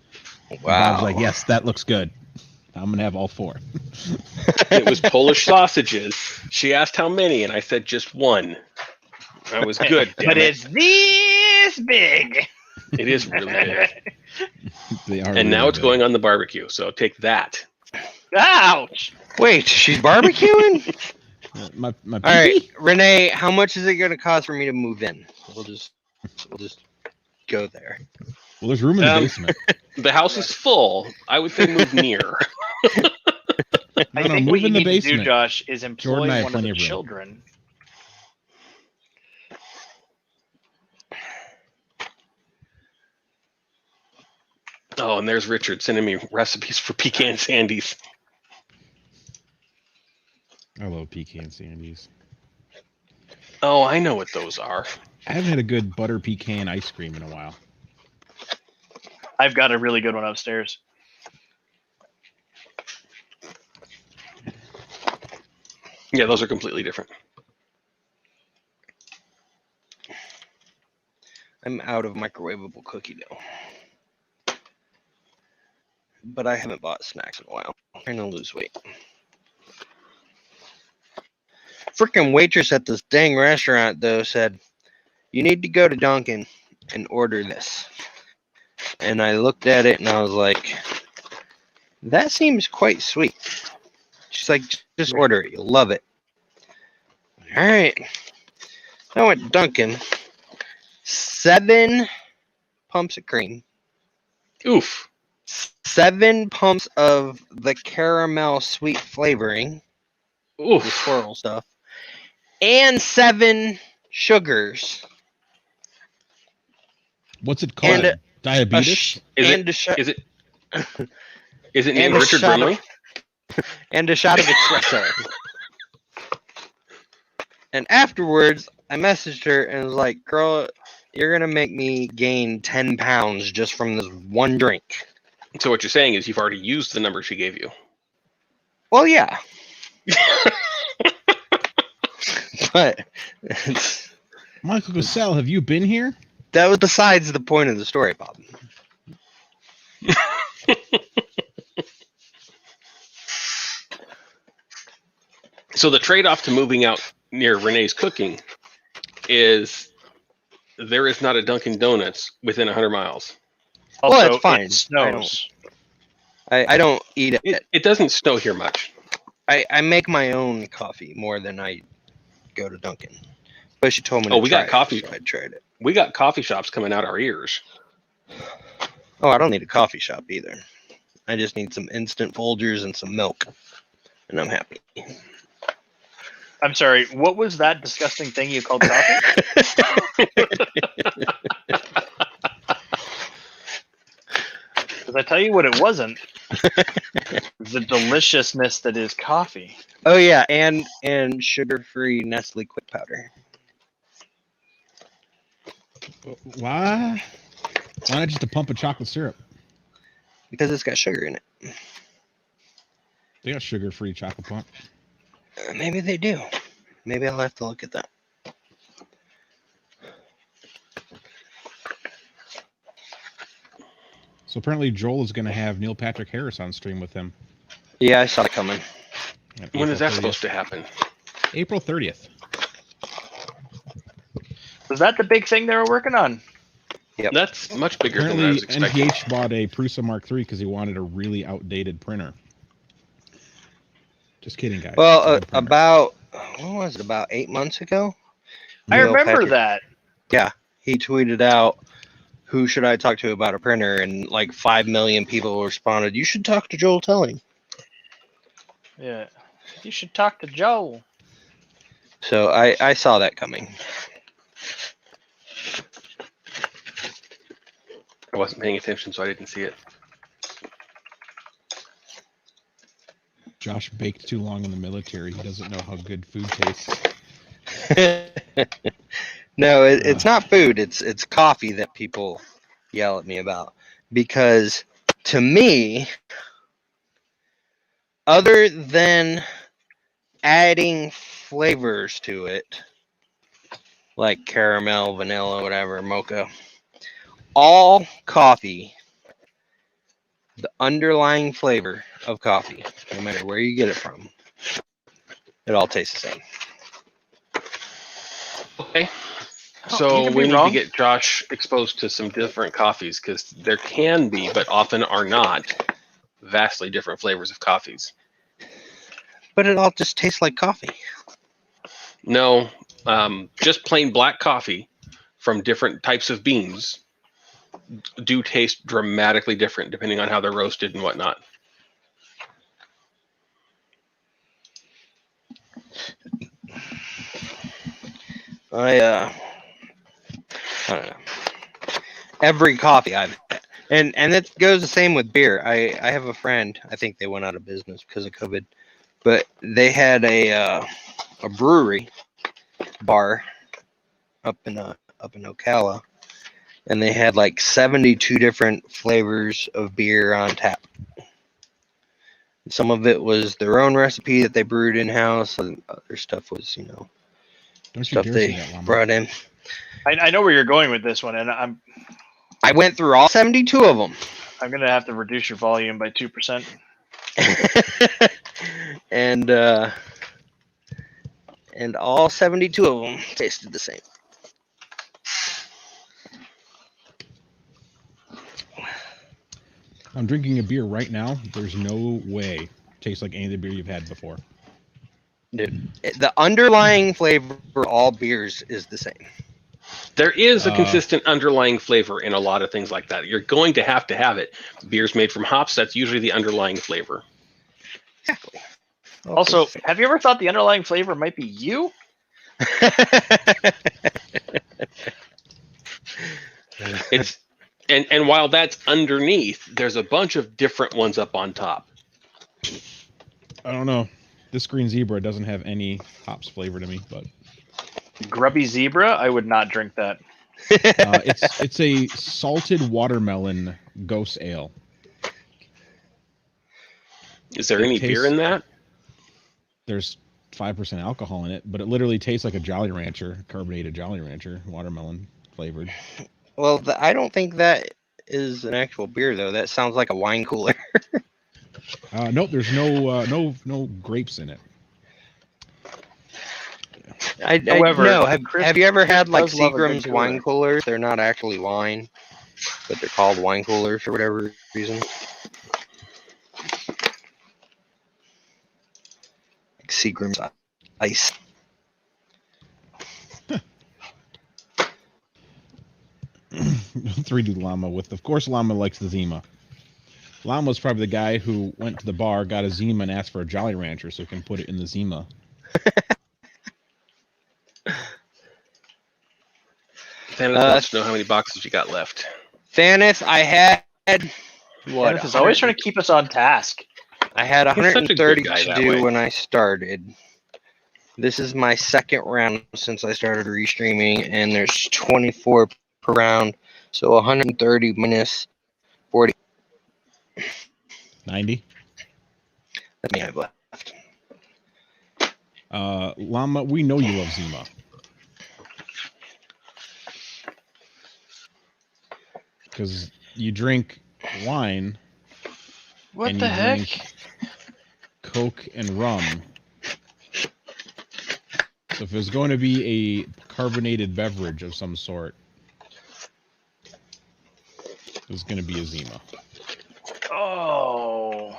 And wow. Bob's like, yes, that looks good. I'm gonna have all 4. It was Polish sausages. She asked how many, and I said just one. I was good. Damn But it. it's this big. It is really big. They are. And now really it's big. going on the barbecue. So take that. Ouch! Wait, she's barbecuing? My All right, Renee, how much is it going to cost for me to move in? We'll just go there. Well, there's room in the Um, basement. The house is full. I would say move near. I No, think move what you in the need to do, basement. Josh, is employ Jordan, I have one of plenty the of room. children. Oh, and there's Richard sending me recipes for pecan sandies. I love pecan sandies. Oh, I know what those are. I haven't had a good butter pecan ice cream in a while. I've got a really good one upstairs. Yeah, those are completely different. I'm out of microwavable cookie dough. But I haven't bought snacks in a while. I'm trying to lose weight. Freaking waitress at this dang restaurant, though, said, you need to go to Dunkin' and order this. And I looked at it and I was like, that seems quite sweet. She's like, just order it. You'll love it. All right. I went to Dunkin'. 7 pumps of cream. Oof. 7 pumps of the caramel sweet flavoring. The Oof. swirl stuff. And 7 sugars. What's it called? And Diabetes? Is and it? a shot, Is it? Is it and named a Richard shot Brimley? and a shot of espresso. And afterwards, I messaged her and was like, girl, you're going to make me gain 10 pounds just from this one drink. So what you're saying is you've already used the number she gave you. Well, yeah. But it's, Michael Cassell, have you been here? that was besides the point of the story, Bob. So the trade-off to moving out near Renee's cooking is there is not a Dunkin' Donuts within 100 miles. Also, Well, it's fine. it snows. I don't eat it. It doesn't snow here much. I make my own coffee more than I go to Dunkin'. But she told me Oh, to we try got coffee. it, so I tried it. We got coffee shops coming out our ears. Oh, I don't need a coffee shop either. I just need some instant Folgers and some milk. And I'm happy. I'm sorry, what was that disgusting thing you called coffee? Because I tell you what it wasn't. The deliciousness that is coffee. Oh yeah, and sugar-free Nestle Quick Powder. Why? Why not just a pump of chocolate syrup? Because it's got sugar in it. They got sugar-free chocolate pump. Maybe they do. Maybe I'll have to look at that. So apparently Joel is going to have Neil Patrick Harris on stream with him. Yeah, I saw it coming. When is that supposed to happen? April 30th. Was that the big thing they were working on? Yep. That's much bigger than I was Apparently expecting. NPH bought a Prusa Mark III because he wanted a really outdated printer. Just kidding, guys. Well, It's a good printer. about, what was it, about 8 months ago? I Neil remember Patrick- that. Yeah, he tweeted out, who should I talk to about a printer? And like 5 million people responded, you should talk to Joel Telling. Yeah. You should talk to Joel. So I saw that coming. I wasn't paying attention, so I didn't see it. Josh baked too long in the military. He doesn't know how good food tastes. No, it's not food. It's coffee that people yell at me about. Because to me, other than adding flavors to it, like caramel, vanilla, whatever, mocha, all coffee, the underlying flavor of coffee, no matter where you get it from, it all tastes the same. Okay. Oh, So you can be we need to wrong. get Josh exposed to some different coffees because there can be, but often are not, vastly different flavors of coffees. But it all just tastes like coffee. No, just plain black coffee from different types of beans do taste dramatically different depending on how they're roasted and whatnot. I don't know. Every coffee I've had. And it goes the same with beer. I have a friend, I think they went out of business because of COVID, but they had a brewery bar up in Ocala, and they had like 72 different flavors of beer on tap. Some of it was their own recipe that they brewed in house, and other stuff was, Don't you stuff dare they say that, Llama. brought in. I know where you're going with this one, and I went through all 72 of them. I'm gonna have to reduce your volume by 2%. and all 72 of them tasted the same. I'm drinking a beer right now. There's no way it tastes like any of the beer you've had before. Dude, the underlying flavor for all beers is the same. There is a consistent underlying flavor in a lot of things like that. You're going to have it. Beers made from hops, that's usually the underlying flavor. Exactly. Also, have you ever thought the underlying flavor might be you? It's and while that's underneath, there's a bunch of different ones up on top. I don't know. This green zebra doesn't have any hops flavor to me, but Grubby Zebra? I would not drink that. it's a salted watermelon ghost ale. Is there any beer in that? There's 5% alcohol in it, but it literally tastes like a Jolly Rancher, carbonated Jolly Rancher, watermelon flavored. Well, I don't think that is an actual beer, though. That sounds like a wine cooler. Nope, there's no grapes in it. However, no. Chris- Have you ever had like does love a good Seagram's cooler. wine coolers? They're not actually wine, but they're called wine coolers for whatever reason. Like Seagram's Ice. 3D Llama of course Llama likes the Zima. Llama's probably the guy who went to the bar, got a Zima, and asked for a Jolly Rancher so he can put it in the Zima. Thanos wants to know how many boxes you got left. Thanos, I had what? Dennis is always trying to keep us on task. I had He's such a good 130 guy to that do way. when I started. This is my second round since I started restreaming, and there's 24 per round, so 130 minus 40. 90. That's me. I've left. Llama, we know you love Zima. Because you drink wine. What and the you heck? drink Coke and rum. So if there's going to be a carbonated beverage of some sort, there's going to be a Zima. Oh.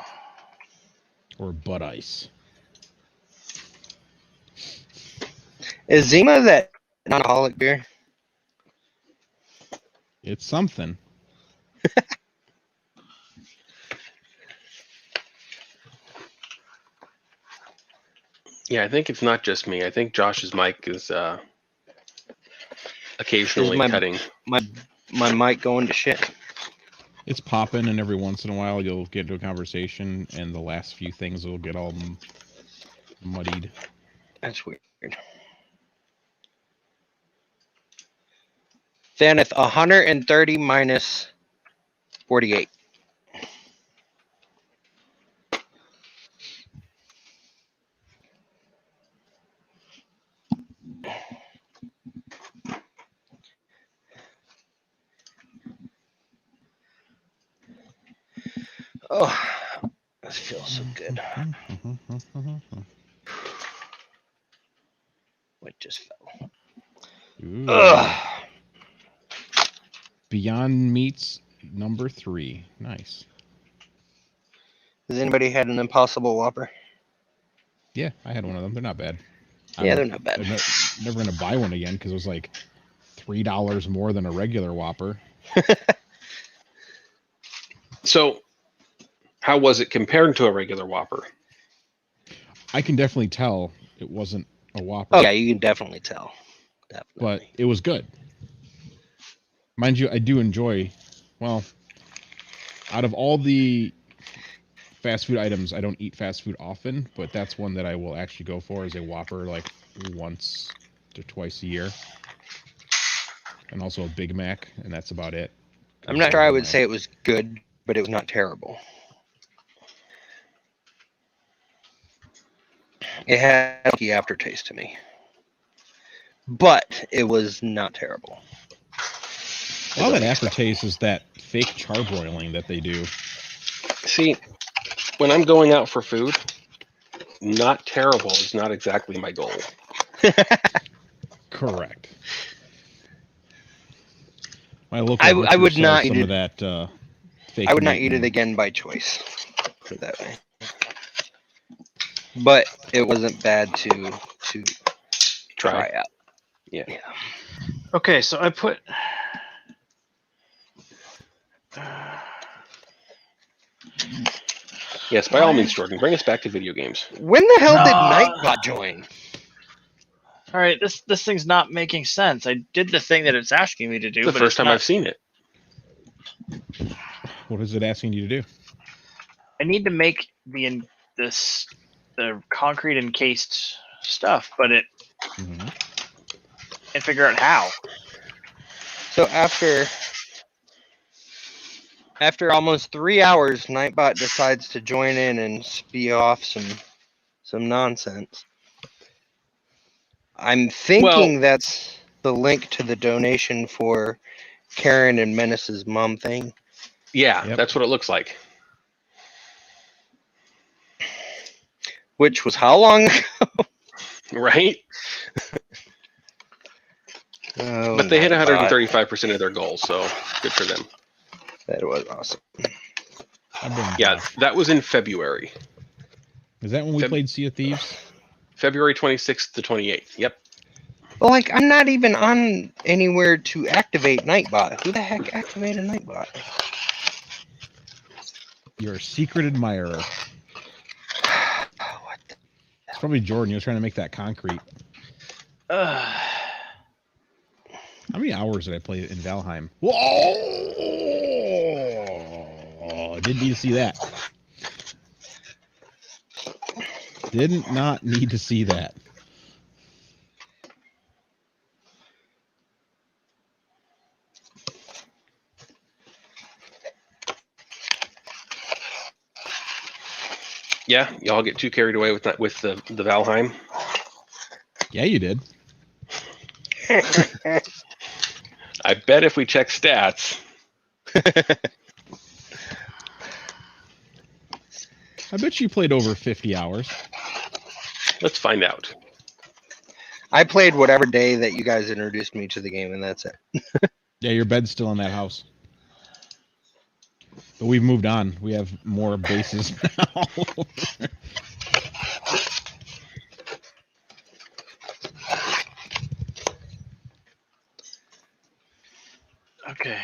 Or Bud Ice. Is Zima that non-alcoholic beer? It's something. Yeah, I think it's not just me. I think Josh's mic is occasionally cutting. My mic going to shit. It's popping, and every once in a while you'll get into a conversation, and the last few things will get all muddied. That's weird. Thanos, 130 minus 48. Oh, this feels so good. What just fell? Ooh. Ugh. Beyond Meats number 3. Nice. Has anybody had an Impossible Whopper? Yeah, I had one of them. They're not bad. Yeah, they're not bad. I'm never going to buy one again because it was like $3 more than a regular Whopper. So, how was it compared to a regular Whopper? I can definitely tell it wasn't a Whopper. Oh, yeah, you can definitely tell. Definitely. But it was good. Mind you, I do enjoy, well, out of all the fast food items, I don't eat fast food often, but that's one that I will actually go for as a Whopper like once to twice a year. and also a Big Mac, and that's about it. I'm not sure I would say it was good, but it was not terrible. It had a funky aftertaste to me, but it was not terrible. A lot of that aftertaste is that fake charbroiling that they do. See, when I'm going out for food, not terrible is not exactly my goal. Correct. My local I would butcher not sells some eat of that fake I would not meat eat it and- again by choice. Put it that way. But it wasn't bad to try out. Yeah. Okay, so I put. Yes, by all means, Jordan, bring us back to video games. When the hell did No. Nightbot join? All right, this thing's not making sense. I did the thing that it's asking me to do. It's the but first it's time not- I've seen it. What is it asking you to do? I need to make the concrete encased stuff, but it Mhm. can't figure out how. So after almost 3 hours, Nightbot decides to join in and spew off some nonsense. I'm thinking that's the link to the donation for Karen and Menace's mom thing. Yeah, Yep. that's what it looks like. Which was how long ago? Right? Oh, But they hit Nightbot. 135% of their goal, so good for them. That was awesome. I've been Yeah, that was in February. Is that when we Feb- played Sea of Thieves? February 26th to 28th. Yep. Well, like, I'm not even on anywhere to activate Nightbot. Who the heck activated Nightbot? You're a secret admirer. What the? It's probably Jordan. You're trying to make that concrete. How many hours did I play in Valheim? Whoa! Didn't need to see that. Didn't not need to see that. Yeah, y'all get too carried away with that with the Valheim. Yeah, you did. I bet if we check stats, I bet you played over 50 hours. let's find out. I played whatever day that you guys introduced me to the game, and that's it. Yeah, your bed's still in that house. But we've moved on. We have more bases now. Okay,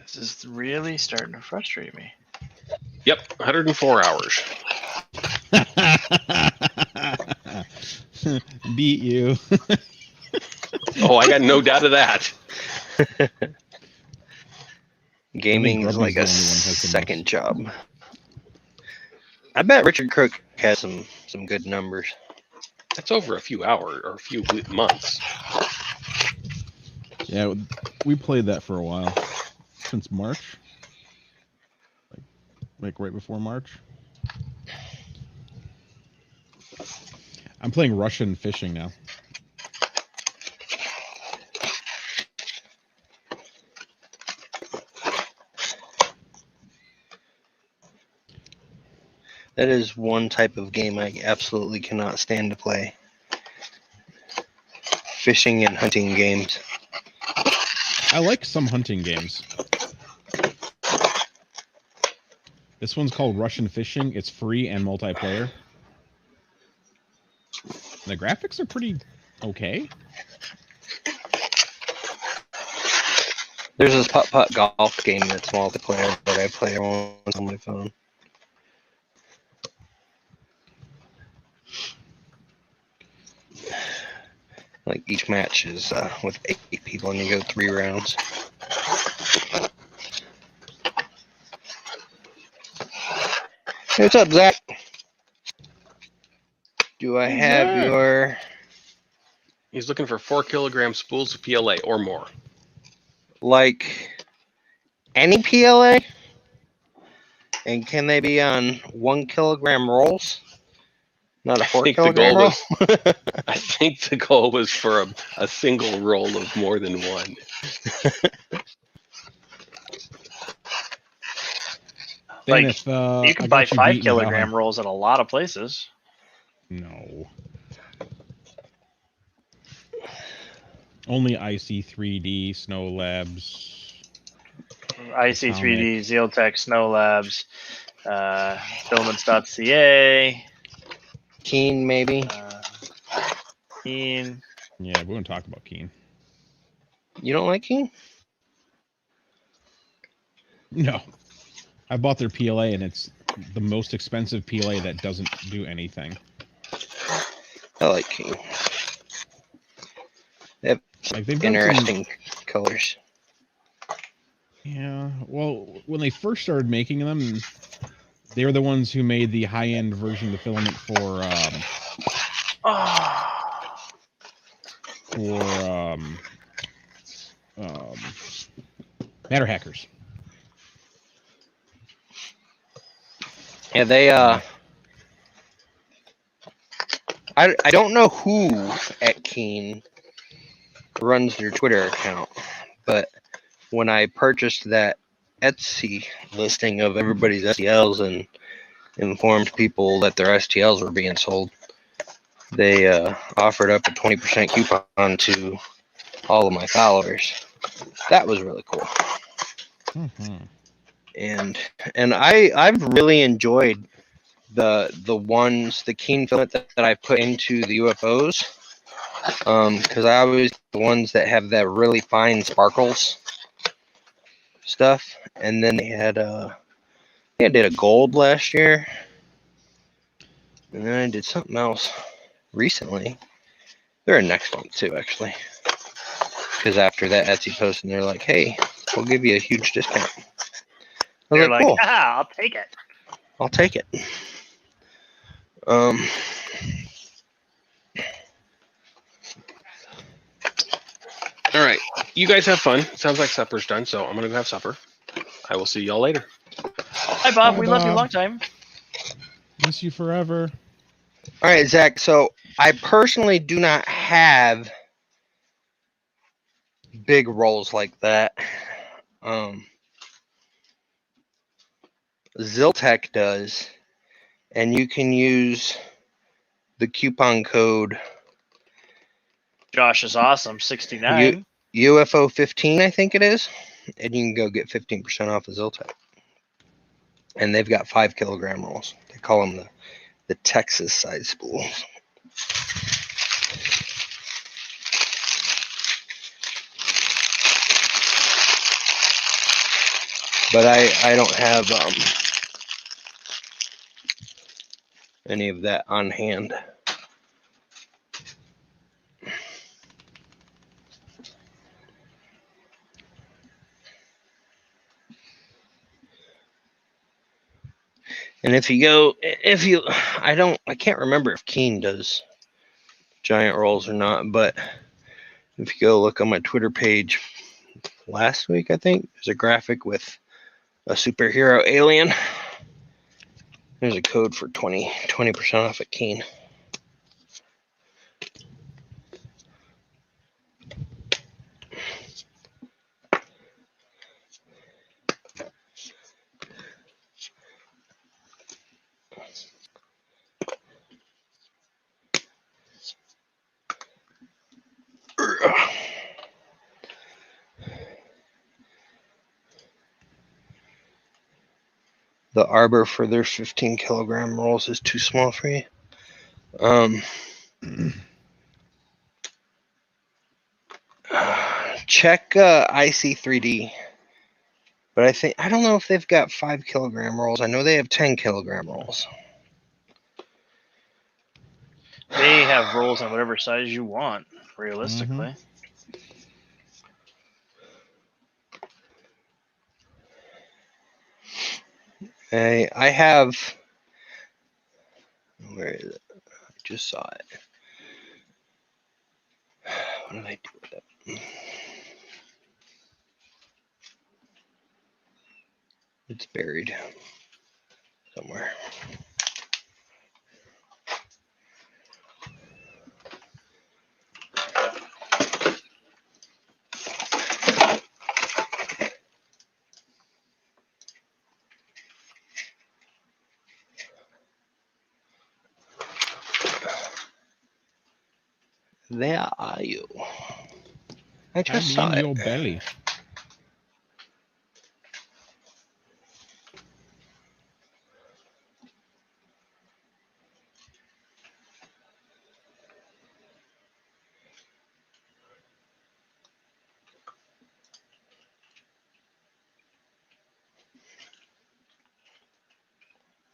this is really starting to frustrate me. Yep, 104 hours. Beat you. Oh, I got no doubt of that. Gaming is Grubby's like the a only one who has the second most. job. I bet Richard Crook has some good numbers. That's over a few hours or a few months. Yeah, we played that for a while. Since March. Like right before March. I'm playing Russian fishing now. That is one type of game I absolutely cannot stand to play. Fishing and hunting games. I like some hunting games. This one's called Russian Fishing. It's free and multiplayer. The graphics are pretty okay. There's this putt-putt golf game that's multiplayer that I play once on my phone. Like each match is with 8 people and you go 3 rounds. Hey, what's up, Zach? Do I have Zach. your... He's looking for 4 kilogram spools of PLA or more. like any PLA? And can they be on 1 kilogram rolls? Not a 4 think the kilogram goal roll? I think the goal was for a single roll of more than one. Then Like, if you can I buy got you 5 beaten, kilogram rolls at a lot of places. No. Only IC3D, Snow Labs. IC3D, Zealtech, Snow Labs, filaments.ca, Keen, maybe? Keen. Yeah, we won't talk about Keen. You don't like Keen? No. I bought their PLA, and it's the most expensive PLA that doesn't do anything. I like Keen. They have Like, they've done interesting colors. Yeah, well, when they first started making them, they were the ones who made the high-end version of the filament for matter hackers. Yeah, they I don't know who at Keen runs their Twitter account, but when I purchased that Etsy listing of everybody's STLs and informed people that their STLs were being sold, they offered up a 20% coupon to all of my followers. That was really cool. Mm-hmm. And I've really enjoyed the Keen filament that I put into the UFOs, because I always the ones that have that really fine sparkles stuff. And then they had I did a gold last year, and then I did something else recently. They're a next one too, actually, because after that Etsy post, and they're like, "Hey, we'll give you a huge discount." I was They're like, like, "Cool, ah, I'll take it. I'll take it." All right, you guys have fun. Sounds like supper's done, so I'm gonna go have supper. I will see y'all later. Hi, Bob. Bye, We love you Bob. long time. Miss you forever. All right, Zach. So I personally do not have big rolls like that. Ziltech does, and you can use the coupon code Josh is awesome. 69. UFO 15, I think it is, and you can go get 15% off of Ziltech. And they've got 5 kilogram rolls. They call them the Texas size spools. But I don't have any of that on hand. And I can't remember if Keen does giant rolls or not, but if you go look on my Twitter page last week, I think there's a graphic with a superhero alien. There's a code for 20% off at Keen. The arbor for their 15 kilogram rolls is too small for you. Check IC3D. But I don't know if they've got 5 kilogram rolls. I know they have 10 kilogram rolls. They have rolls on whatever size you want, realistically. I have. Where is it? I just saw it. What did I do with it? It's buried somewhere. There are you. I just I'm saw in it. your belly.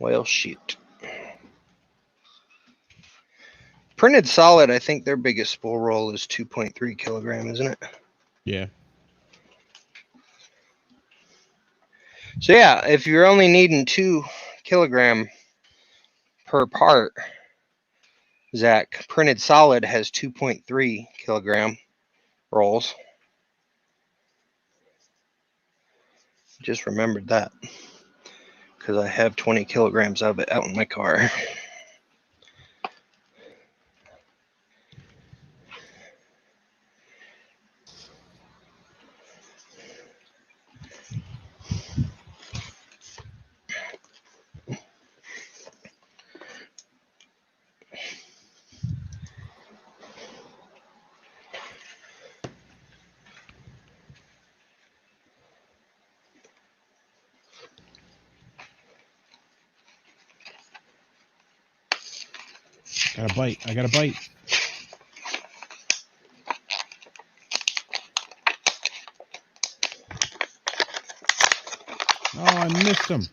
Well, shoot. Printed solid, I think their biggest spool roll is 2.3 kilogram, isn't it? Yeah. So yeah, if you're only needing 2 kilogram per part, Zach, printed solid has 2.3 kilogram rolls. Just remembered that because I have 20 kilograms of it out in my car. Got a bite. I got a bite. Oh, I missed him.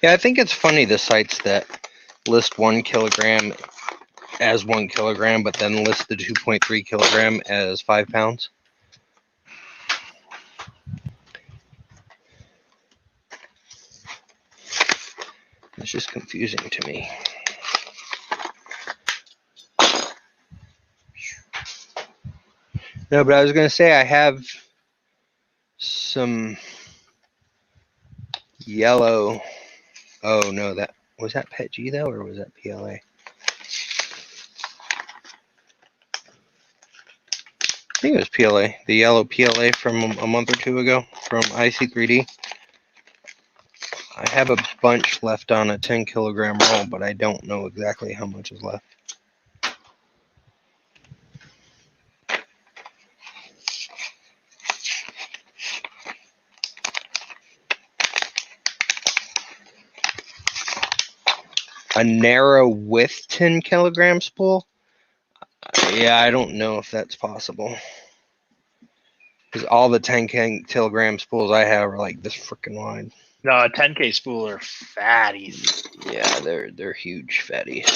Yeah, I think it's funny the sites that list 1 kilogram as 1 kilogram, but then list the 2.3 kilogram as 5 pounds. It's just confusing to me. No, but I was going to say I have some yellow. Oh no, that was that Pet G though, or was that PLA? I think it was PLA. The yellow PLA from a month or 2 ago from IC3D. I have a bunch left on a 10 kilogram roll, but I don't know exactly how much is left. A narrow width 10 kilogram spool? Yeah, I don't know if that's possible. Because all the 10 kilogram spools I have are like this freaking wide. No, a 10K spool are fatties. Yeah, they're huge fatties.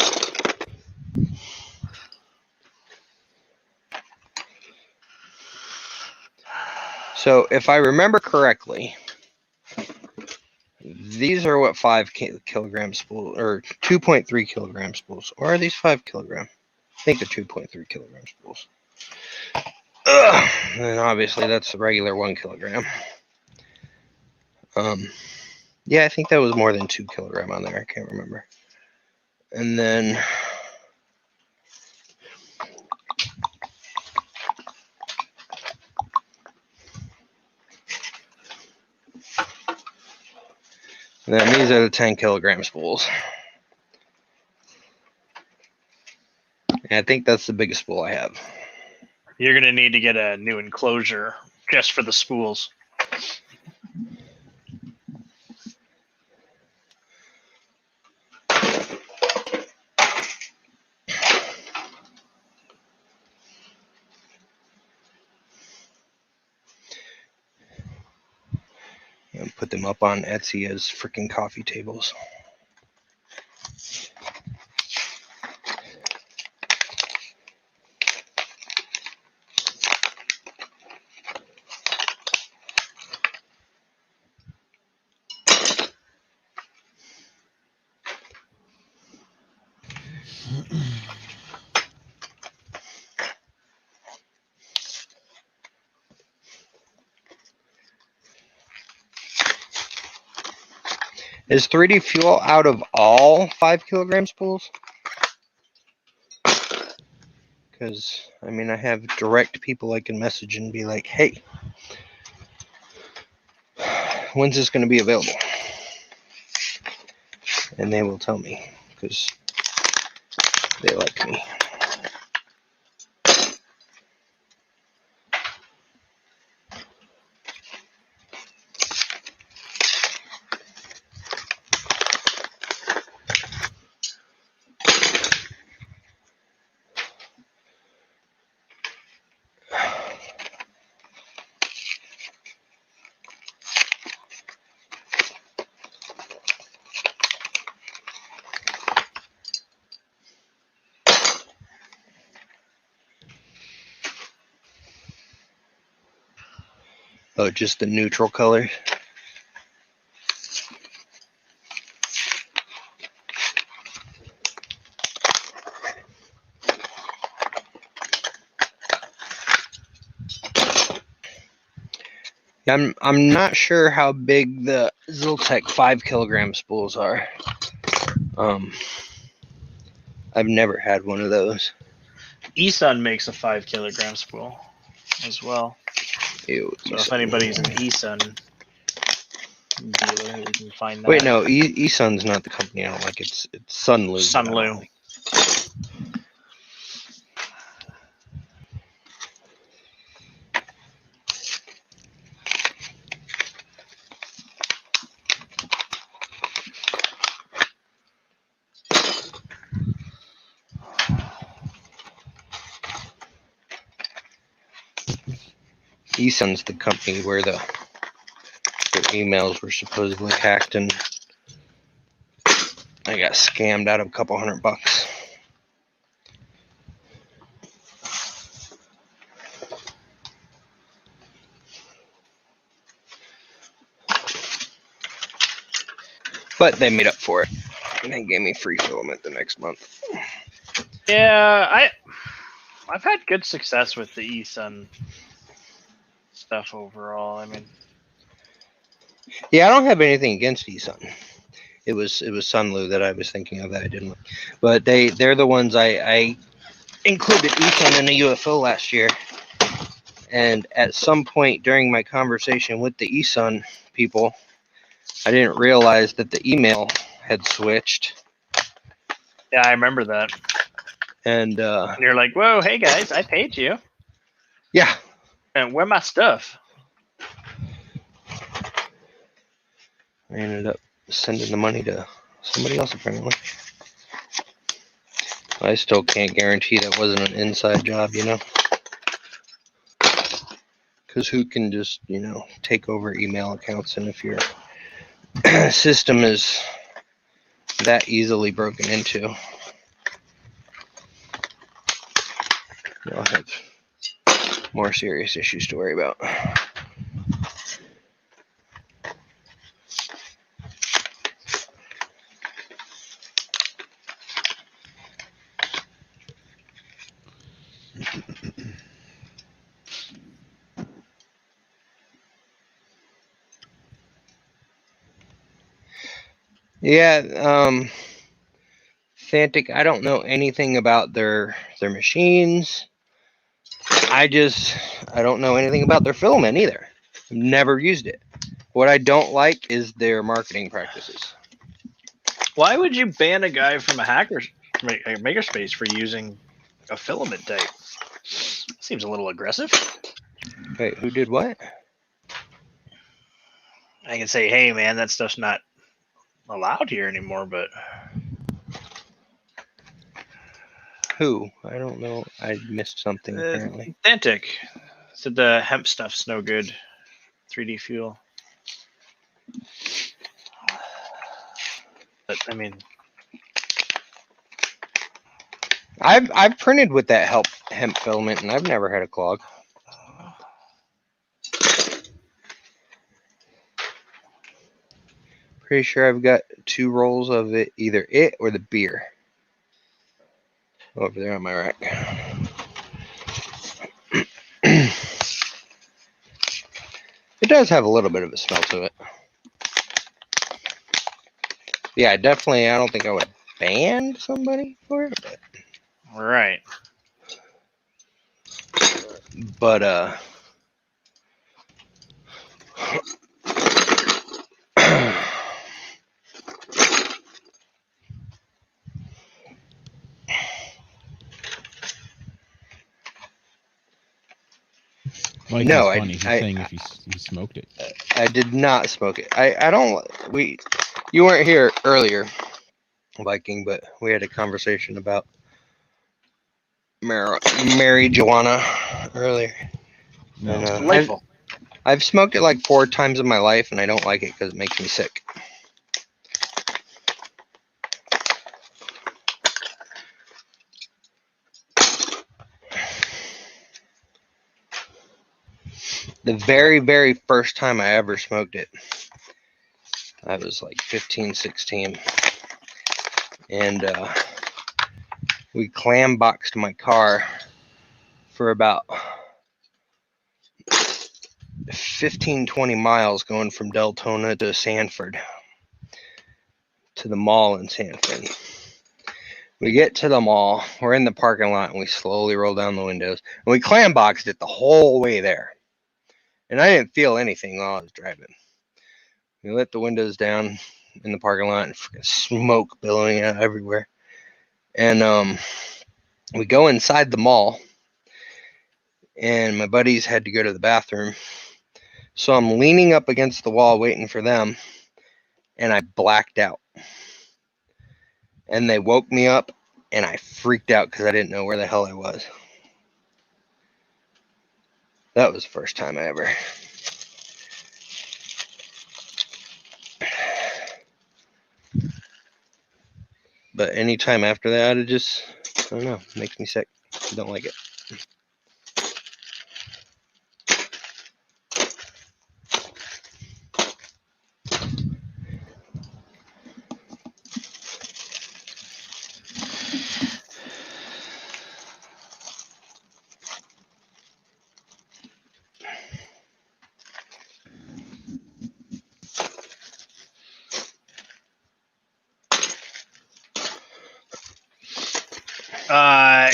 So if I remember correctly, these are what 5 kilogram spools, or 2.3 kilogram spools. Or are these 5 kilogram? I think they're 2.3 kilogram spools. Ugh. And obviously that's the regular 1 kilogram. Yeah, I think that was more than 2 kilogram on there. I can't remember. And then these are the 10 kilogram spools. And I think that's the biggest spool I have. You're going to need to get a new enclosure just for the spools. And put them up on Etsy as freaking coffee tables. Is 3D Fuel out of all 5 kilogram spools? Because, I mean, I have direct people I can message and be like, hey, when's this going to be available? And they will tell me, because they like me. Oh, just the neutral color. I'm not sure how big the Ziltech 5 kilogram spools are. I've never had one of those. eSun makes a 5 kilogram spool as well. Ew, So if anybody's an eSun dealer, you can find that. Wait, no, eSun's not the company I don't like. It's Sunlu. Sunlu. Like. eSun's the company where their emails were supposedly hacked and I got scammed out of a couple $100. But they made up for it. And they gave me free filament the next month. Yeah, I've had good success with the eSun stuff overall. I mean, Yeah, I don't have anything against eSun. It was Sunlu that I was thinking of that I didn't. But they're the ones I included eSun in the UFO last year. And at some point during my conversation with the eSun people, I didn't realize that the email had switched. yeah, I remember that. And you're like, whoa, hey guys, I paid you. yeah. And where my stuff? I ended up sending the money to somebody else apparently. I still can't guarantee that wasn't an inside job, you know? Because who can just, take over email accounts, and if your system is that easily broken into, you'll have more serious issues to worry about. Yeah, Fantic, I don't know anything about their machines. I don't know anything about their filament either. I've never used it. What I don't like is their marketing practices. Why would you ban a guy from a makerspace for using a filament type? Seems a little aggressive. Wait, who did what? I can say, hey man, that stuff's not allowed here anymore, but Who? I don't know. I missed something apparently. Dantic said the hemp stuff's no good. 3D fuel. But I mean, I've printed with that hemp filament and I've never had a clog. Pretty sure I've got 2 rolls of it, either it or the beer. Over there on my rack. It does have a little bit of a smell to it. Yeah, definitely. I don't think I would ban somebody for it, Right. but Mike no, is funny. He's saying if he smoked it. I did not smoke it. I don't. You weren't here earlier, Viking, but we had a conversation about marijuana earlier. No. And, Delightful. I've smoked it like 4 times in my life, and I don't like it because it makes me sick. The very, very first time I ever smoked it, I was like 15, 16. And we clam boxed my car for about 15, 20 miles going from Deltona to Sanford, to the mall in Sanford. We get to the mall, we're in the parking lot, and we slowly roll down the windows. And we clam boxed it the whole way there. And I didn't feel anything while I was driving. We let the windows down in the parking lot and freaking smoke billowing out everywhere. And we go inside the mall, and my buddies had to go to the bathroom. So I'm leaning up against the wall waiting for them, and I blacked out. And they woke me up, and I freaked out because I didn't know where the hell I was. That was the first time I ever. But anytime after that, it just, I don't know, makes me sick. I don't like it.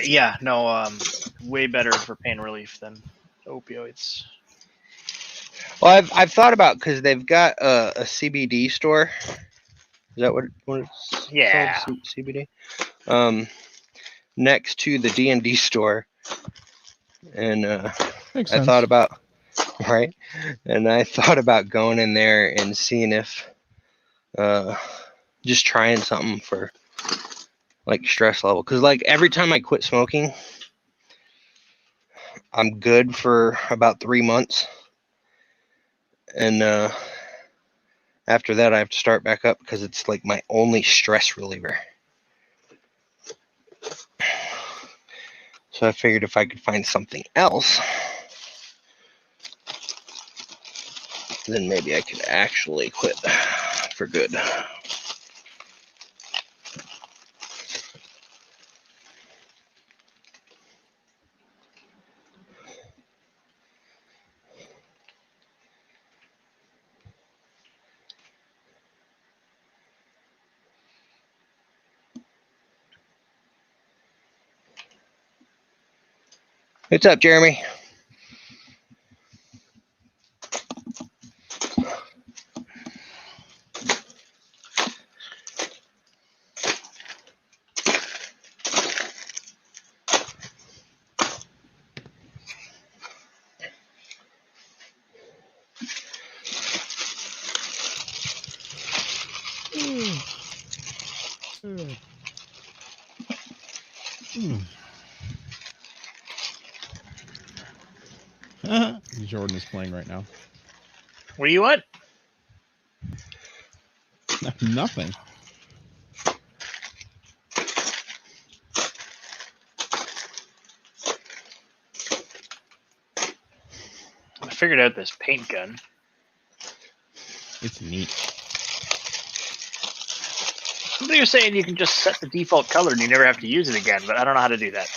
Yeah, no, way better for pain relief than opioids. Well, I've thought about, because they've got a CBD store. Is that what it's Yeah. called? CBD. Next to the D&D store, and Makes I sense. thought about right, and I thought about going in there and seeing if just trying something for like stress level, because like every time I quit smoking, I'm good for about 3 months, and after that I have to start back up because it's like my only stress reliever. So I figured if I could find something else, then maybe I could actually quit for good. What's up, Jeremy? Jordan is playing right now. Where you at? Nothing. I figured out this paint gun. It's neat. Somebody was saying you can just set the default color and you never have to use it again, but I don't know how to do that.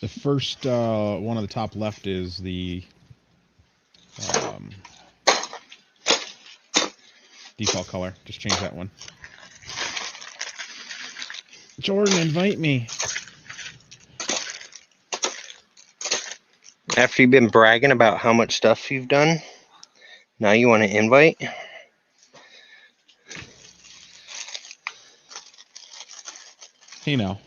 The first one on the top left is the default color. Just change that one. Jordan, invite me. After you've been bragging about how much stuff you've done, now you want to invite? Hey now.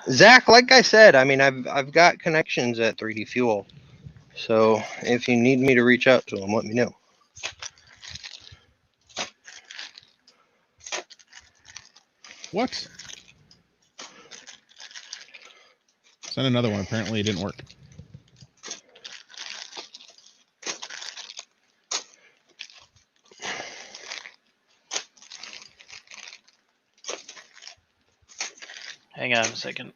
Zach, like I said, I mean, I've got connections at 3D Fuel, so if you need me to reach out to them, let me know. What? Send another one. Apparently, it didn't work. Hang on a second.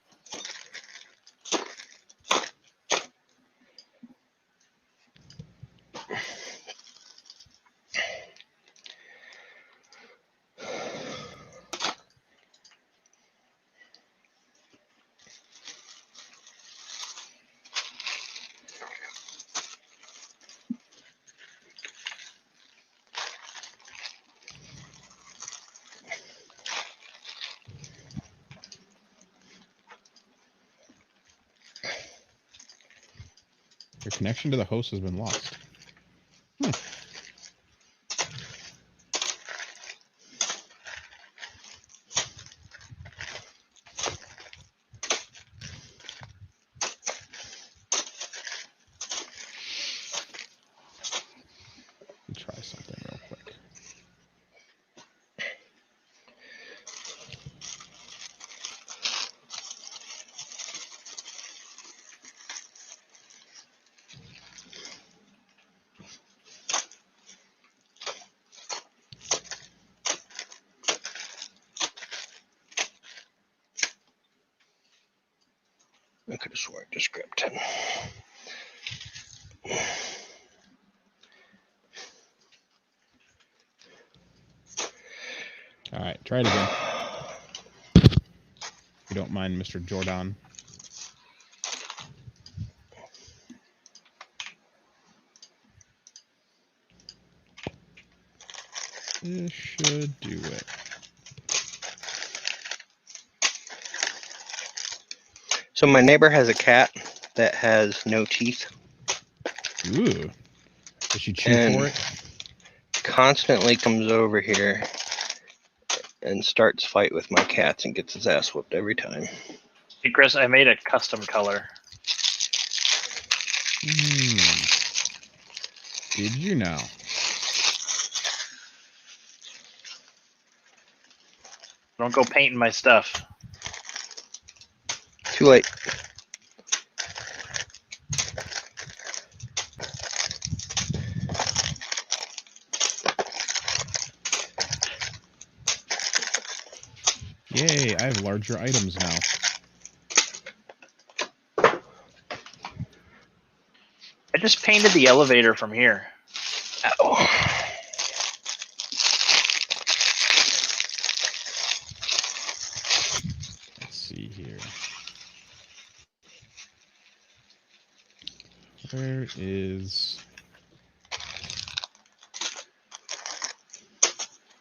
Your connection to the host has been lost. Let me try something real quick. I could have sworn I just grabbed 10. All right, try it again. If you don't mind, Mr. Jordan. This should do it. So my neighbor has a cat that has no teeth. Ooh. Does she chew And for it? constantly comes over here and starts fight with my cats and gets his ass whooped every time. Hey, Chris, I made a custom color. Did you now? Don't go painting my stuff. Too late. Yay, I have larger items now. I just painted the elevator from here. Ow. Let's see here. Where is...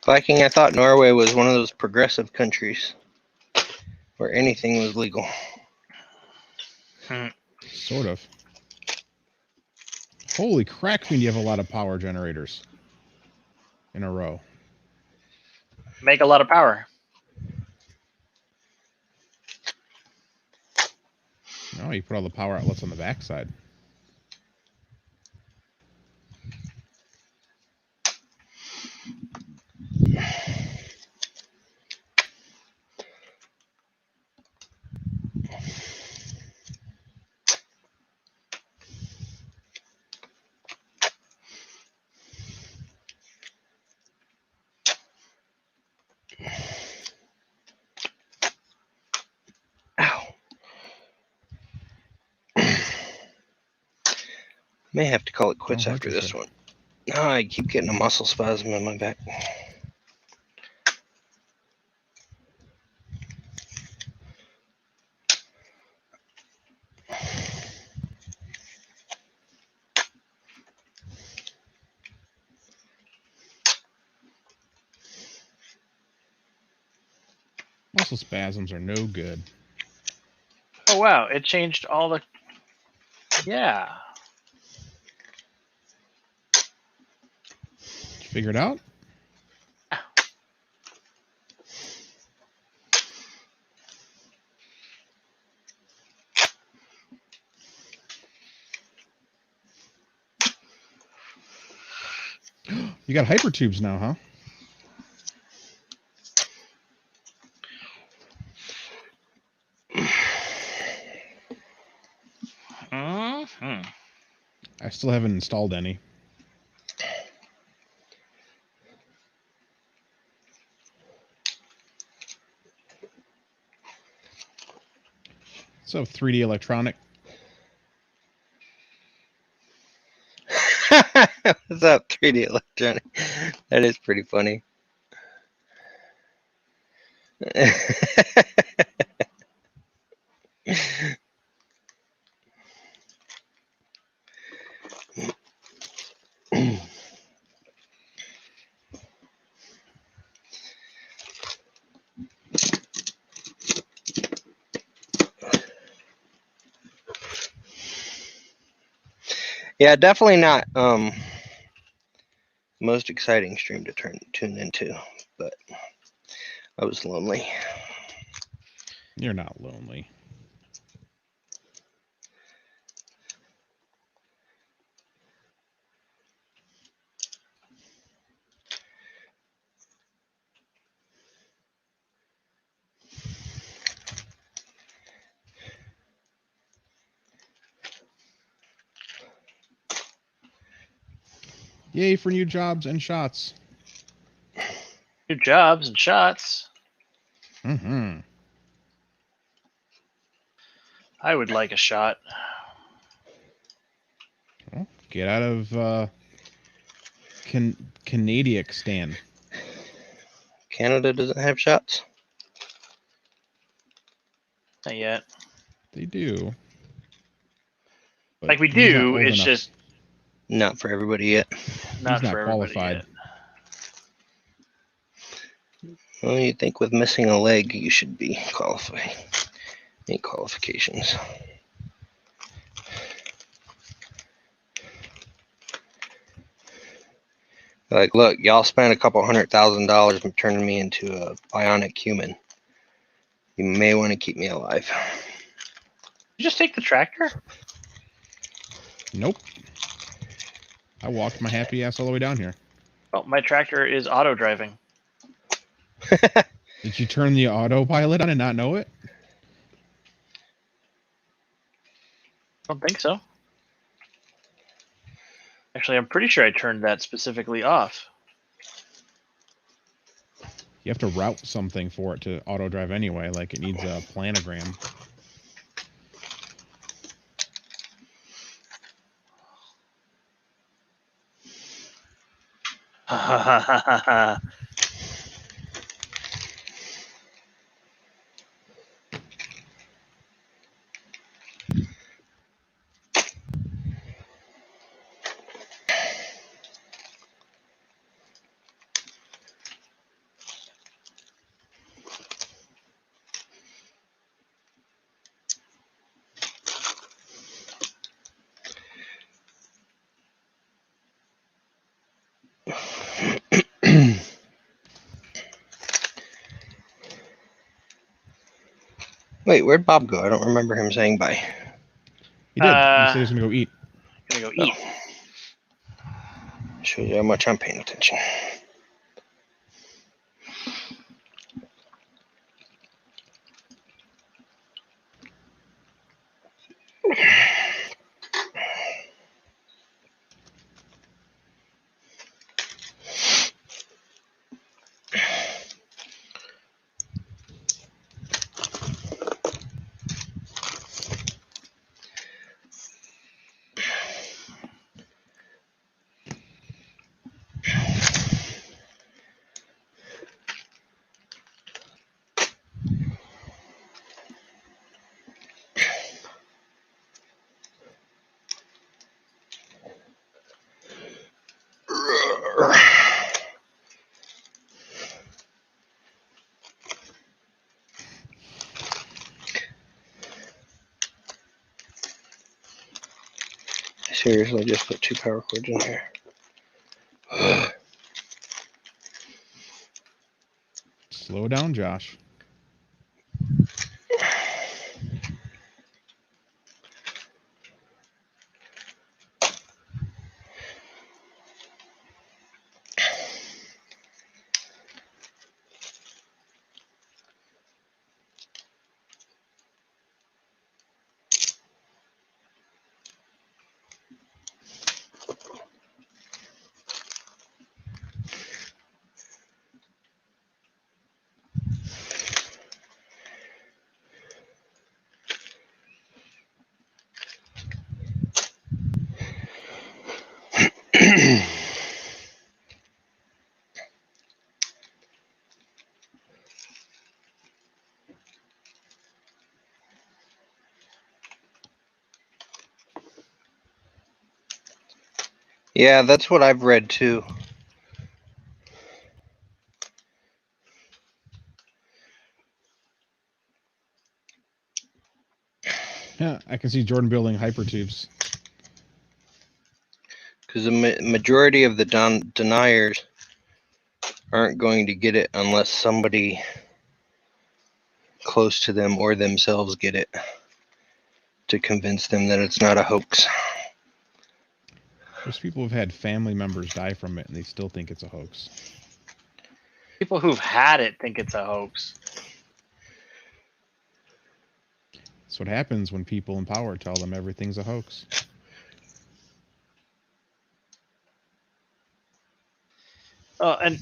Viking, I thought Norway was one of those progressive countries where anything was legal. Sort of. Holy crack, mean you have a lot of power generators in a row. Make a lot of power. No, you put all the power outlets on the backside. Ow. May have to call it quits Don't hurt after this yourself. one. No, I keep getting a muscle spasm in my back. muscle spasms are no good. Oh wow, it changed all the. Yeah. Did you figure it out? You got hypertubes now, huh? Mm-hmm. I still haven't installed any. So 3D electronic. What's up, 3D electronic? That is pretty funny. Yeah, definitely not most exciting stream to tune into, but I was lonely. You're not lonely. Yay for new jobs and shots. New jobs and shots. Mm-hmm. I would like a shot. Well, get out of Canadiac Stan. Canada doesn't have shots? Not yet. They do. But Like we he's not do, old it's enough. just Not for everybody yet. not not for everybody qualified. yet. Well, you think with missing a leg, you should be qualified. Any qualifications? Like, look, y'all spent a couple $100,000 turning me into a bionic human. You may want to keep me alive. You just take the tractor? Nope. I walked my happy ass all the way down here. Well, my tractor is auto driving. Did you turn the autopilot on and not know it? I don't think so. Actually, I'm pretty sure I turned that specifically off. You have to route something for it to auto drive anyway, like it needs a planogram. Ha ha ha ha ha. Wait, where'd Bob go? I don't remember him saying bye. He did. He said he was gonna go eat. Gonna go eat. Shows you how much I'm paying attention. seriously just put 2 power cords in here. Slow down, Josh. Yeah, that's what I've read too. Yeah, I can see Jordan building hypertubes. Because the majority of the deniers aren't going to get it unless somebody close to them or themselves get it to convince them that it's not a hoax. There's people who've had family members die from it, and they still think it's a hoax. People who've had it think it's a hoax. That's what happens when people in power tell them everything's a hoax. And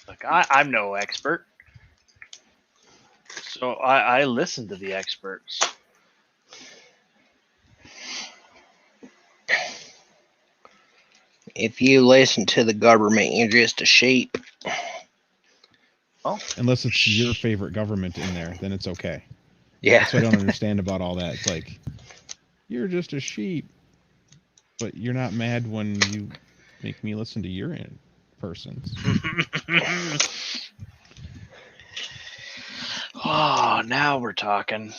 look, I'm no expert, so I listen to the experts. If you listen to the government, you're just a sheep. Oh, Unless it's your favorite government in there, then it's okay. Yeah. That's what I don't understand about all that. It's like, you're just a sheep, but you're not mad when you make me listen to your persons. oh, now we're talking.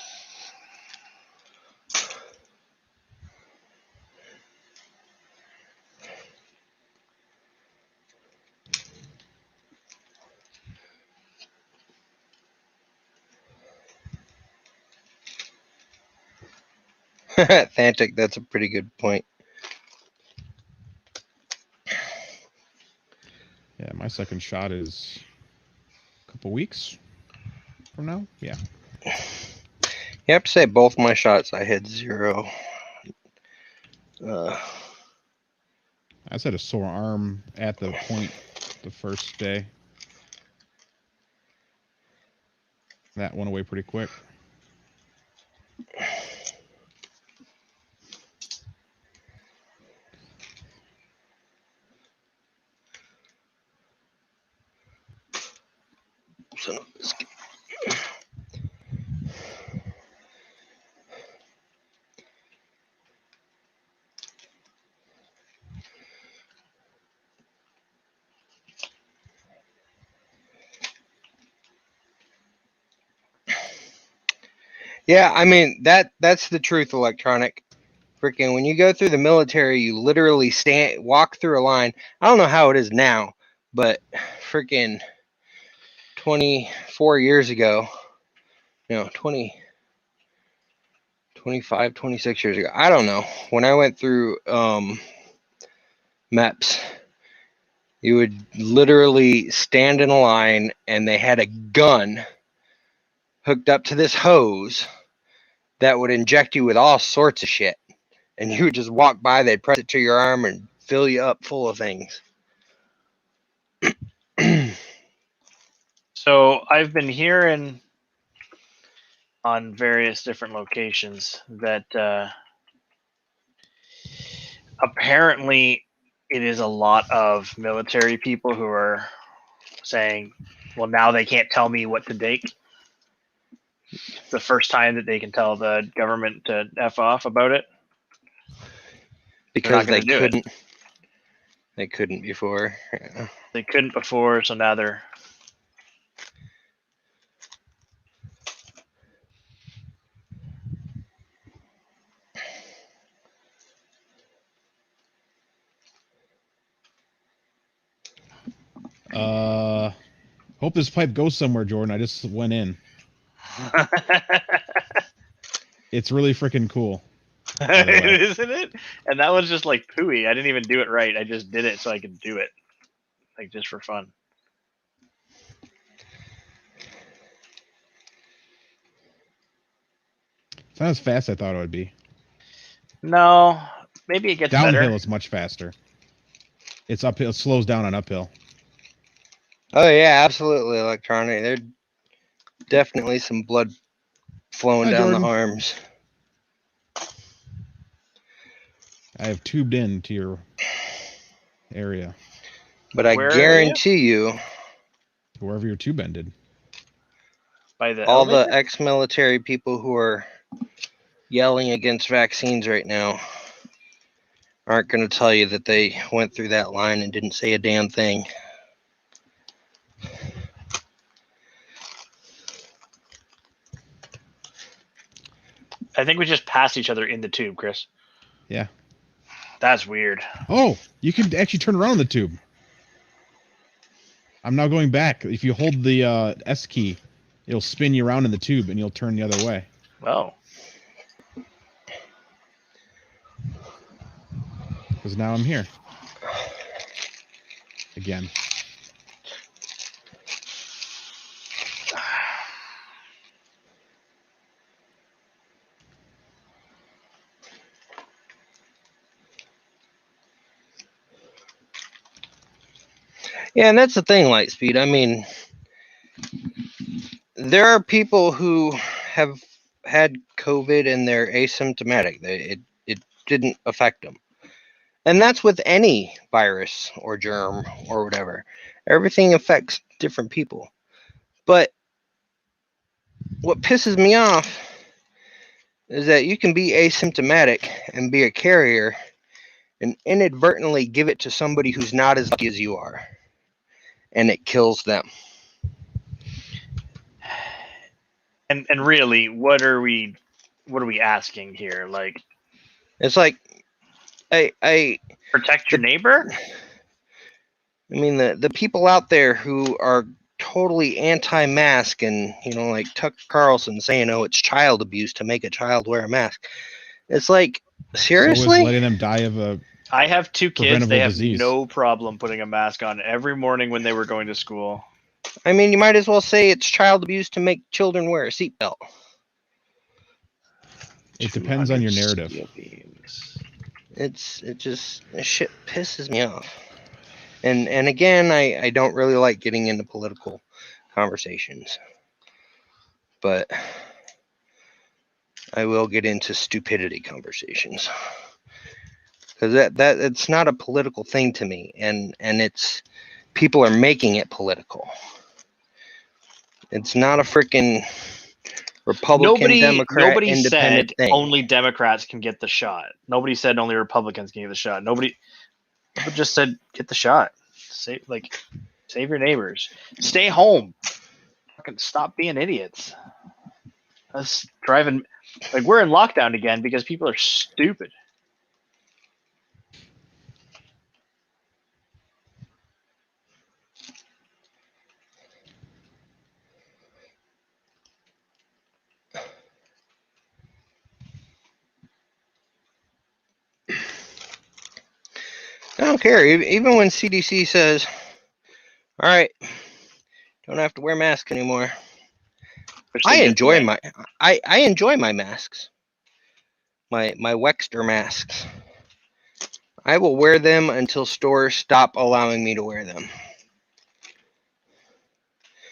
Thantic, that's a pretty good point. Yeah, my second shot is a couple weeks from now. Yeah. You have to say both my shots I had 0. I just had a sore arm at the point the first day. That went away pretty quick. So, yeah, I mean that's the truth, electronic. Freaking when you go through the military, you literally walk through a line. I don't know how it is now, but freaking 24 years ago, 25, 26 years ago. I don't know. When I went through MEPS, you would literally stand in a line and they had a gun hooked up to this hose that would inject you with all sorts of shit. And you would just walk by, they'd press it to your arm and fill you up full of things. So I've been hearing on various different locations that apparently it is a lot of military people who are saying, well, now they can't tell me what to take. It's the first time that they can tell the government to F off about it. Because they do it. couldn't. They couldn't before. Yeah. They couldn't before, so now they're. Hope this pipe goes somewhere, Jordan. I just went in. It's really freaking cool. By the way. Isn't it? And that was just like pooey. I didn't even do it right. I just did it so I could do it, like just for fun. It's not as fast as I thought it would be. No, maybe it gets Downhill better. is much faster. It's uphill. It slows down on uphill. Oh yeah, absolutely electronic. There's definitely some blood flowing Hi, down Jordan. the arms. I have tubed into your area. But I Where are guarantee you, Wherever your tube ended. By the all the elevator? ex-military people who are yelling against vaccines right now aren't going to tell you that they went through that line and didn't say a damn thing. I think we just passed each other in the tube, Chris. Yeah. That's weird. Oh, you can actually turn around the tube. I'm now going back. If you hold the S key, it'll spin you around in the tube and you'll turn the other way. Oh. Because now I'm here. Again. Yeah, and that's the thing, Lightspeed. I mean, there are people who have had COVID and they're asymptomatic. It didn't affect them. And that's with any virus or germ or whatever. Everything affects different people. But what pisses me off is that you can be asymptomatic and be a carrier and inadvertently give it to somebody who's not as lucky as you are. And it kills them. And really, what are we asking here? Like, It's like I protect your neighbor? mean the people out there who are totally anti-mask and like Tucker Carlson saying, oh, it's child abuse to make a child wear a mask. It's like, seriously? So is letting them die of a... I have 2 kids. Preventable They have disease. no problem putting a mask on every morning when they were going to school. I mean, you might as well say it's child abuse to make children wear a seatbelt. It depends on your 200 narrative. steel beams. This shit pisses me off. And again, I don't really like getting into political conversations, but I will get into stupidity conversations because that it's not a political thing to me, and it's people are making it political. It's not a freaking Republican, Democrat, Nobody independent said thing. only Democrats can get the shot. Nobody said only Republicans can get the shot. Nobody just said get the shot. Save your neighbors. Stay home. Fucking stop being idiots. Us driving like we're in lockdown again because people are stupid. I don't care. Even when CDC says, all right, don't have to wear masks anymore. Which they I did enjoy today. I enjoy my masks. My Wexter masks. I will wear them until stores stop allowing me to wear them.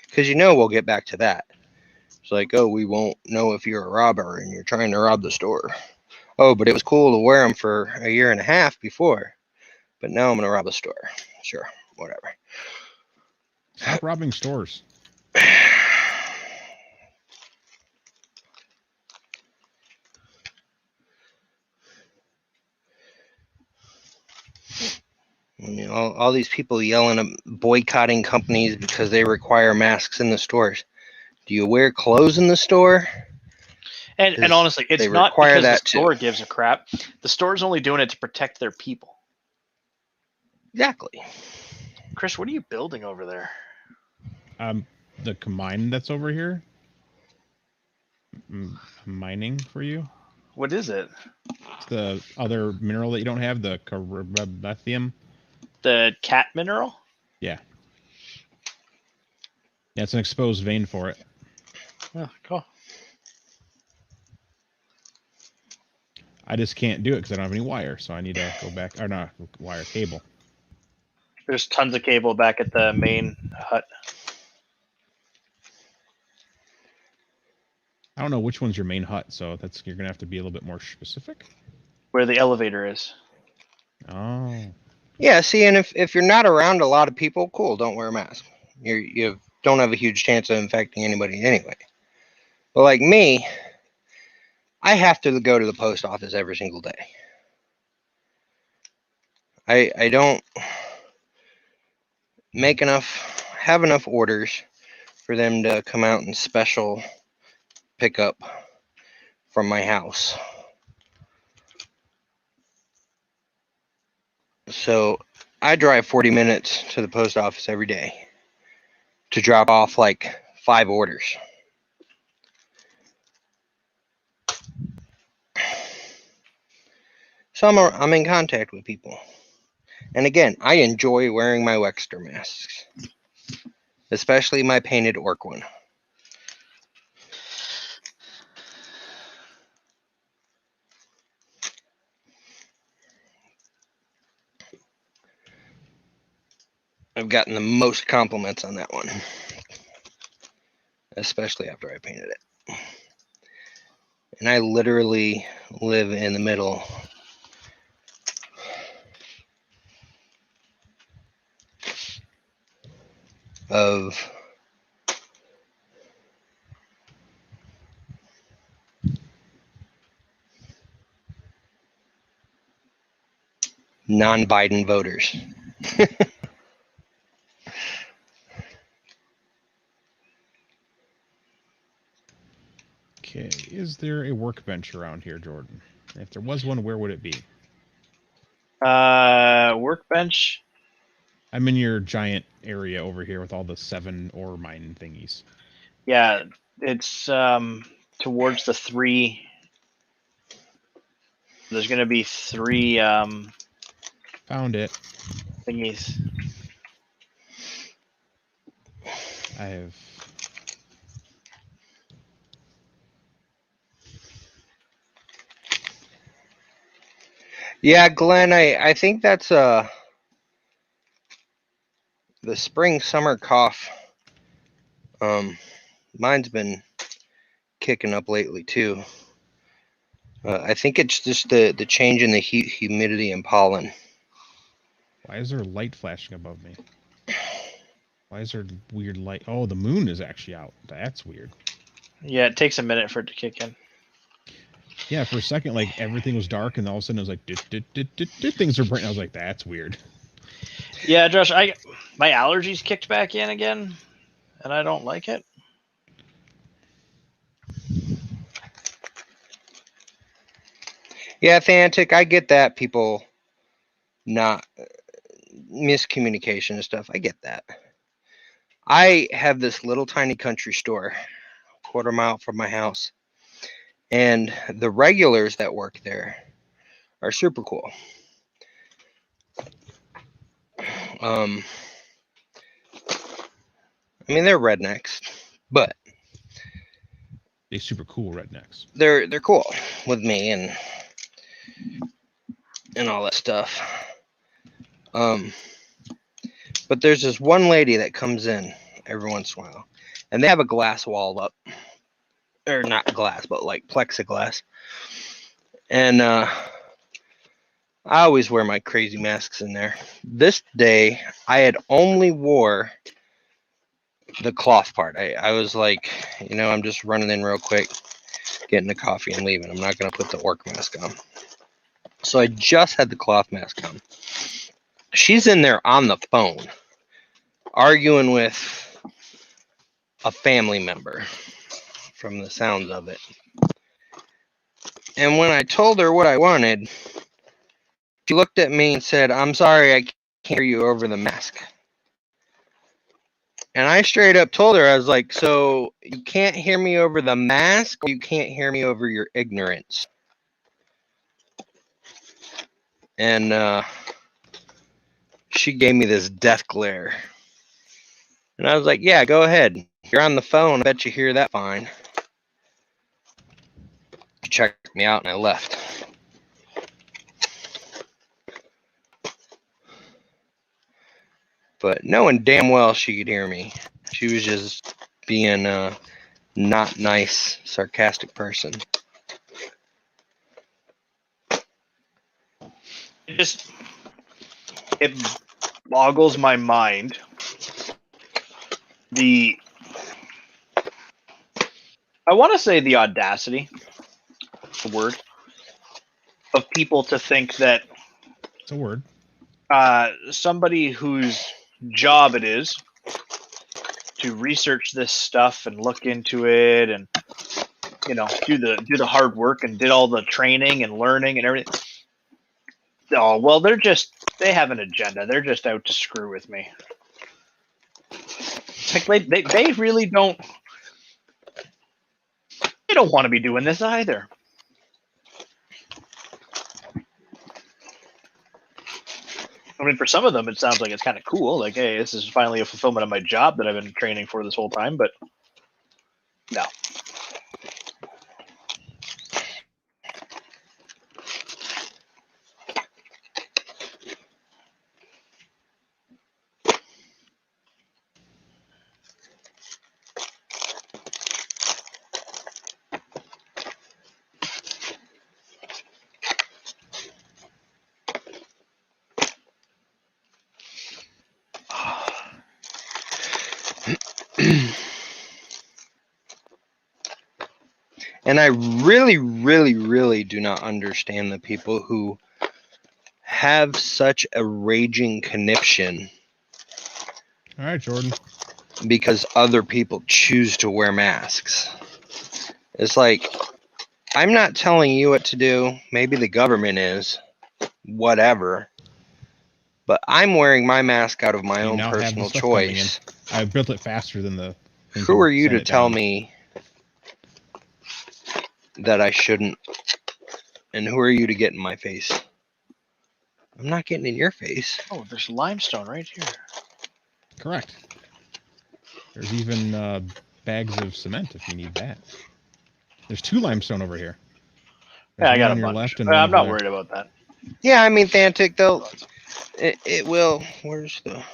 Because we'll get back to that. It's like, oh, we won't know if you're a robber and you're trying to rob the store. Oh, but it was cool to wear them for a year and a half before. But now I'm going to rob a store. Sure, whatever. Stop robbing stores. All these people yelling at boycotting companies because they require masks in the stores. Do you wear clothes in the store? And honestly, it's they not require because that the store too. gives a crap. The store's only doing it to protect their people. Exactly. Chris, what are you building over there? The combine that's over here. Mining for you. What is it? The other mineral that you don't have, the carbithium. The cat mineral? Yeah. Yeah, it's an exposed vein for it. Oh, cool. I just can't do it because I don't have any wire, so I need to go back. Or not wire, cable. There's tons of cable back at the main hut. I don't know which one's your main hut, so you're gonna have to be a little bit more specific. Where the elevator is. Oh. Yeah, see, and if you're not around a lot of people, cool, don't wear a mask. You don't have a huge chance of infecting anybody anyway. But like me, I have to go to the post office every single day. I don't have enough orders for them to come out and special pick up from my house. So I drive 40 minutes to the post office every day to drop off like 5 orders. So I'm in contact with people. And again, I enjoy wearing my Wexter masks, especially my painted orc one. I've gotten the most compliments on that one, especially after I painted it. And I literally live in the middle of non-Biden voters. Okay. Is there a workbench around here, Jordan? If there was one, where would it be? Workbench. I'm in your giant area over here with all the 7 ore mine thingies. Yeah, it's towards the 3. There's going to be 3 Found it. thingies. I have. Yeah, Glenn, I think that's the spring summer cough. Mine's been kicking up lately too. I think it's just the change in the heat, humidity, and pollen. Why is there light flashing above me? Why is there weird light? Oh, the moon is actually out. That's weird. Yeah, it takes a minute for it to kick in. Yeah, for a second, like everything was dark, and all of a sudden it was like, things are bright. I was like, that's weird. Yeah, Josh, my allergies kicked back in again, and I don't like it. Yeah, Thantic, I get that. People not miscommunication and stuff. I get that. I have this little tiny country store, a quarter mile from my house, and the regulars that work there are super cool. I mean, they're rednecks, but They super cool rednecks. they're cool with me and all that stuff. But there's this one lady that comes in every once in a while, and they have a glass wall up, or not glass, but like plexiglass. And I always wear my crazy masks in there. This day, I had only wore the cloth part. I was like, I'm just running in real quick, getting the coffee and leaving. I'm not going to put the orc mask on. So I just had the cloth mask on. She's in there on the phone, arguing with a family member, from the sounds of it. And when I told her what I wanted, she looked at me and said, "I'm sorry, I can't hear you over the mask." And I straight up told her, I was like, so you can't hear me over the mask, or you can't hear me over your ignorance. And she gave me this death glare. And I was like, yeah, go ahead. You're on the phone. I bet you hear that fine. She checked me out and I left. But knowing damn well she could hear me. She was just being a not nice, sarcastic person. It boggles my mind. I want to say the audacity, the word, of people to think that It's a word. somebody whose job it is to research this stuff and look into it and do the hard work and did all the training and learning and everything. Oh well, they have an agenda. They're just out to screw with me. Like they really don't. They don't want to be doing this either. I mean, for some of them, it sounds like it's kind of cool. Like, hey, this is finally a fulfillment of my job that I've been training for this whole time. But no. And I really, really, really do not understand the people who have such a raging conniption All right, Jordan. because other people choose to wear masks. It's like, I'm not telling you what to do. Maybe the government is. Whatever. But I'm wearing my mask out of my You own now have the personal stuff coming in. choice. I built it faster than the. thing Who are you send to it tell down. me that I shouldn't? And who are you to get in my face? I'm not getting in your face. Oh, there's limestone right here. Correct. There's even bags of cement if you need that. There's 2 limestone over here. There's Yeah, I one got on a your bunch. left and I'm one not over worried about that. Yeah, I mean, Thantic, though, it will. Where's the... there.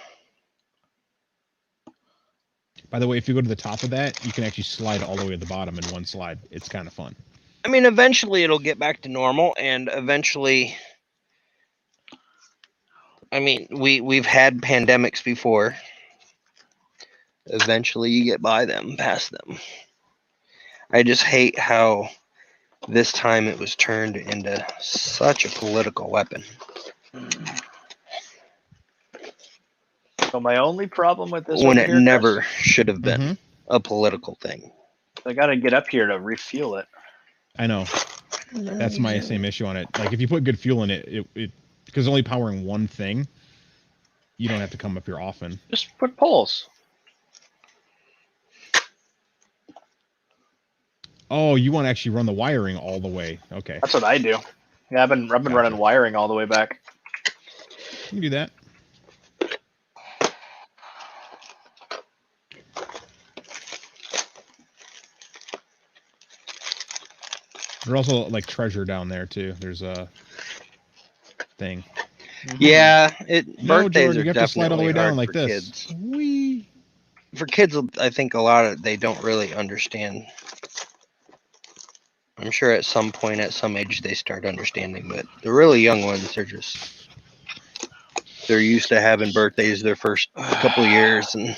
By the way, if you go to the top of that, you can actually slide all the way to the bottom in one slide. It's kind of fun. I mean, eventually it'll get back to normal, and eventually... I mean, we've had pandemics before. Eventually you get by them, past them. I just hate how this time it was turned into such a political weapon. So my only problem with this When over it here, never Chris, should have been Mhm. a political thing. I got to get up here to refuel it. I know. That's my same issue on it. Like, if you put good fuel in it, because only powering one thing, you don't have to come up here often. Just put poles. Oh, you want to actually run the wiring all the way. Okay. That's what I do. Yeah, I've been Gotcha. running wiring all the way back. You can do that. There's also like treasure down there too. There's a thing. Yeah, No, birthdays Jordan, are you have to slide all the definitely way down hard like for this. kids. Whee! For kids, I think a lot of they don't really understand. I'm sure at some point, at some age, they start understanding, but the really young ones, they're used to having birthdays their first couple of years, and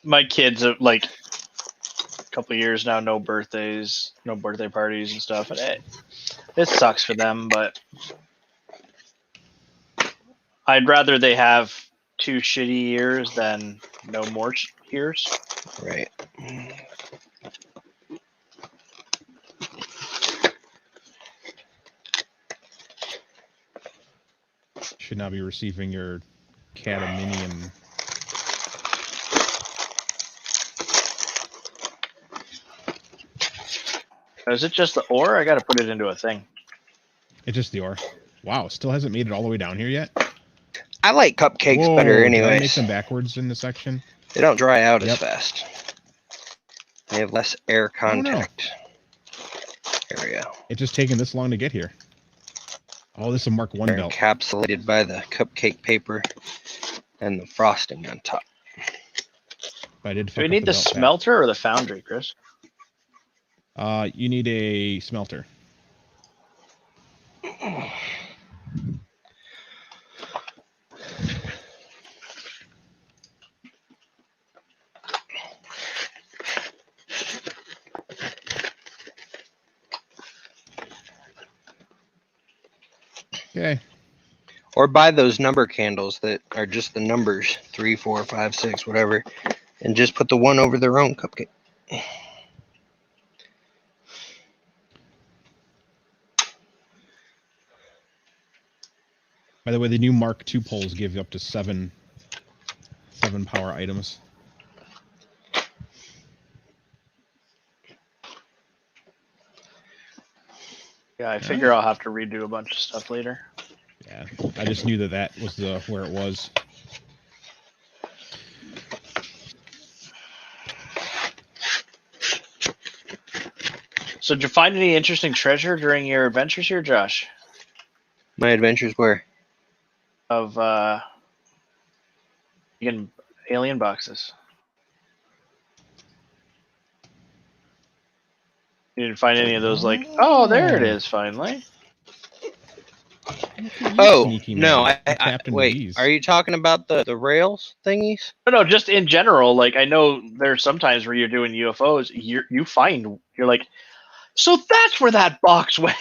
My kids are like a couple of years now, no birthdays, no birthday parties and stuff, and it sucks for them. But I'd rather they have 2 shitty years than no more years. right. Should now be receiving your cadmium. Is it just the ore? I got to put it into a thing. It's just the ore. Wow, still hasn't made it all the way down here yet. I like cupcakes Whoa, better did I make anyways. them backwards in the section? They don't dry out as Yep. fast. They have less air Oh, no. contact. Area. It's just taking this long to get here. Oh, this is a Mark 1 They're belt. encapsulated by the cupcake paper and the frosting on top. I did Do fuck we up need the belt back. smelter or the foundry, Chris? You need a smelter. Okay. Or buy those number candles that are just the numbers 3, 4, 5, 6, whatever, and just put the one over their own cupcake. By the way, the new Mark II poles give you up to seven power items. Yeah, I figure I'll have to redo a bunch of stuff later. Yeah, I just knew that was where it was. So did you find any interesting treasure during your adventures here, Josh? My adventures were Of alien boxes. You didn't find any of those like, oh, there it is, finally. Oh, Sneaky no, man. I Captain wait, Louise. are you talking about the rails thingies? No, just in general. Like I know there's sometimes where you're doing UFOs, you're like, so that's where that box went.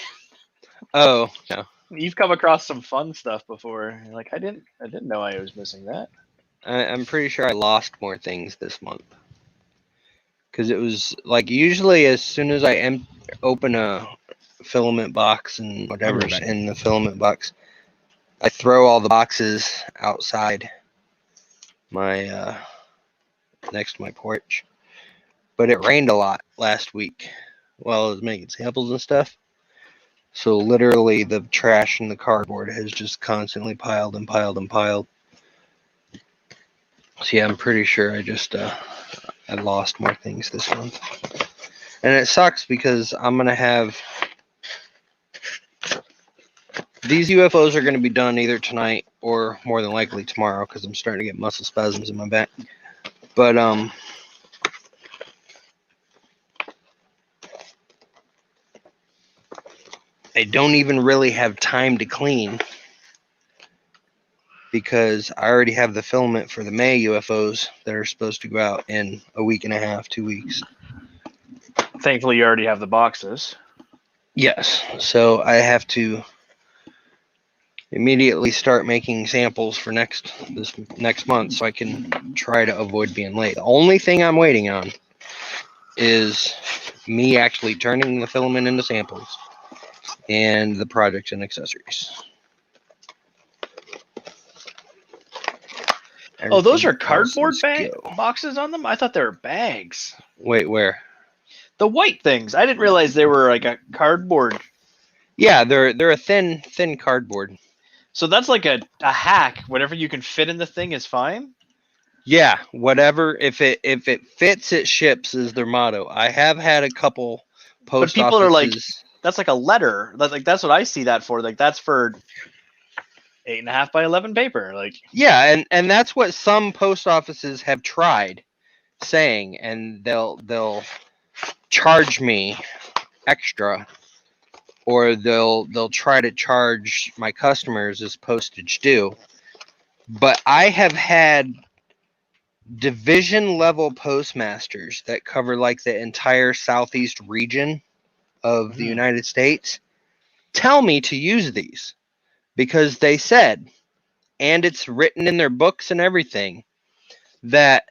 Oh, no. You've come across some fun stuff before. You're like, I didn't know I was missing that. I'm pretty sure I lost more things this month. Because it was, like, usually as soon as I open a filament box and whatever's back. in the filament box, I throw all the boxes outside my, next to my porch. But it rained a lot last week while I was making samples and stuff. So literally the trash and the cardboard has just constantly piled and piled and piled. So yeah, I'm pretty sure I just I lost more things this month. And it sucks because I'm going to have these UFOs are going to be done either tonight or more than likely tomorrow because I'm starting to get muscle spasms in my back. But I don't even really have time to clean because I already have the filament for the May UFOs that are supposed to go out in a week and a half, 2 weeks. Thankfully, you already have the boxes. Yes, so I have to immediately start making samples for this next month so I can try to avoid being late. The only thing I'm waiting on is me actually turning the filament into samples and the projects and accessories. Oh, those are Everything else cardboard is go. boxes on them? I thought they were bags. Wait, where? The white things. I didn't realize they were like a cardboard. Yeah, they're a thin cardboard. So that's like a hack. Whatever you can fit in the thing is fine. Yeah, whatever. If it fits, it ships is their motto. I have had a couple post people are like, offices. That's like a letter. That's what I see that for. Like that's for 8.5 by 11 paper. Like Yeah, and that's what some post offices have tried saying, and they'll charge me extra, or they'll try to charge my customers as postage due. But I have had division level postmasters that cover like the entire southeast region of the United States tell me to use these because they said, and it's written in their books and everything, that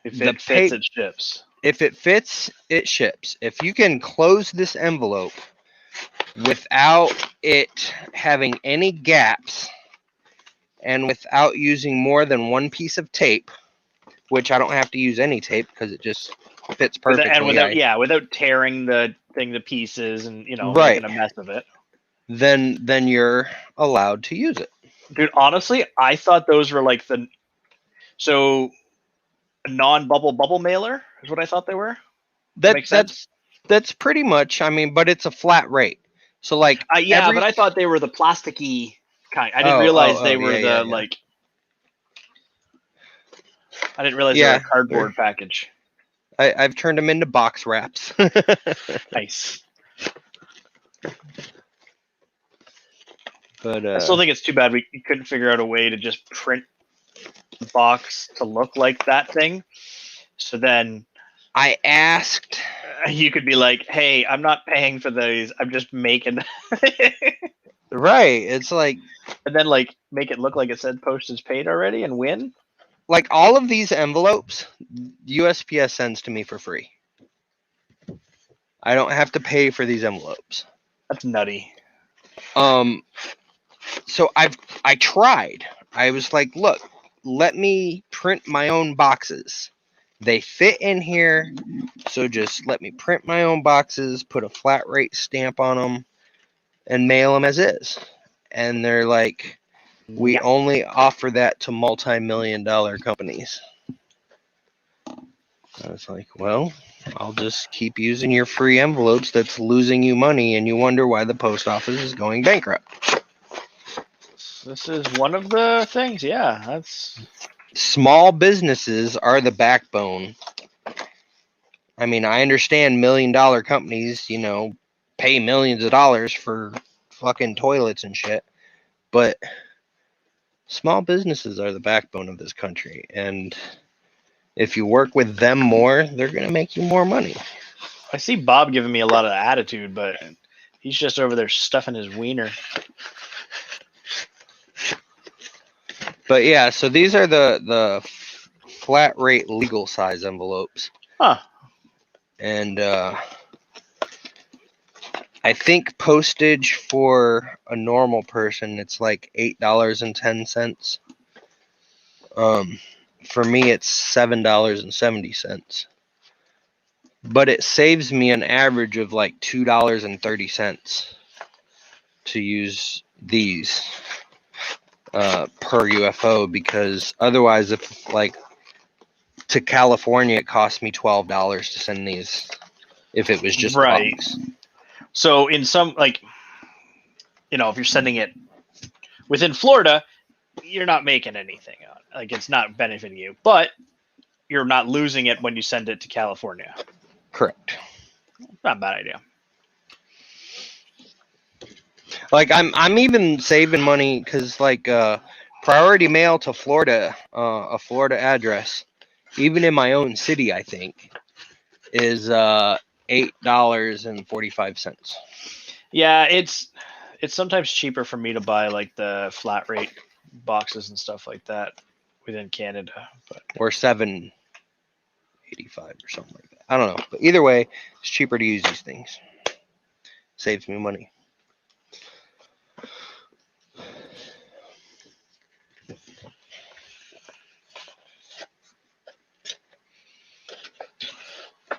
if it fits, it ships. If it fits, it ships. If you can close this envelope without it having any gaps and without using more than one piece of tape, which I don't have to use any tape because it just fits perfectly. Without tearing the thing to pieces and Right. making a mess of it. Then you're allowed to use it. Dude, honestly, I thought those were like a non-bubble mailer is what I thought they were. Makes sense. That's pretty much. I mean, but it's a flat rate. So like but I thought they were the plasticky kind. I didn't realize they were like. I didn't realize they were a cardboard package. I've turned them into box wraps. Nice. But I still think it's too bad we couldn't figure out a way to just print the box to look like that thing. So then I asked. You could be like, "Hey, I'm not paying for these. I'm just making." Right. It's like, and then like make it look like it said postage paid already and win. Like all of these envelopes, USPS sends to me for free. I don't have to pay for these envelopes. That's nutty. So I tried. I was like, look, let me print my own boxes. They fit in here, so just let me print my own boxes, put a flat rate stamp on them, and mail them as is. And they're like, we only offer that to multi-million-dollar companies. I was like, well, I'll just keep using your free envelopes that's losing you money, and you wonder why the post office is going bankrupt. This is one of the things, yeah. That's small businesses are the backbone. I mean, I understand $1 million companies, pay millions of dollars for fucking toilets and shit, but small businesses are the backbone of this country, and if you work with them more, they're going to make you more money. I see Bob giving me a lot of attitude, but he's just over there stuffing his wiener. But yeah, so these are the flat rate legal size envelopes. Huh. And I think postage for a normal person, it's like $8.10. For me, it's $7.70. But it saves me an average of like $2.30 to use these per UFO, because otherwise, if like to California, it cost me $12 to send these if it was just right. box. So in some, like, if you're sending it within Florida, you're not making anything on it. Like, it's not benefiting you, but you're not losing it when you send it to California. Correct. Not a bad idea. Like I'm even saving money because like priority mail to Florida, a Florida address, even in my own city, I think, is $8.45. Yeah, it's sometimes cheaper for me to buy like the flat rate boxes and stuff like that within Canada, but or $7.85 or something like that. I don't know, but either way, it's cheaper to use these things. Saves me money.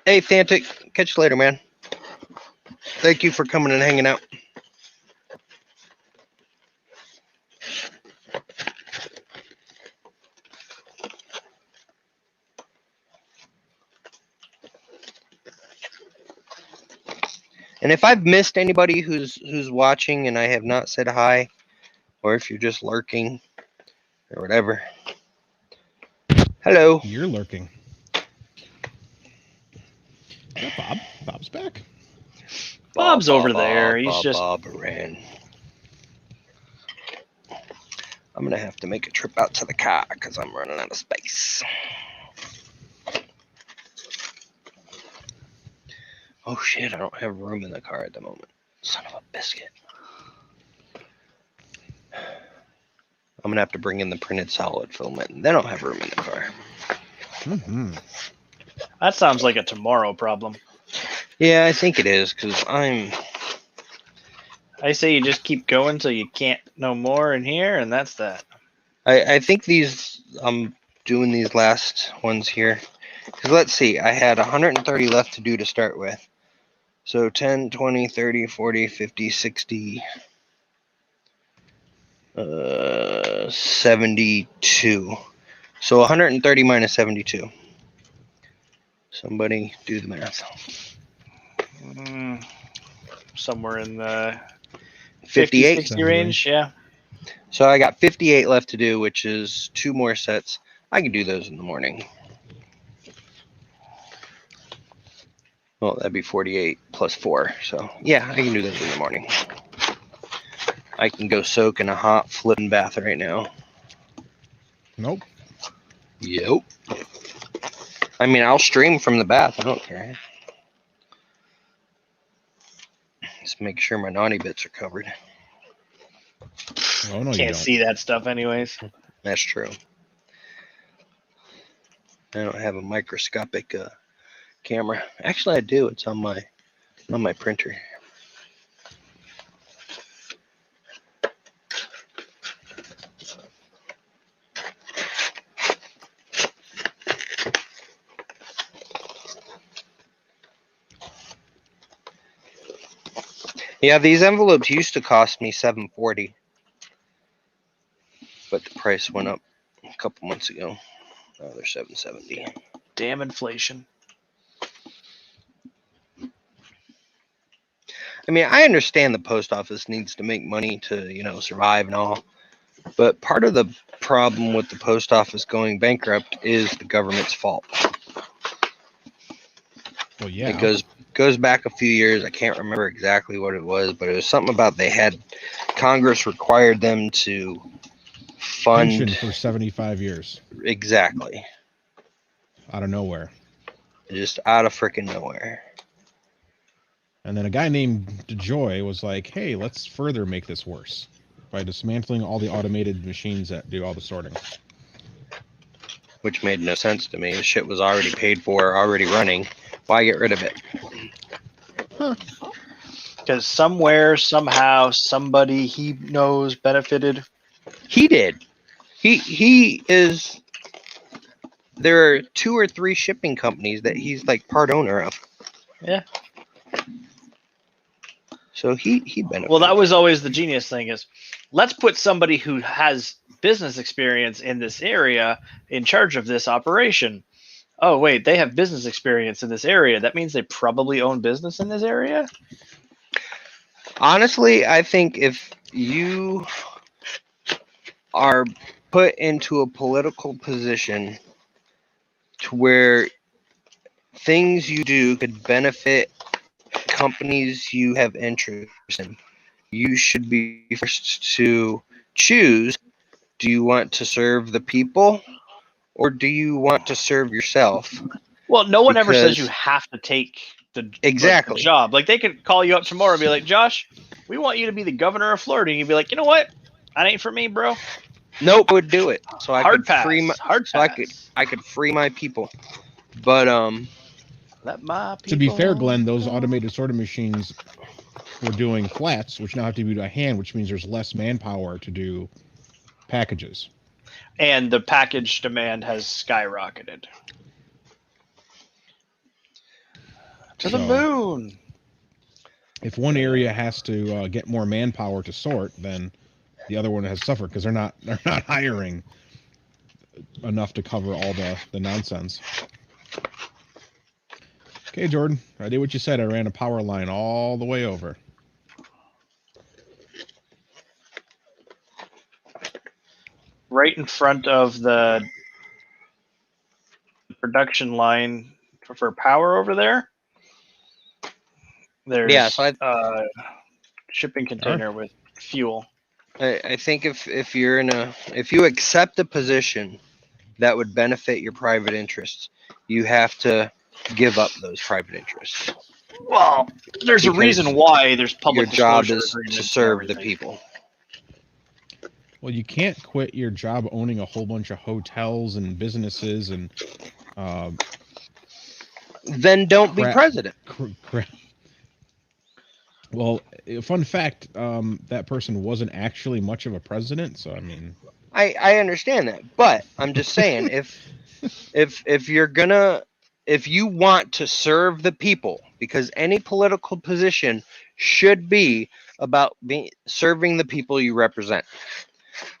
Hey, Thantic, catch you later, man. Thank you for coming and hanging out. And if I've missed anybody who's watching and I have not said hi, or if you're just lurking or whatever, hello. You're lurking. Yeah, Bob. Bob's back. Bob's over there. He's just Bob ran. I'm gonna have to make a trip out to the car because I'm running out of space. Oh shit, I don't have room in the car at the moment. Son of a biscuit. I'm gonna have to bring in the printed solid filament, and then I'll have room in the car. Mm-hmm. That sounds like a tomorrow problem. Yeah, I think it is, because I say you just keep going till you can't no more in here, and that's that. I think I'm doing these last ones here, Because let's see, I had 130 left to do to start with. So 10, 20, 30, 40, 50, 60, 72. So 130 minus 72. Somebody do the math. Somewhere in the 58. 60 range, yeah. So I got 58 left to do, which is 2 more sets. I can do those in the morning. Well, that'd be 48 plus 4. So, yeah, I can do those in the morning. I can go soak in a hot flipping bath right now. Nope. Yep. I mean, I'll stream from the bath. I don't care. Just make sure my naughty bits are covered. Oh no, you Can't don't. see that stuff anyways. That's true. I don't have a microscopic camera. Actually, I do. It's on my printer. Yeah, these envelopes used to cost me $7.40, but the price went up a couple months ago. Now they're $7.70. Damn inflation. I mean, I understand the post office needs to make money to, survive and all. But part of the problem with the post office going bankrupt is the government's fault. Well, yeah. It goes back a few years. I can't remember exactly what it was, but it was something about Congress required them to fund Pension for 75 years. Exactly. Out of nowhere. Just out of freaking nowhere. And then a guy named DeJoy was like, hey, let's further make this worse by dismantling all the automated machines that do all the sorting. Which made no sense to me. The shit was already paid for, already running. Why get rid of it? Because somewhere, somehow, somebody he knows benefited. He did. He is. There are 2 or 3 shipping companies that he's like part owner of. Yeah. So he benefited. Well, that was always the genius thing is, let's put somebody who has business experience in this area in charge of this operation. Oh, wait, they have business experience in this area. That means they probably own business in this area? Honestly, I think if you are put into a political position to where things you do could benefit companies you have interest in, you should be first to choose, do you want to serve the people or do you want to serve yourself? Well, no one ever says you Because- have to take the Exactly. the job. Like, they could call you up tomorrow and be like, Josh, we want you to be the governor of Florida. And you'd be like, you know what? That ain't for me, bro. Nope, I would do it. So I Hard could pass. free my Hard so pass. I could free my people. But Let my people To be fair, Glenn, those automated sorting machines were doing flats, which now have to be by hand, which means there's less manpower to do packages. And the package demand has skyrocketed. To the So- moon. If one area has to get more manpower to sort, then the other one has suffered because they're not hiring enough to cover all the nonsense. Okay, Jordan, I did what you said. I ran a power line all the way over. Right in front of the production line for power over there. There's Yeah, so shipping container with fuel. I think if you accept a position that would benefit your private interests, you have to give up those private interests. Well, there's a Because reason why there's public Your job disclosure is to agreements and serve the everything. people. Well, you can't quit your job owning a whole bunch of hotels and businesses and Then don't be Crap. president. crap. Well, fun fact, that person wasn't actually much of a president, so I mean, I understand that, but I'm just saying if you're gonna if you want to serve the people, because any political position should be about serving the people you represent.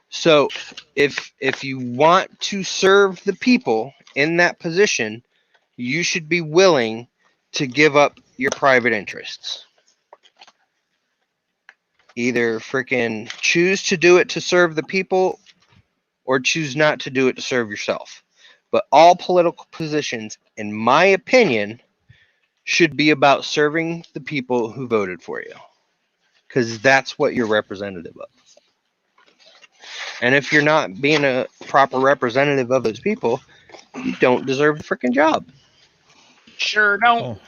So if you want to serve the people in that position, you should be willing to give up your private interests. Either freaking choose to do it to serve the people or choose not to do it to serve yourself. But all political positions, in my opinion, should be about serving the people who voted for you. Because that's what you're representative of. And if you're not being a proper representative of those people, you don't deserve the freaking job. Sure don't.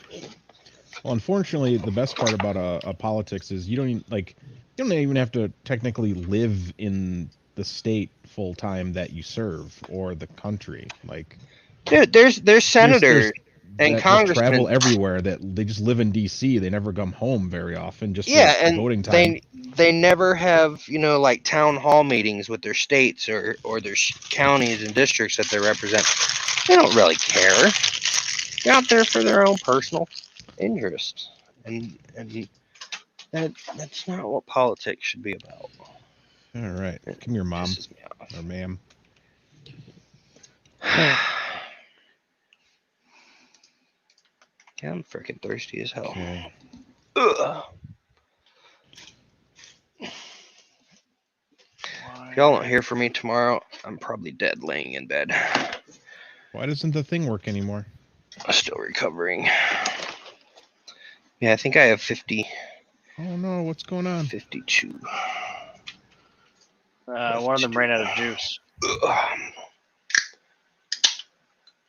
Well, unfortunately, the best part about a politics is you don't even have to technically live in the state full time that you serve or the country. Like, dude, there's senators and that congressmen just travel everywhere. That they just live in D.C. They never come home very often. Just yeah, for and voting time. they never have like town hall meetings with their states or their counties and districts that they represent. They don't really care. They're out there for their own personal interest, and that's not what politics should be about. All right, come here, mom Pisses me off. or ma'am. Yeah, I'm freaking thirsty as hell. Okay. Ugh. If y'all don't hear from me tomorrow, I'm probably dead laying in bed. Why doesn't the thing work anymore? I'm still recovering. Yeah, I think I have 50. Oh no, what's going on? 52. One of them ran out of juice. Ugh.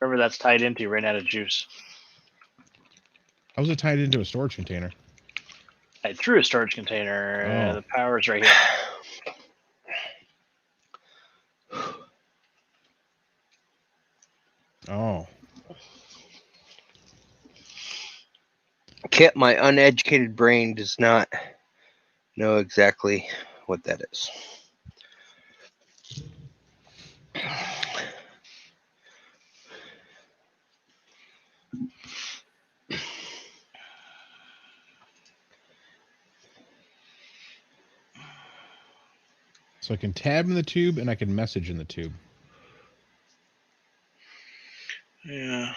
Whoever that's tied into ran out of juice. How's it tied into a storage container? I threw a storage container. Oh. The power's right here. Oh. Kit, my uneducated brain does not know exactly what that is. So I can tab in the tube and I can message in the tube. Yeah.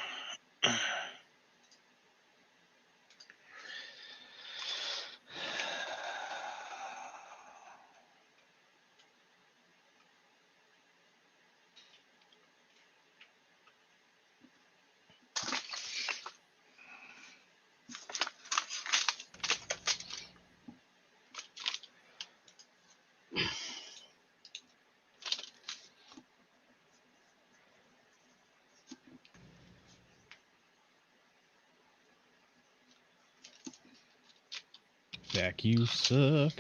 Zach, you suck.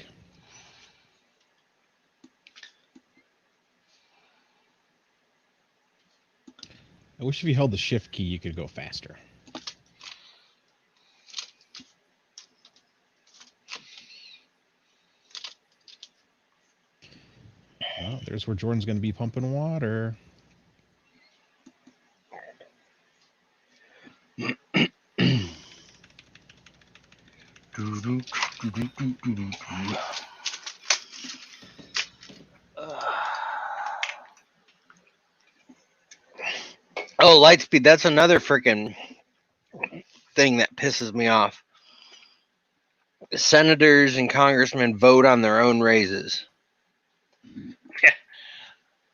I wish if you held the shift key, you could go faster. Well, there's where Jordan's going to be pumping water. Oh, Lightspeed, that's another freaking thing that pisses me off. Senators and congressmen vote on their own raises,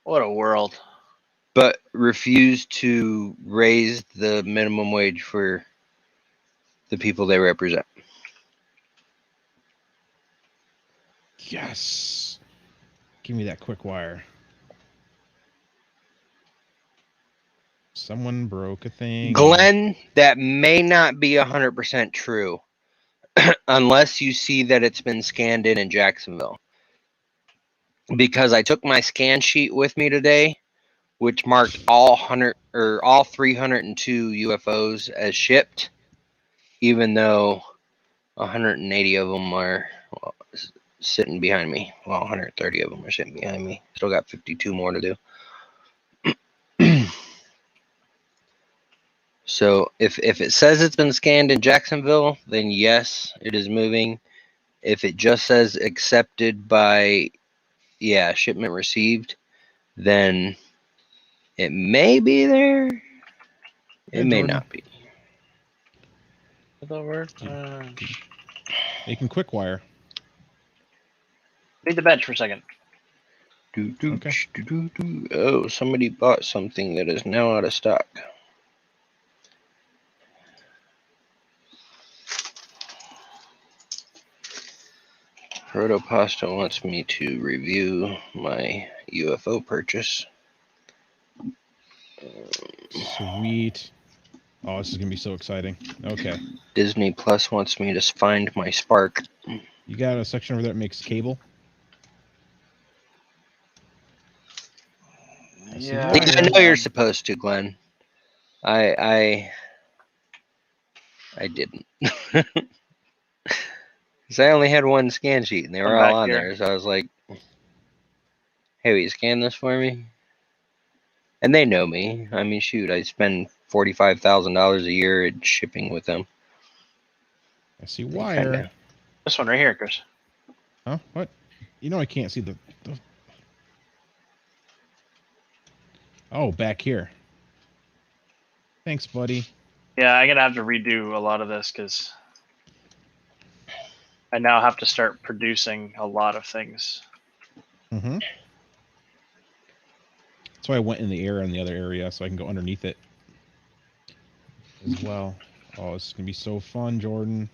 What a world. but refuse to raise the minimum wage for the people they represent. Yes. Give me that quick wire. Someone broke a thing. Glenn, that may not be 100% true unless you see that it's been scanned in Jacksonville. Because I took my scan sheet with me today, which marked all 302 UFOs as shipped, even though 180 of them are sitting behind me. Well, 130 of them are sitting behind me. Still got 52 more to do. So if it says it's been scanned in Jacksonville, then yes, it is moving. If it just says accepted by, yeah, shipment received, then it may be there. It Hey, may Jordan. not be. Will that work? Making quick wire. Leave the bench for a second. Okay. Oh, somebody bought something that is now out of stock. Rotopasta wants me to review my UFO purchase. Sweet. Oh, this is gonna be so exciting. Okay. Disney Plus wants me to find my Spark. You got a section over there that makes cable? I see Yeah. wire. I know you're supposed to, Glenn. I didn't. Because I only had one scan sheet and they were I'm all back on here. there. So I was like, hey, will you scan this for me? And they know me. I mean, shoot, I spend $45,000 a year in shipping with them. I see They wire. kinda- This one right here, Chris. Huh? What? You know I can't see the... Oh, back here. Thanks, buddy. Yeah, I'm gonna have to redo a lot of this because I now have to start producing a lot of things. Mm-hmm. That's why I went in the air in the other area so I can go underneath it as well. Oh, this is gonna be so fun, Jordan.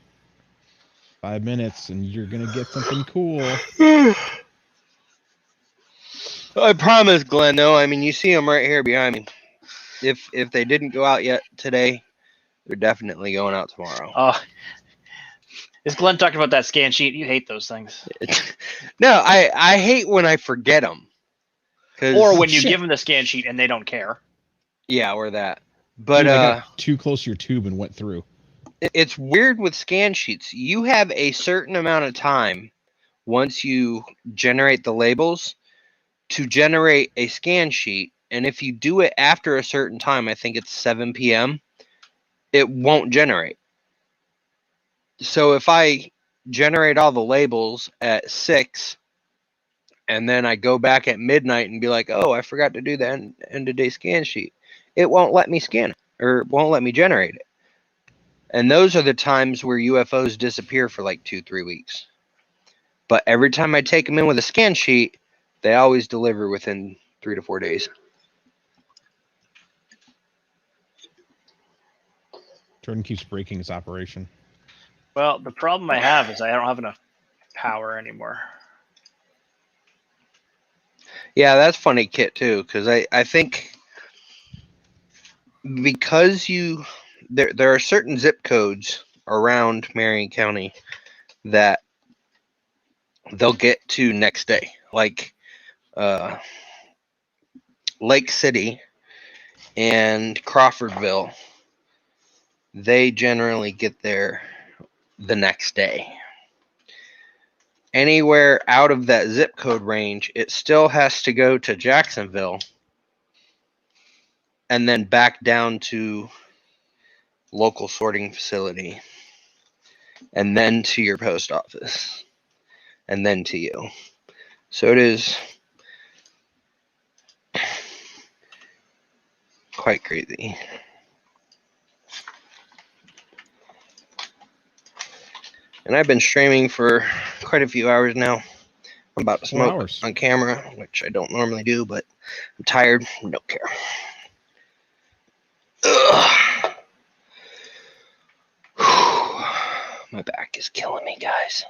5 minutes and you're gonna get something cool. I promise, Glenn. No, I mean, you see them right here behind me. If they didn't go out yet today, they're definitely going out tomorrow. Oh, is Glenn talking about that scan sheet? You hate those things. No, I hate when I forget them. Or when you shit. give them the scan sheet and they don't care. Yeah, or that. But Dude, I got too close to your tube and went through. it's weird with scan sheets. You have a certain amount of time once you generate the labels to generate a scan sheet. And if you do it after a certain time, I think it's 7 p.m., it won't generate. So if I generate all the labels at 6 and then I go back at midnight and be like, oh, I forgot to do the end of day scan sheet, it won't let me scan it or won't let me generate it. And those are the times where UFOs disappear for like 2-3 weeks. But every time I take them in with a scan sheet, they always deliver within 3 to 4 days. Jordan keeps breaking his operation. Well, the problem I have is I don't have enough power anymore. Yeah, that's funny, Kit, too, because I think because there are certain zip codes around Marion County that they'll get to next day. Like Lake City and Crawfordville, they generally get there the next day. Anywhere out of that zip code range, it still has to go to Jacksonville and then back down to local sorting facility and then to your post office and then to you. So it is quite crazy. And I've been streaming for quite a few hours now. I'm about to 4 smoke hours. on camera, which I don't normally do, but I'm tired and don't care. Ugh. My back is killing me, guys.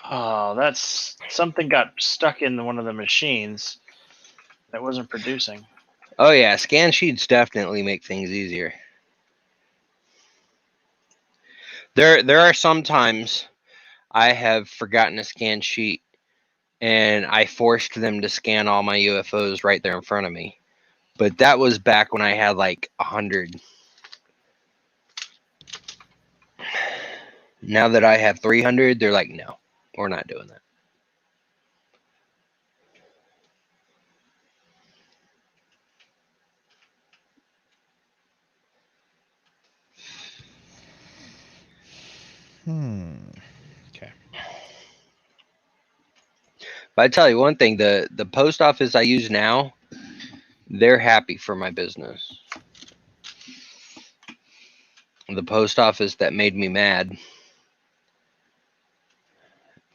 Oh, that's something got stuck in one of the machines that wasn't producing. Oh yeah, scan sheets definitely make things easier. There are some times I have forgotten a scan sheet and I forced them to scan all my UFOs right there in front of me. But that was back when I had like 100. Now that I have 300, they're like, no, we're not doing that. But I tell you one thing, the post office I use now, they're happy for my business. The post office that made me mad,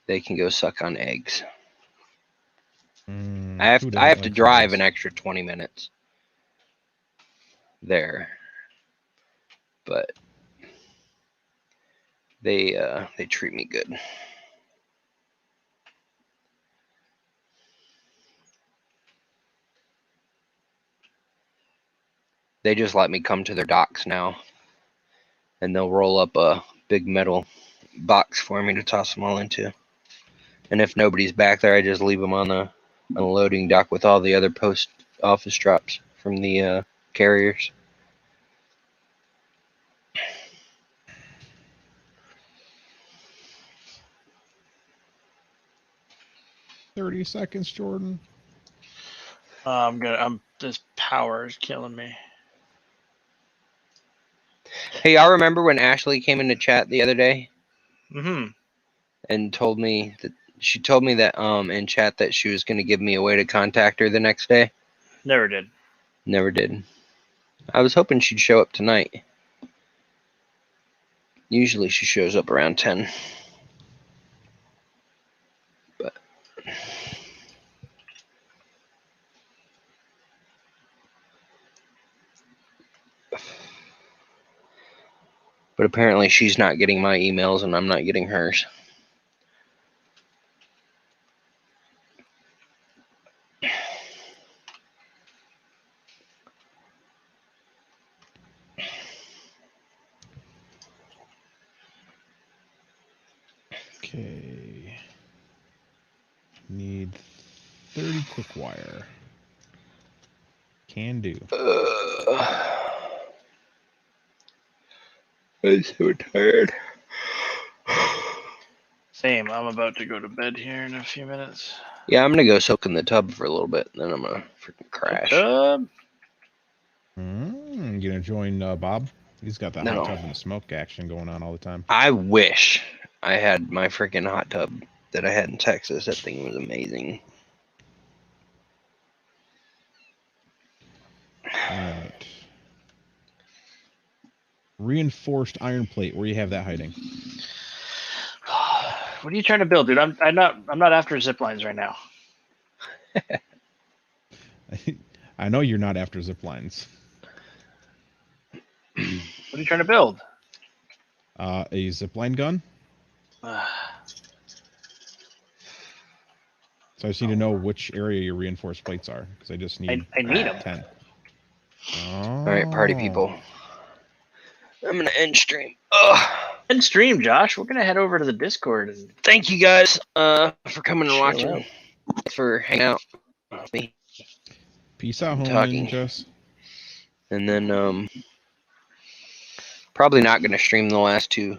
they can go suck on eggs. Mm, I have who to doesn't like drive eggs? an extra 20 minutes there, but they treat me good. They just let me come to their docks now, and they'll roll up a big metal box for me to toss them all into. And if nobody's back there, I just leave them on the unloading dock with all the other post office drops from the carriers. 30 seconds, Jordan. This power is killing me. Hey, y'all remember when Ashley came into chat the other day Mm-hmm. and told me that in chat that she was going to give me a way to contact her the next day? Never did. Never did. I was hoping she'd show up tonight. Usually she shows up around 10. But apparently she's not getting my emails and I'm not getting hers. Okay. Need 30 quick wire. Can do. I'm so tired. Same. I'm about to go to bed here in a few minutes. Yeah, I'm gonna go soak in the tub for a little bit, and then I'm gonna freaking crash. Tub? You gonna join Bob? He's got the No. hot tub and the smoke action going on all the time. I wish I had my freaking hot tub that I had in Texas. That thing was amazing. Alright. Reinforced iron plate. Where you have that hiding? What are you trying to build, dude? I'm not after zip lines right now. I know you're not after zip lines. What are you trying to build? A zipline gun. So I just need to know which area your reinforced plates are, because I just need I need them. 10. Oh. All right, party people. I'm gonna end stream. Ugh. End stream, Josh. We're gonna head over to the Discord and Thank you guys for coming and chill watching. out. Thanks for hanging out with me. Peace out, home Talking. ninjas. And then probably not gonna stream the last two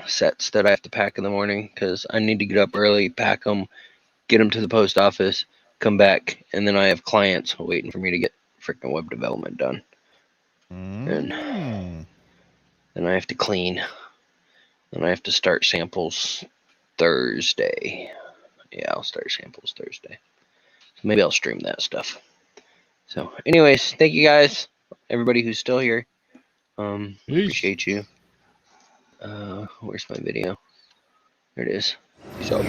sets that I have to pack in the morning because I need to get up early, pack them, get them to the post office, come back, and then I have clients waiting for me to get freaking web development done. And then I have to clean. And I have to start samples Thursday. Yeah, I'll start samples Thursday. So maybe I'll stream that stuff. So anyways, thank you guys. Everybody who's still here. Appreciate you. Where's my video? There it is. Peace out.